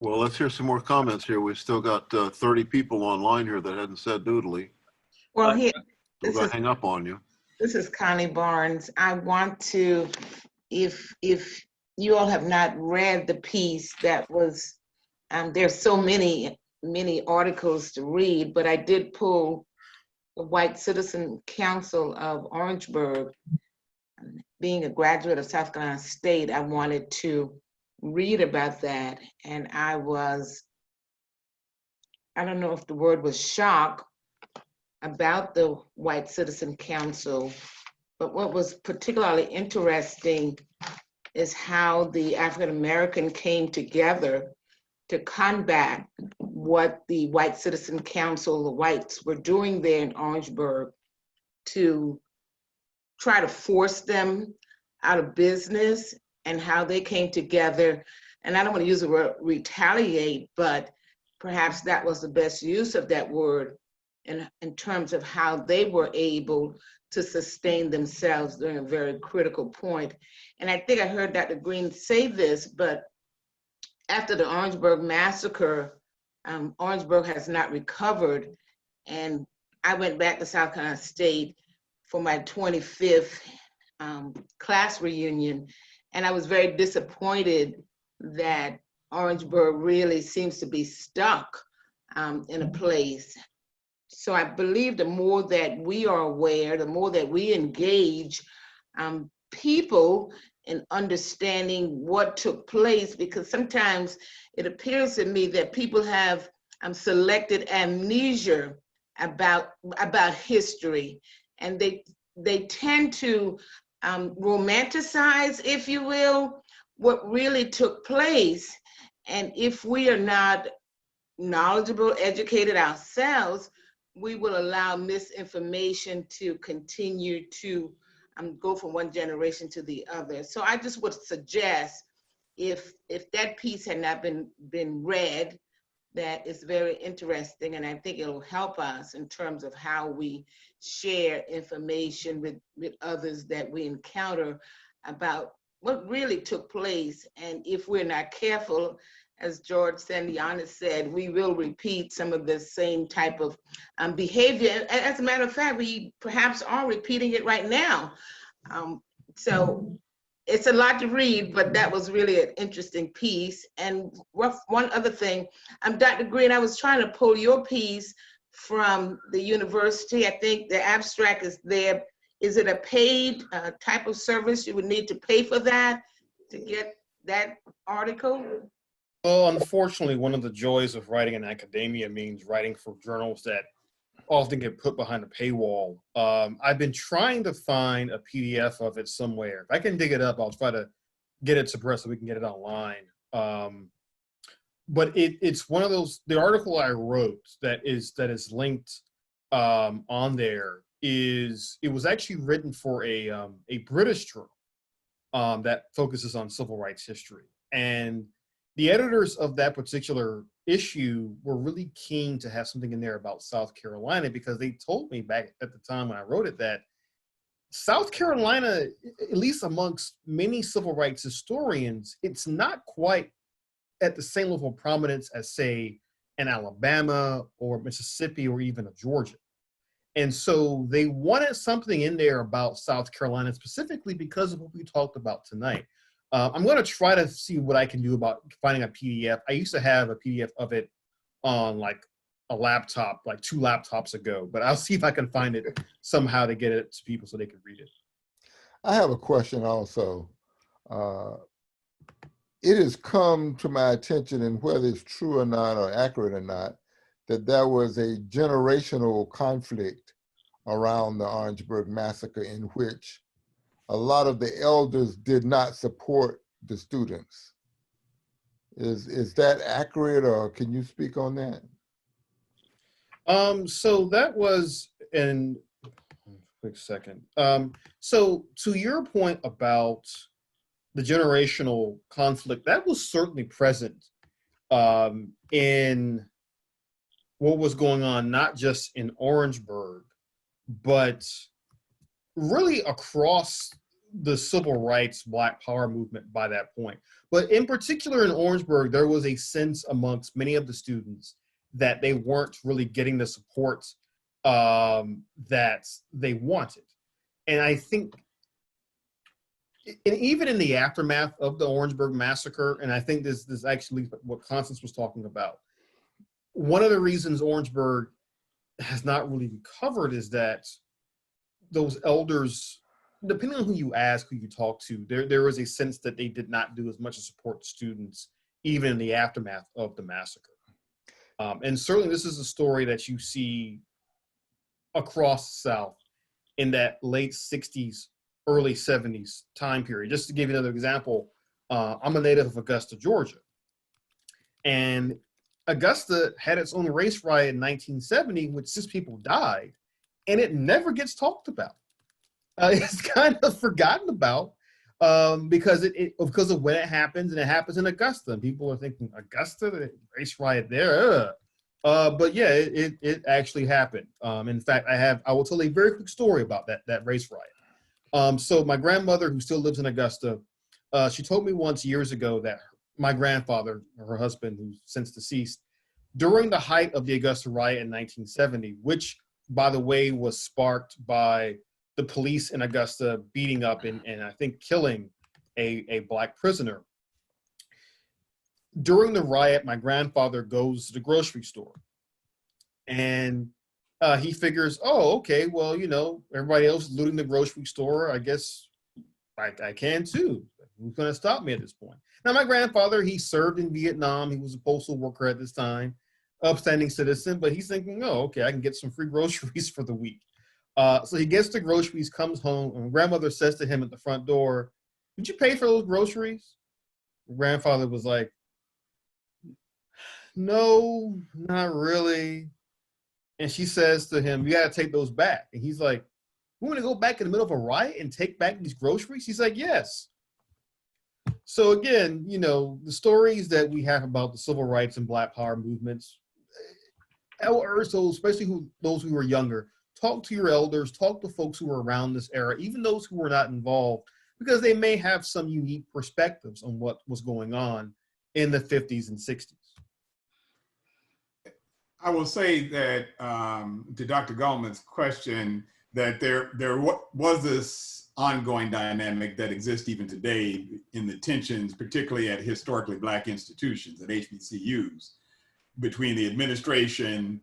Well, let's hear some more comments here. We've still got 30 people online here that hadn't said doodly. Well, here, We're going to hang up on you. this is Connie Barnes. I want to, if you all have not read the piece that was, there's so many articles to read, but I did pull the White Citizen Council of Orangeburg. Being a graduate of South Carolina State, I wanted to read about that, and I don't know if the word was shock about the White Citizen Council, but what was particularly interesting is how the African American came together to combat what the White Citizen Council, the whites, were doing there in Orangeburg to try to force them out of business, and how they came together. And I don't want to use the word retaliate, but perhaps that was the best use of that word in terms of how they were able to sustain themselves during a very critical point. And I think I heard Dr. Greene say this, but after the Orangeburg massacre, Orangeburg has not recovered. And I went back to South Carolina State for my 25th class reunion. And I was very disappointed that Orangeburg really seems to be stuck in a place. So I believe the more that we are aware, the more that we engage people in understanding what took place, because sometimes it appears to me that people have selected amnesia about history, and they tend to romanticize, if you will, what really took place. And if we are not knowledgeable, educated ourselves, we will allow misinformation to continue to go from one generation to the other. So I just would suggest, if that piece had not been read, that is very interesting, and I think it'll help us in terms of how we share information with others that we encounter about what really took place. And if we're not careful, as George Sandiana said, we will repeat some of the same type of behavior. As a matter of fact, we perhaps are repeating it right now. So it's a lot to read, but that was really an interesting piece. And one other thing, Dr. Greene, I was trying to pull your piece from the university. I think the abstract is there. Is it a paid type of service? You would need to pay for that to get that article? Well, unfortunately, one of the joys of writing in academia means writing for journals that often get put behind a paywall. I've been trying to find a PDF of it somewhere. If I can dig it up, I'll try to get it to press so we can get it online. But it's one of those, the article I wrote that is linked on there it was actually written for a British journal that focuses on civil rights history. And the editors of that particular issue were really keen to have something in there about South Carolina, because they told me back at the time when I wrote it that South Carolina, at least amongst many civil rights historians, it's not quite at the same level of prominence as, say, an Alabama or Mississippi or even a Georgia. And so they wanted something in there about South Carolina, specifically because of what we talked about tonight. I'm going to try to see what I can do about finding a PDF. I used to have a PDF of it on like a laptop, like 2 laptops ago, but I'll see if I can find it somehow to get it to people so they can read it. I have a question also. It has come to my attention, and whether it's true or not, or accurate or not, that there was a generational conflict around the Orangeburg massacre in which a lot of the elders did not support the students. Is that accurate, or can you speak on that? So that was in, quick second. So to your point about the generational conflict, that was certainly present in what was going on, not just in Orangeburg, but really across the civil rights Black Power movement by that point. But in particular in Orangeburg, there was a sense amongst many of the students that they weren't really getting the support that they wanted. And I think, and even in the aftermath of the Orangeburg massacre, and I think this is actually what Constance was talking about, one of the reasons Orangeburg has not really recovered is that those elders, depending on who you ask, who you talk to, there was a sense that they did not do as much to support students, even in the aftermath of the massacre. And certainly this is a story that you see across the South in that late 60s, early 70s time period. Just to give you another example, I'm a native of Augusta, Georgia. And Augusta had its own race riot in 1970, in which 6 people died, and it never gets talked about. It's kind of forgotten about because because of when it happens, and it happens in Augusta. And people are thinking, Augusta, the race riot there? But yeah, it actually happened. In fact, I will tell a very quick story about that race riot. So my grandmother, who still lives in Augusta, she told me once years ago that my grandfather, her husband, who's since deceased, during the height of the Augusta riot in 1970, which, by the way, was sparked by the police in Augusta beating up and I think killing a Black prisoner, during the riot, my grandfather goes to the grocery store, and he figures, oh, okay, well, you know, everybody else is looting the grocery store. I guess I can too. Who's going to stop me at this point? Now, my grandfather, he served in Vietnam. He was a postal worker at this time, upstanding citizen, but he's thinking, oh, okay, I can get some free groceries for the week. So he gets the groceries, comes home, and grandmother says to him at the front door, did you pay for those groceries? Grandfather was like, no, not really. And she says to him, you got to take those back. And he's like, we want to go back in the middle of a riot and take back these groceries? He's like, yes. So again, you know, the stories that we have about the civil rights and Black Power movements, I will urge those, especially those who are younger, talk to your elders, talk to folks who were around this era, even those who were not involved, because they may have some unique perspectives on what was going on in the 50s and 60s. I will say that to Dr. Goldman's question, that there was this ongoing dynamic that exists even today in the tensions, particularly at historically Black institutions, at HBCUs, between the administration,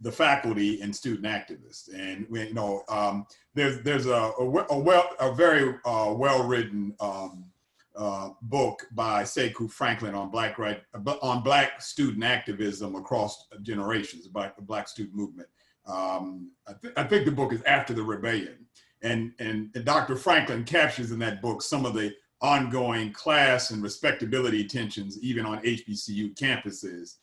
the faculty, and student activists. And you know, there's a very well-written book by Sekou Franklin on Black student activism across generations, about the Black student movement. I think the book is After the Rebellion, and Dr. Franklin captures in that book some of the ongoing class and respectability tensions, even on HBCU campuses,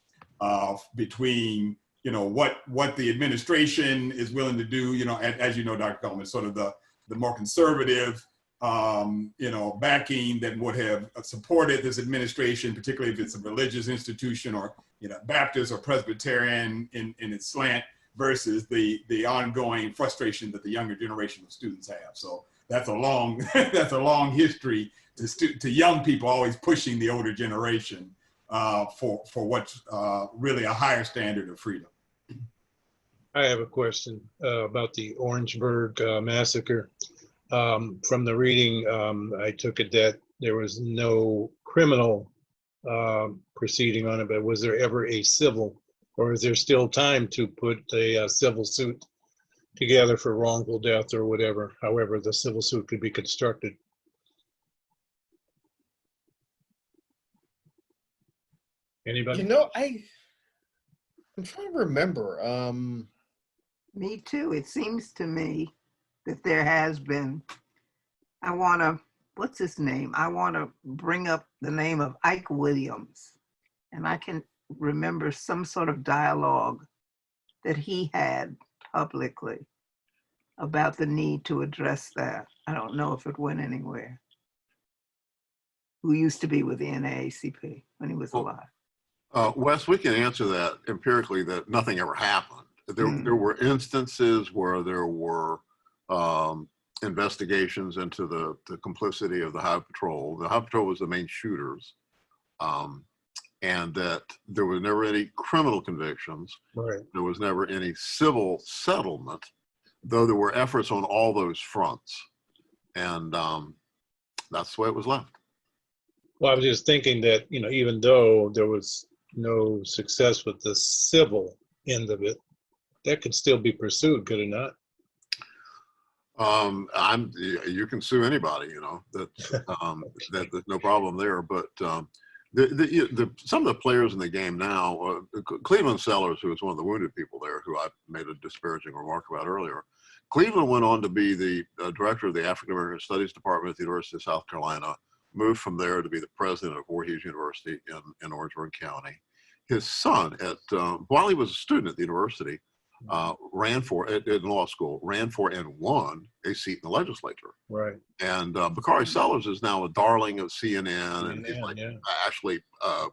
between, you know, what the administration is willing to do, you know, as you know, Dr. Goldman, sort of the more conservative, you know, backing that would have supported this administration, particularly if it's a religious institution or, you know, Baptist or Presbyterian in its slant, versus the ongoing frustration that the younger generation of students have. So that's a long that's a long history to young people always pushing the older generation for what's really a higher standard of freedom. I have a question about the Orangeburg massacre. From the reading, I took it that there was no criminal proceeding on it, but was there ever a civil, or is there still time to put a civil suit together for wrongful death or whatever, however the civil suit could be constructed? Anybody? You know, I'm trying to remember. Me too. It seems to me that there has been, what's his name? I want to bring up the name of Ike Williams. And I can remember some sort of dialogue that he had publicly about the need to address that. I don't know if it went anywhere. Who used to be with the NAACP when he was alive. Wes, we can answer that empirically that nothing ever happened. There were instances where there were investigations into the complicity of the Highway Patrol. The Highway Patrol was the main shooters, and that there was never any criminal convictions. Right. There was never any civil settlement, though there were efforts on all those fronts. And that's the way it was left. Well, I was just thinking that, you know, even though there was no success with the civil end of it, that could still be pursued, could it not? You can sue anybody, you know, that there's no problem there. But some of the players in the game now, Cleveland Sellers, who was one of the wounded people there, who I made a disparaging remark about earlier, Cleveland went on to be the director of the African American Studies Department at the University of South Carolina, moved from there to be the president of Voorhees University in Orangeburg County. His son, while he was a student at the university, ran for, in law school, ran for and won a seat in the legislature. Right. And Bakari Sellers is now a darling of CNN, and he's like actually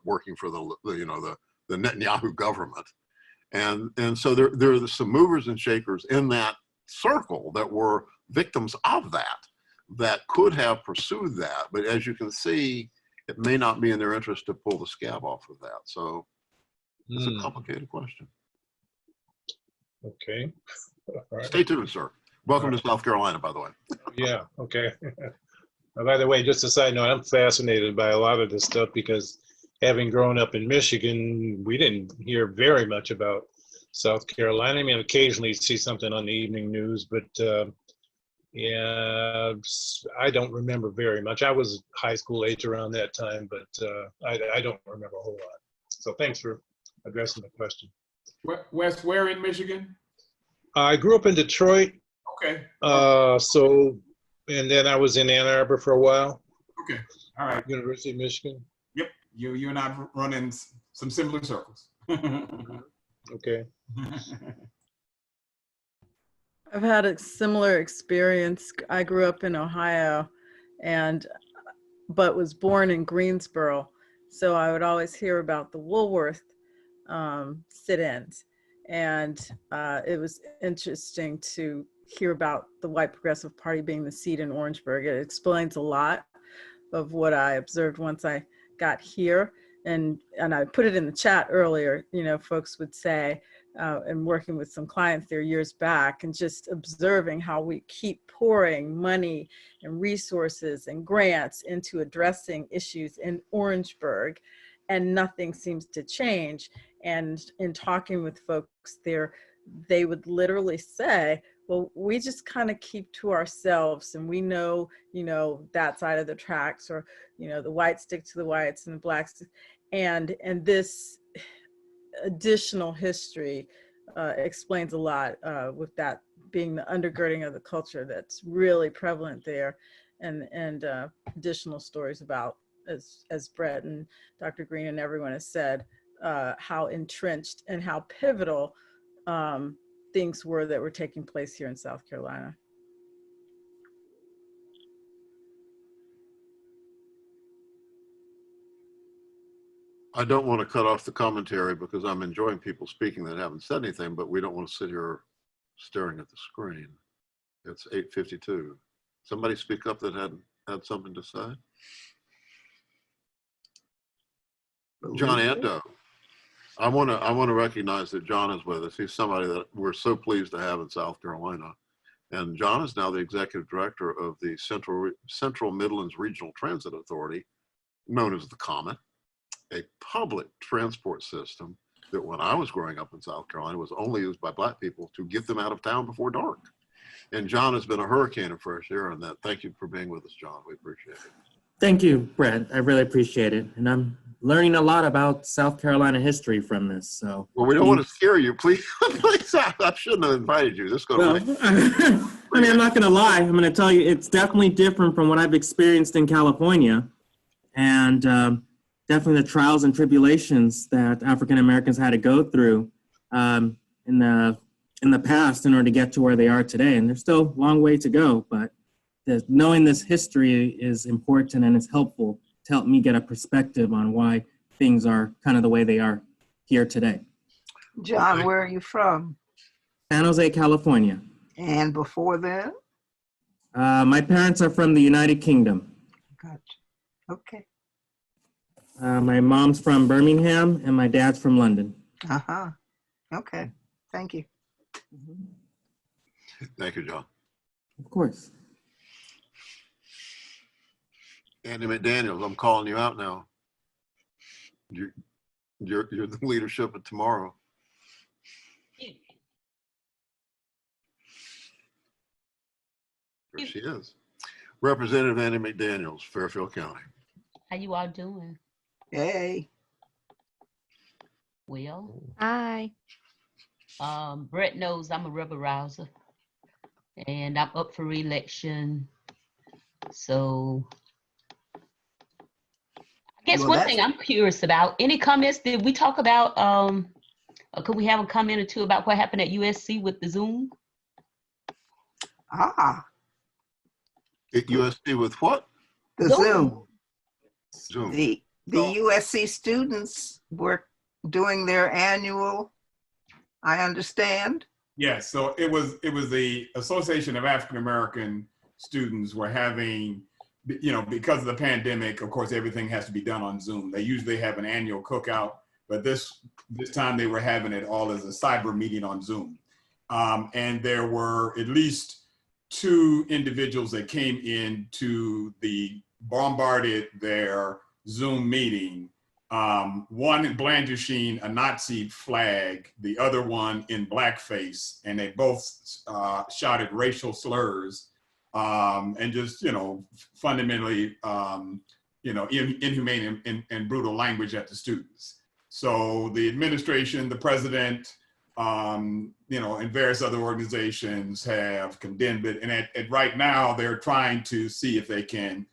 working for the Netanyahu government. And so there are some movers and shakers in that circle that were victims of that could have pursued that. But as you can see, it may not be in their interest to pull the scab off of that. So it's a complicated question. Okay. Right. Stay tuned, sir. Welcome to South Carolina, by the way. Yeah, okay. By the way, just a side note, I'm fascinated by a lot of this stuff because having grown up in Michigan, we didn't hear very much about South Carolina. I mean, occasionally you see something on the evening news, but yeah, I don't remember very much. I was high school age around that time, but I don't remember a whole lot. So thanks for addressing the question. Wes, where in Michigan? I grew up in Detroit. Okay. And then I was in Ann Arbor for a while. Okay. All right. University of Michigan. Yep. You and I run in some similar circles. Okay. I've had a similar experience. I grew up in Ohio but was born in Greensboro. So I would always hear about the Woolworth sit-ins. And it was interesting to hear about the White Progressive Party being the seat in Orangeburg. It explains a lot of what I observed once I got here. And I put it in the chat earlier, you know, folks would say, and working with some clients there years back and just observing how we keep pouring money and resources and grants into addressing issues in Orangeburg and nothing seems to change. And in talking with folks there, they would literally say, well, we just kind of keep to ourselves and we know, you know, that side of the tracks, or, you know, the whites stick to the whites and the blacks. And this additional history explains a lot with that being the undergirding of the culture that's really prevalent there, and additional stories about, as Brett and Dr. Greene and everyone has said, how entrenched and how pivotal things were that were taking place here in South Carolina. I don't want to cut off the commentary because I'm enjoying people speaking that haven't said anything, but we don't want to sit here staring at the screen. It's 8:52. Somebody speak up that had something to say. John Ando. I want to recognize that John is with us. He's somebody that we're so pleased to have in South Carolina. And John is now the executive director of the Central Midlands Regional Transit Authority, known as the Comet, a public transport system that when I was growing up in South Carolina was only used by Black people to get them out of town before dark. And John has been a hurricane of fresh air on that. Thank you for being with us, John. We appreciate it. Thank you, Brett. I really appreciate it. And I'm learning a lot about South Carolina history from this. So, well, we don't want to scare you. Please, please, I shouldn't have invited you. This I mean, I'm not going to lie. I'm going to tell you, it's definitely different from what I've experienced in California. And definitely the trials and tribulations that African Americans had to go through in the past in order to get to where they are today. And there's still a long way to go, but knowing this history is important and it's helpful to help me get a perspective on why things are kind of the way they are here today. John, where are you from? San Jose, California. And before that? My parents are from the United Kingdom. Gotcha. Okay. My mom's from Birmingham and my dad's from London. Uh-huh. Okay. Thank you. Thank you, John. Of course. Andy McDaniels, I'm calling you out now. You're the leadership of tomorrow. There she is. Representative Andy McDaniels, Fairfield County. How you all doing? Hey. Well. Hi. Brett knows I'm a rebel rouser and I'm up for re-election. So I guess one thing I'm curious about, any comments, did we talk about, could we have a comment or two about what happened at USC with the Zoom? Ah. At USC with what? The Zoom. Zoom. The USC students were doing their annual, I understand. Yes, so it was the Association of African American Students were having, you know, because of the pandemic, of course, everything has to be done on Zoom. They usually have an annual cookout, but this time they were having it all as a cyber meeting on Zoom. And there were at least 2 individuals that came in to bombarded their Zoom meeting one blandishing a Nazi flag, the other one in blackface, and they both shouted racial slurs and just, fundamentally, inhumane and brutal language at the students. So the administration, the president, and various other organizations have condemned it. And right now, they're trying to see if they can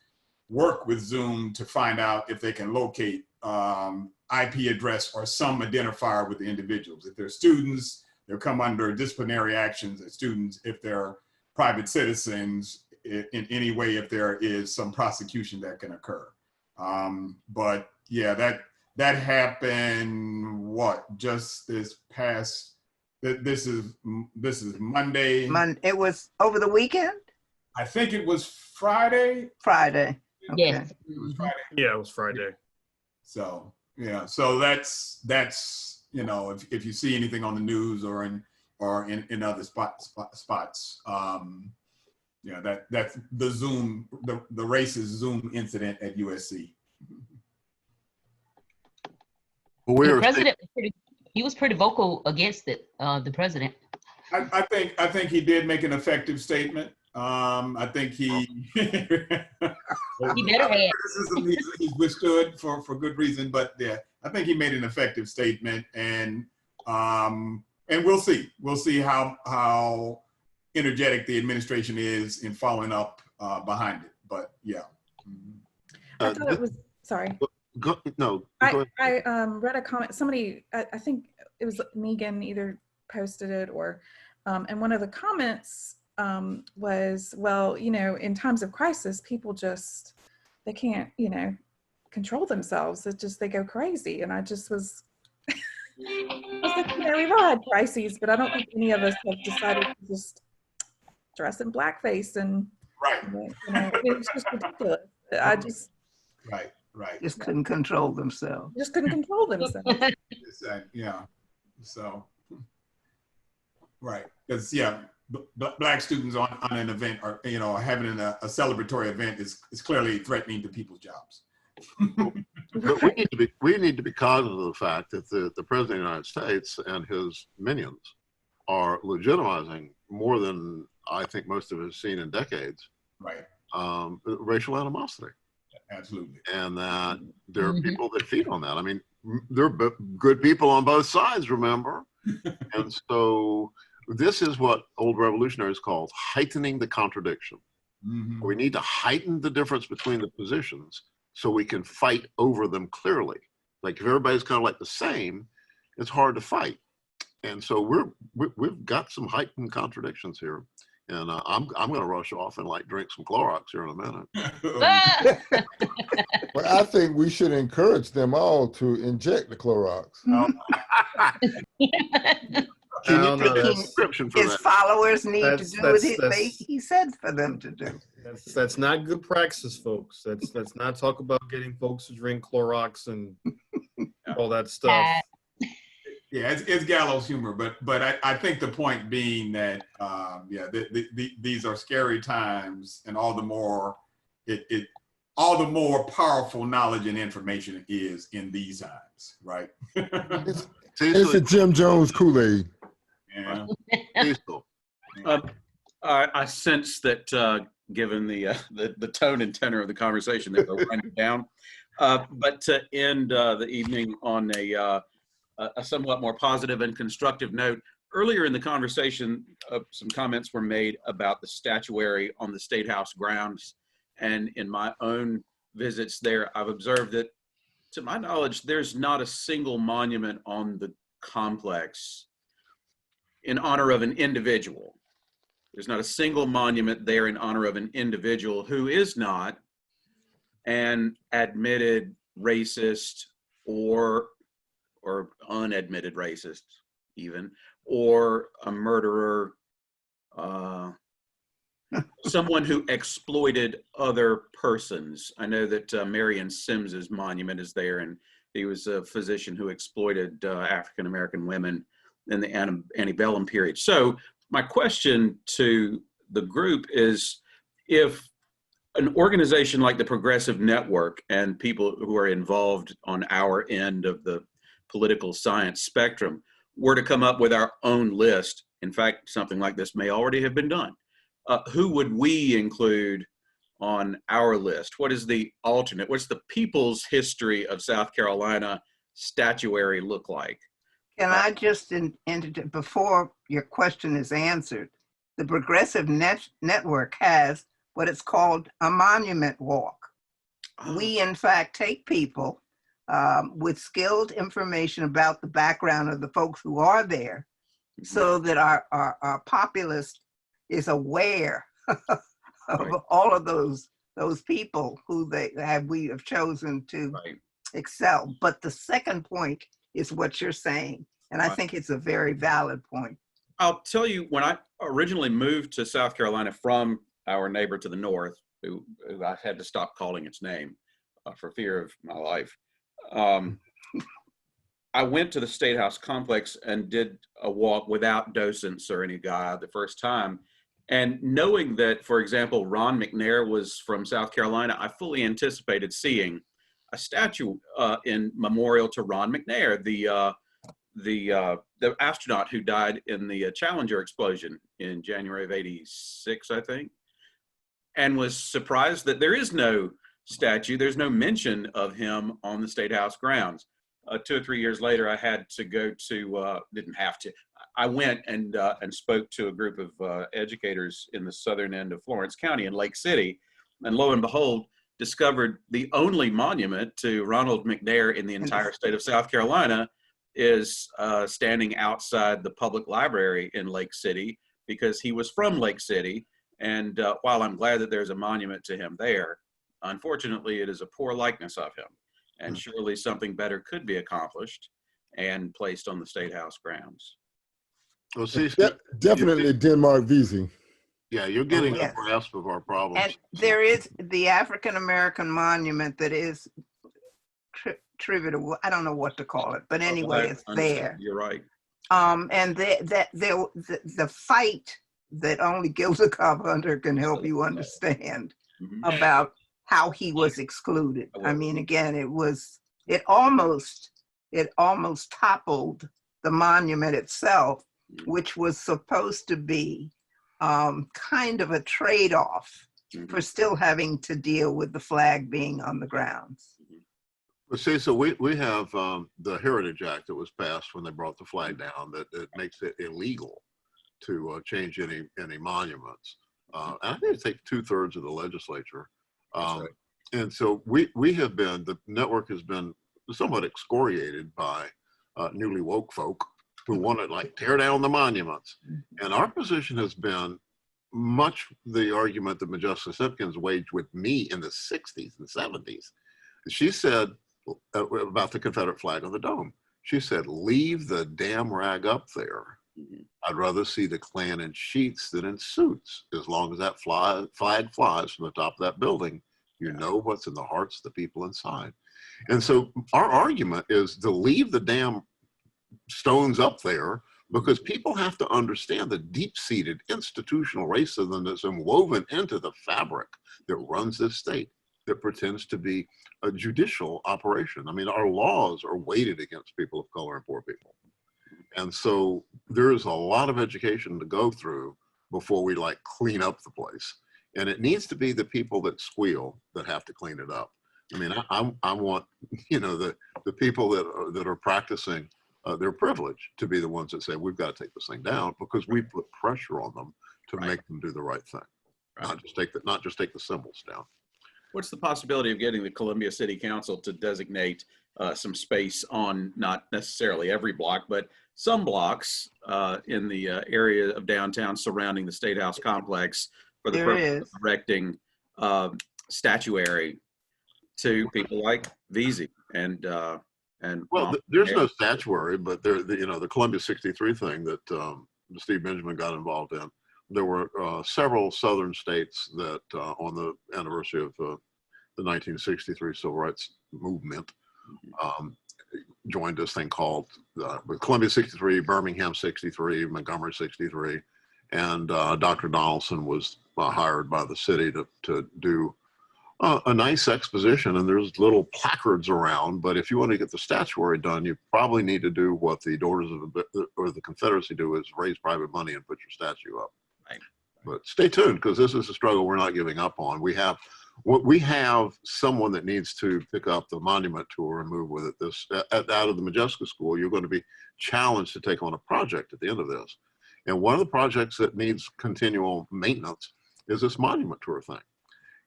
work with Zoom to find out if they can locate IP address or some identifier with the individuals. If they're students, they'll come under disciplinary actions as students. If they're private citizens, in any way, if there is some prosecution that can occur. But yeah, that happened, just this past, this is Monday. It was over the weekend? I think it was Friday. Friday. Okay. Yes. It was Friday. Yeah, it was Friday. So yeah, so that's if you see anything on the news or in other spots, that's the Zoom, the racist Zoom incident at USC. The president was pretty vocal against it. The president. I think he did make an effective statement. I think he better have. He's withstood for good reason, but yeah, I think he made an effective statement, and we'll see how energetic the administration is in following up behind it. But yeah, I thought it was sorry. Go I read a comment. Somebody, I think it was Megan, either posted it or, and one of the comments was, well, in times of crisis, people they can't, control themselves. It's just, they go crazy. And I just was, I was like, we've all had crises, but I don't think any of us have decided to just dress in blackface and, it's just ridiculous. I just. Right. Just couldn't control themselves. Just couldn't control themselves. Yeah. So, right. Because, yeah, Black students on an event or, having a celebratory event is clearly threatening to people's jobs. But we need to be cognizant of the fact that the President of the United States and his minions are legitimizing more than I think most of us have seen in decades. Right. Racial animosity. Absolutely. And that there are people that feed on that. I mean, there are good people on both sides, remember? And so this is what old revolutionaries called heightening the contradiction. Mm-hmm. We need to heighten the difference between the positions so we can fight over them clearly. Like if everybody's kind of like the same, it's hard to fight. And so we've got some heightened contradictions here. And I'm going to rush off and drink some Clorox here in a minute. Well, I think we should encourage them all to inject the Clorox. His followers need to do what he said for them to do. That's not good practice, folks. Let's not talk about getting folks to drink Clorox and all that stuff. Yeah, it's gallows humor, but I think the point being that these are scary times, and all the more powerful knowledge and information is in these times, right? It's the Jim Jones Kool-Aid. Yeah. I sense that given the tone and tenor of the conversation, that we're winding down. But to end the evening on a somewhat more positive and constructive note, earlier in the conversation, some comments were made about the statuary on the State House grounds. And in my own visits there, I've observed that, to my knowledge, there's not a single monument on the complex in honor of an individual. There's not a single monument there in honor of an individual who is not an admitted racist or unadmitted racist even, or a murderer, someone who exploited other persons. I know that Marion Sims's monument is there, and he was a physician who exploited African-American women in the antebellum period. So my question to the group is, if an organization like the Progressive Network and people who are involved on our end of the political science spectrum were to come up with our own list, in fact, something like this may already have been done, who would we include on our list? What is the alternate? What's the people's history of South Carolina statuary look like? Can I just, before your question is answered, the Progressive Network has what it's called a monument walk. We, in fact, take people with skilled information about the background of the folks who are there so that our populace is aware of all of those people who we have chosen to excel. But the second point is what you're saying. And I think it's a very valid point. I'll tell you, when I originally moved to South Carolina from our neighbor to the north, who I had to stop calling its name for fear of my life, I went to the State House complex and did a walk without docents or any guide the first time. And knowing that, for example, Ron McNair was from South Carolina, I fully anticipated seeing a statue in memorial to Ron McNair, the astronaut who died in the Challenger explosion in January of '86, I think, and was surprised that there is no statue, there's no mention of him on the State House grounds. 2 or 3 years later, I had to go to, didn't have to, I went and spoke to a group of educators in the southern end of Florence County in Lake City, and lo and behold, discovered the only monument to Ronald McNair in the entire state of South Carolina is standing outside the public library in Lake City, because he was from Lake City. And while I'm glad that there's a monument to him there, unfortunately, it is a poor likeness of him. And surely something better could be accomplished and placed on the State House grounds. Well, see, definitely Denmark Vesey. Yeah, you're getting a grasp of our problems. And there is the African American monument that is trivial. I don't know what to call it, but anyway, it's there. You're right. And the fight that only Gilda Carpenter can help you understand about how he was excluded. I mean, again, it almost toppled the monument itself, which was supposed to be kind of a trade-off for still having to deal with the flag being on the grounds. Well, see, so we have the Heritage Act that was passed when they brought the flag down that it makes it illegal to change any monuments. And I think it takes 2/3 of the legislature. And so the network has been somewhat excoriated by newly woke folk who want to like tear down the monuments. And our position has been much the argument that Modjeska Simkins waged with me in the 60s and 70s. She said about the Confederate flag on the dome, she said, leave the damn rag up there. I'd rather see the Klan in sheets than in suits. As long as that flag flies from the top of that building, you know what's in the hearts of the people inside. And so our argument is to leave the damn stones up there, because people have to understand the deep-seated institutional racism that's woven into the fabric that runs this state, that pretends to be a judicial operation. I mean, our laws are weighted against people of color and poor people. And so there is a lot of education to go through before we like clean up the place. And it needs to be the people that squeal that have to clean it up. I mean, I want, you know, the people that are practicing their privilege to be the ones that say, we've got to take this thing down, because we put pressure on them to make them do the right thing. Not just take the symbols down. What's the possibility of getting the Columbia City Council to designate some space on not necessarily every block, but some blocks in the area of downtown surrounding the State House complex for the purpose of erecting statuary to people like Vesey and well, there's no statuary, but the Columbia 63 thing that Steve Benjamin got involved in. There were several southern states that on the anniversary of the 1963 Civil Rights Movement joined this thing called Columbia 63, Birmingham 63, Montgomery 63, and Dr. Donaldson was hired by the city to do a nice exposition, and there's little placards around. But if you want to get the statuary done, you probably need to do what the Daughters of the Confederacy do: is raise private money and put your statue up. Right. But stay tuned, because this is a struggle we're not giving up on. We have someone that needs to pick up the monument tour and move with it. Out of the Modjeska School, you're going to be challenged to take on a project at the end of this. And one of the projects that needs continual maintenance is this monument tour thing.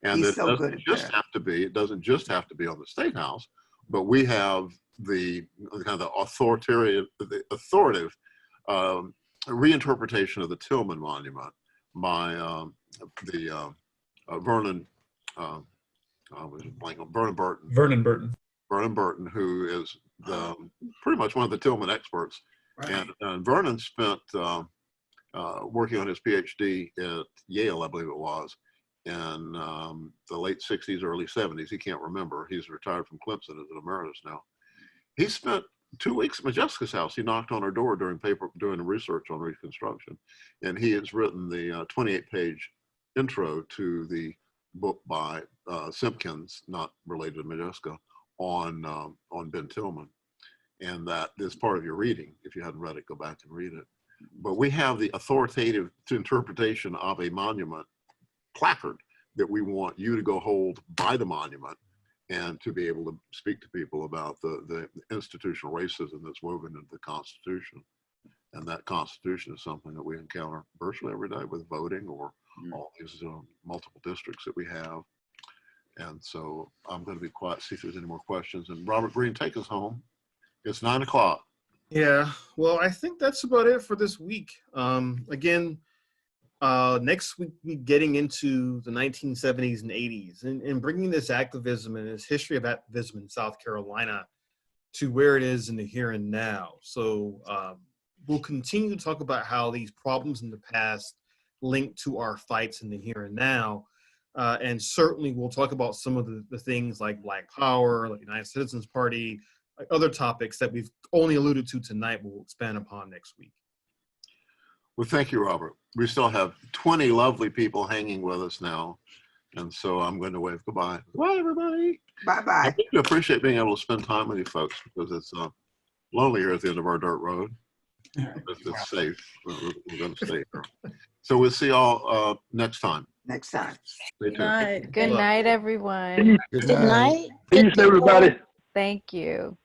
And He's it so good doesn't at just that. have to be, it doesn't just have to be on the State House, but we have the kind of the authoritative reinterpretation of the Tillman Monument by Vernon Burton. Vernon Burton, who is pretty much one of the Tillman experts. Right. And Vernon spent working on his PhD at Yale, I believe it was, in the late 60s, early 70s. He can't remember. He's retired from Clemson as an emeritus now. He spent 2 weeks at Modjeska's house. He knocked on her door doing the research on Reconstruction. And he has written the 28-page intro to the book by Simkins, not related to Modjeska, on Ben Tillman. And that is part of your reading. If you hadn't read it, go back and read it. But we have the authoritative interpretation of a monument placard that we want you to go hold by the monument, and to be able to speak to people about the institutional racism that's woven into the Constitution. And that Constitution is something that we encounter virtually every day with voting, or all these multiple districts that we have. And so I'm going to be quiet, see if there's any more questions. And Robert Greene, take us home. It's 9 o'clock. Yeah, well, I think that's about it for this week. Again, next week, we're getting into the 1970s and 80s and bringing this activism and this history of activism in South Carolina to where it is in the here and now. So we'll continue to talk about how these problems in the past link to our fights in the here and now. And certainly we'll talk about some of the things like Black Power, like United Citizens Party, like other topics that we've only alluded to tonight, but we'll expand upon next week. Well, thank you, Robert. We still have 20 lovely people hanging with us now. And so I'm going to wave goodbye. Bye, everybody. Bye-bye. I really appreciate being able to spend time with you folks, because it's lonely here at the end of our dirt road. It's safe. We're going to stay here. So we'll see y'all next time. Next time. Stay tuned. Good night, everyone. Good Good night. night. Peace, everybody. Thank you.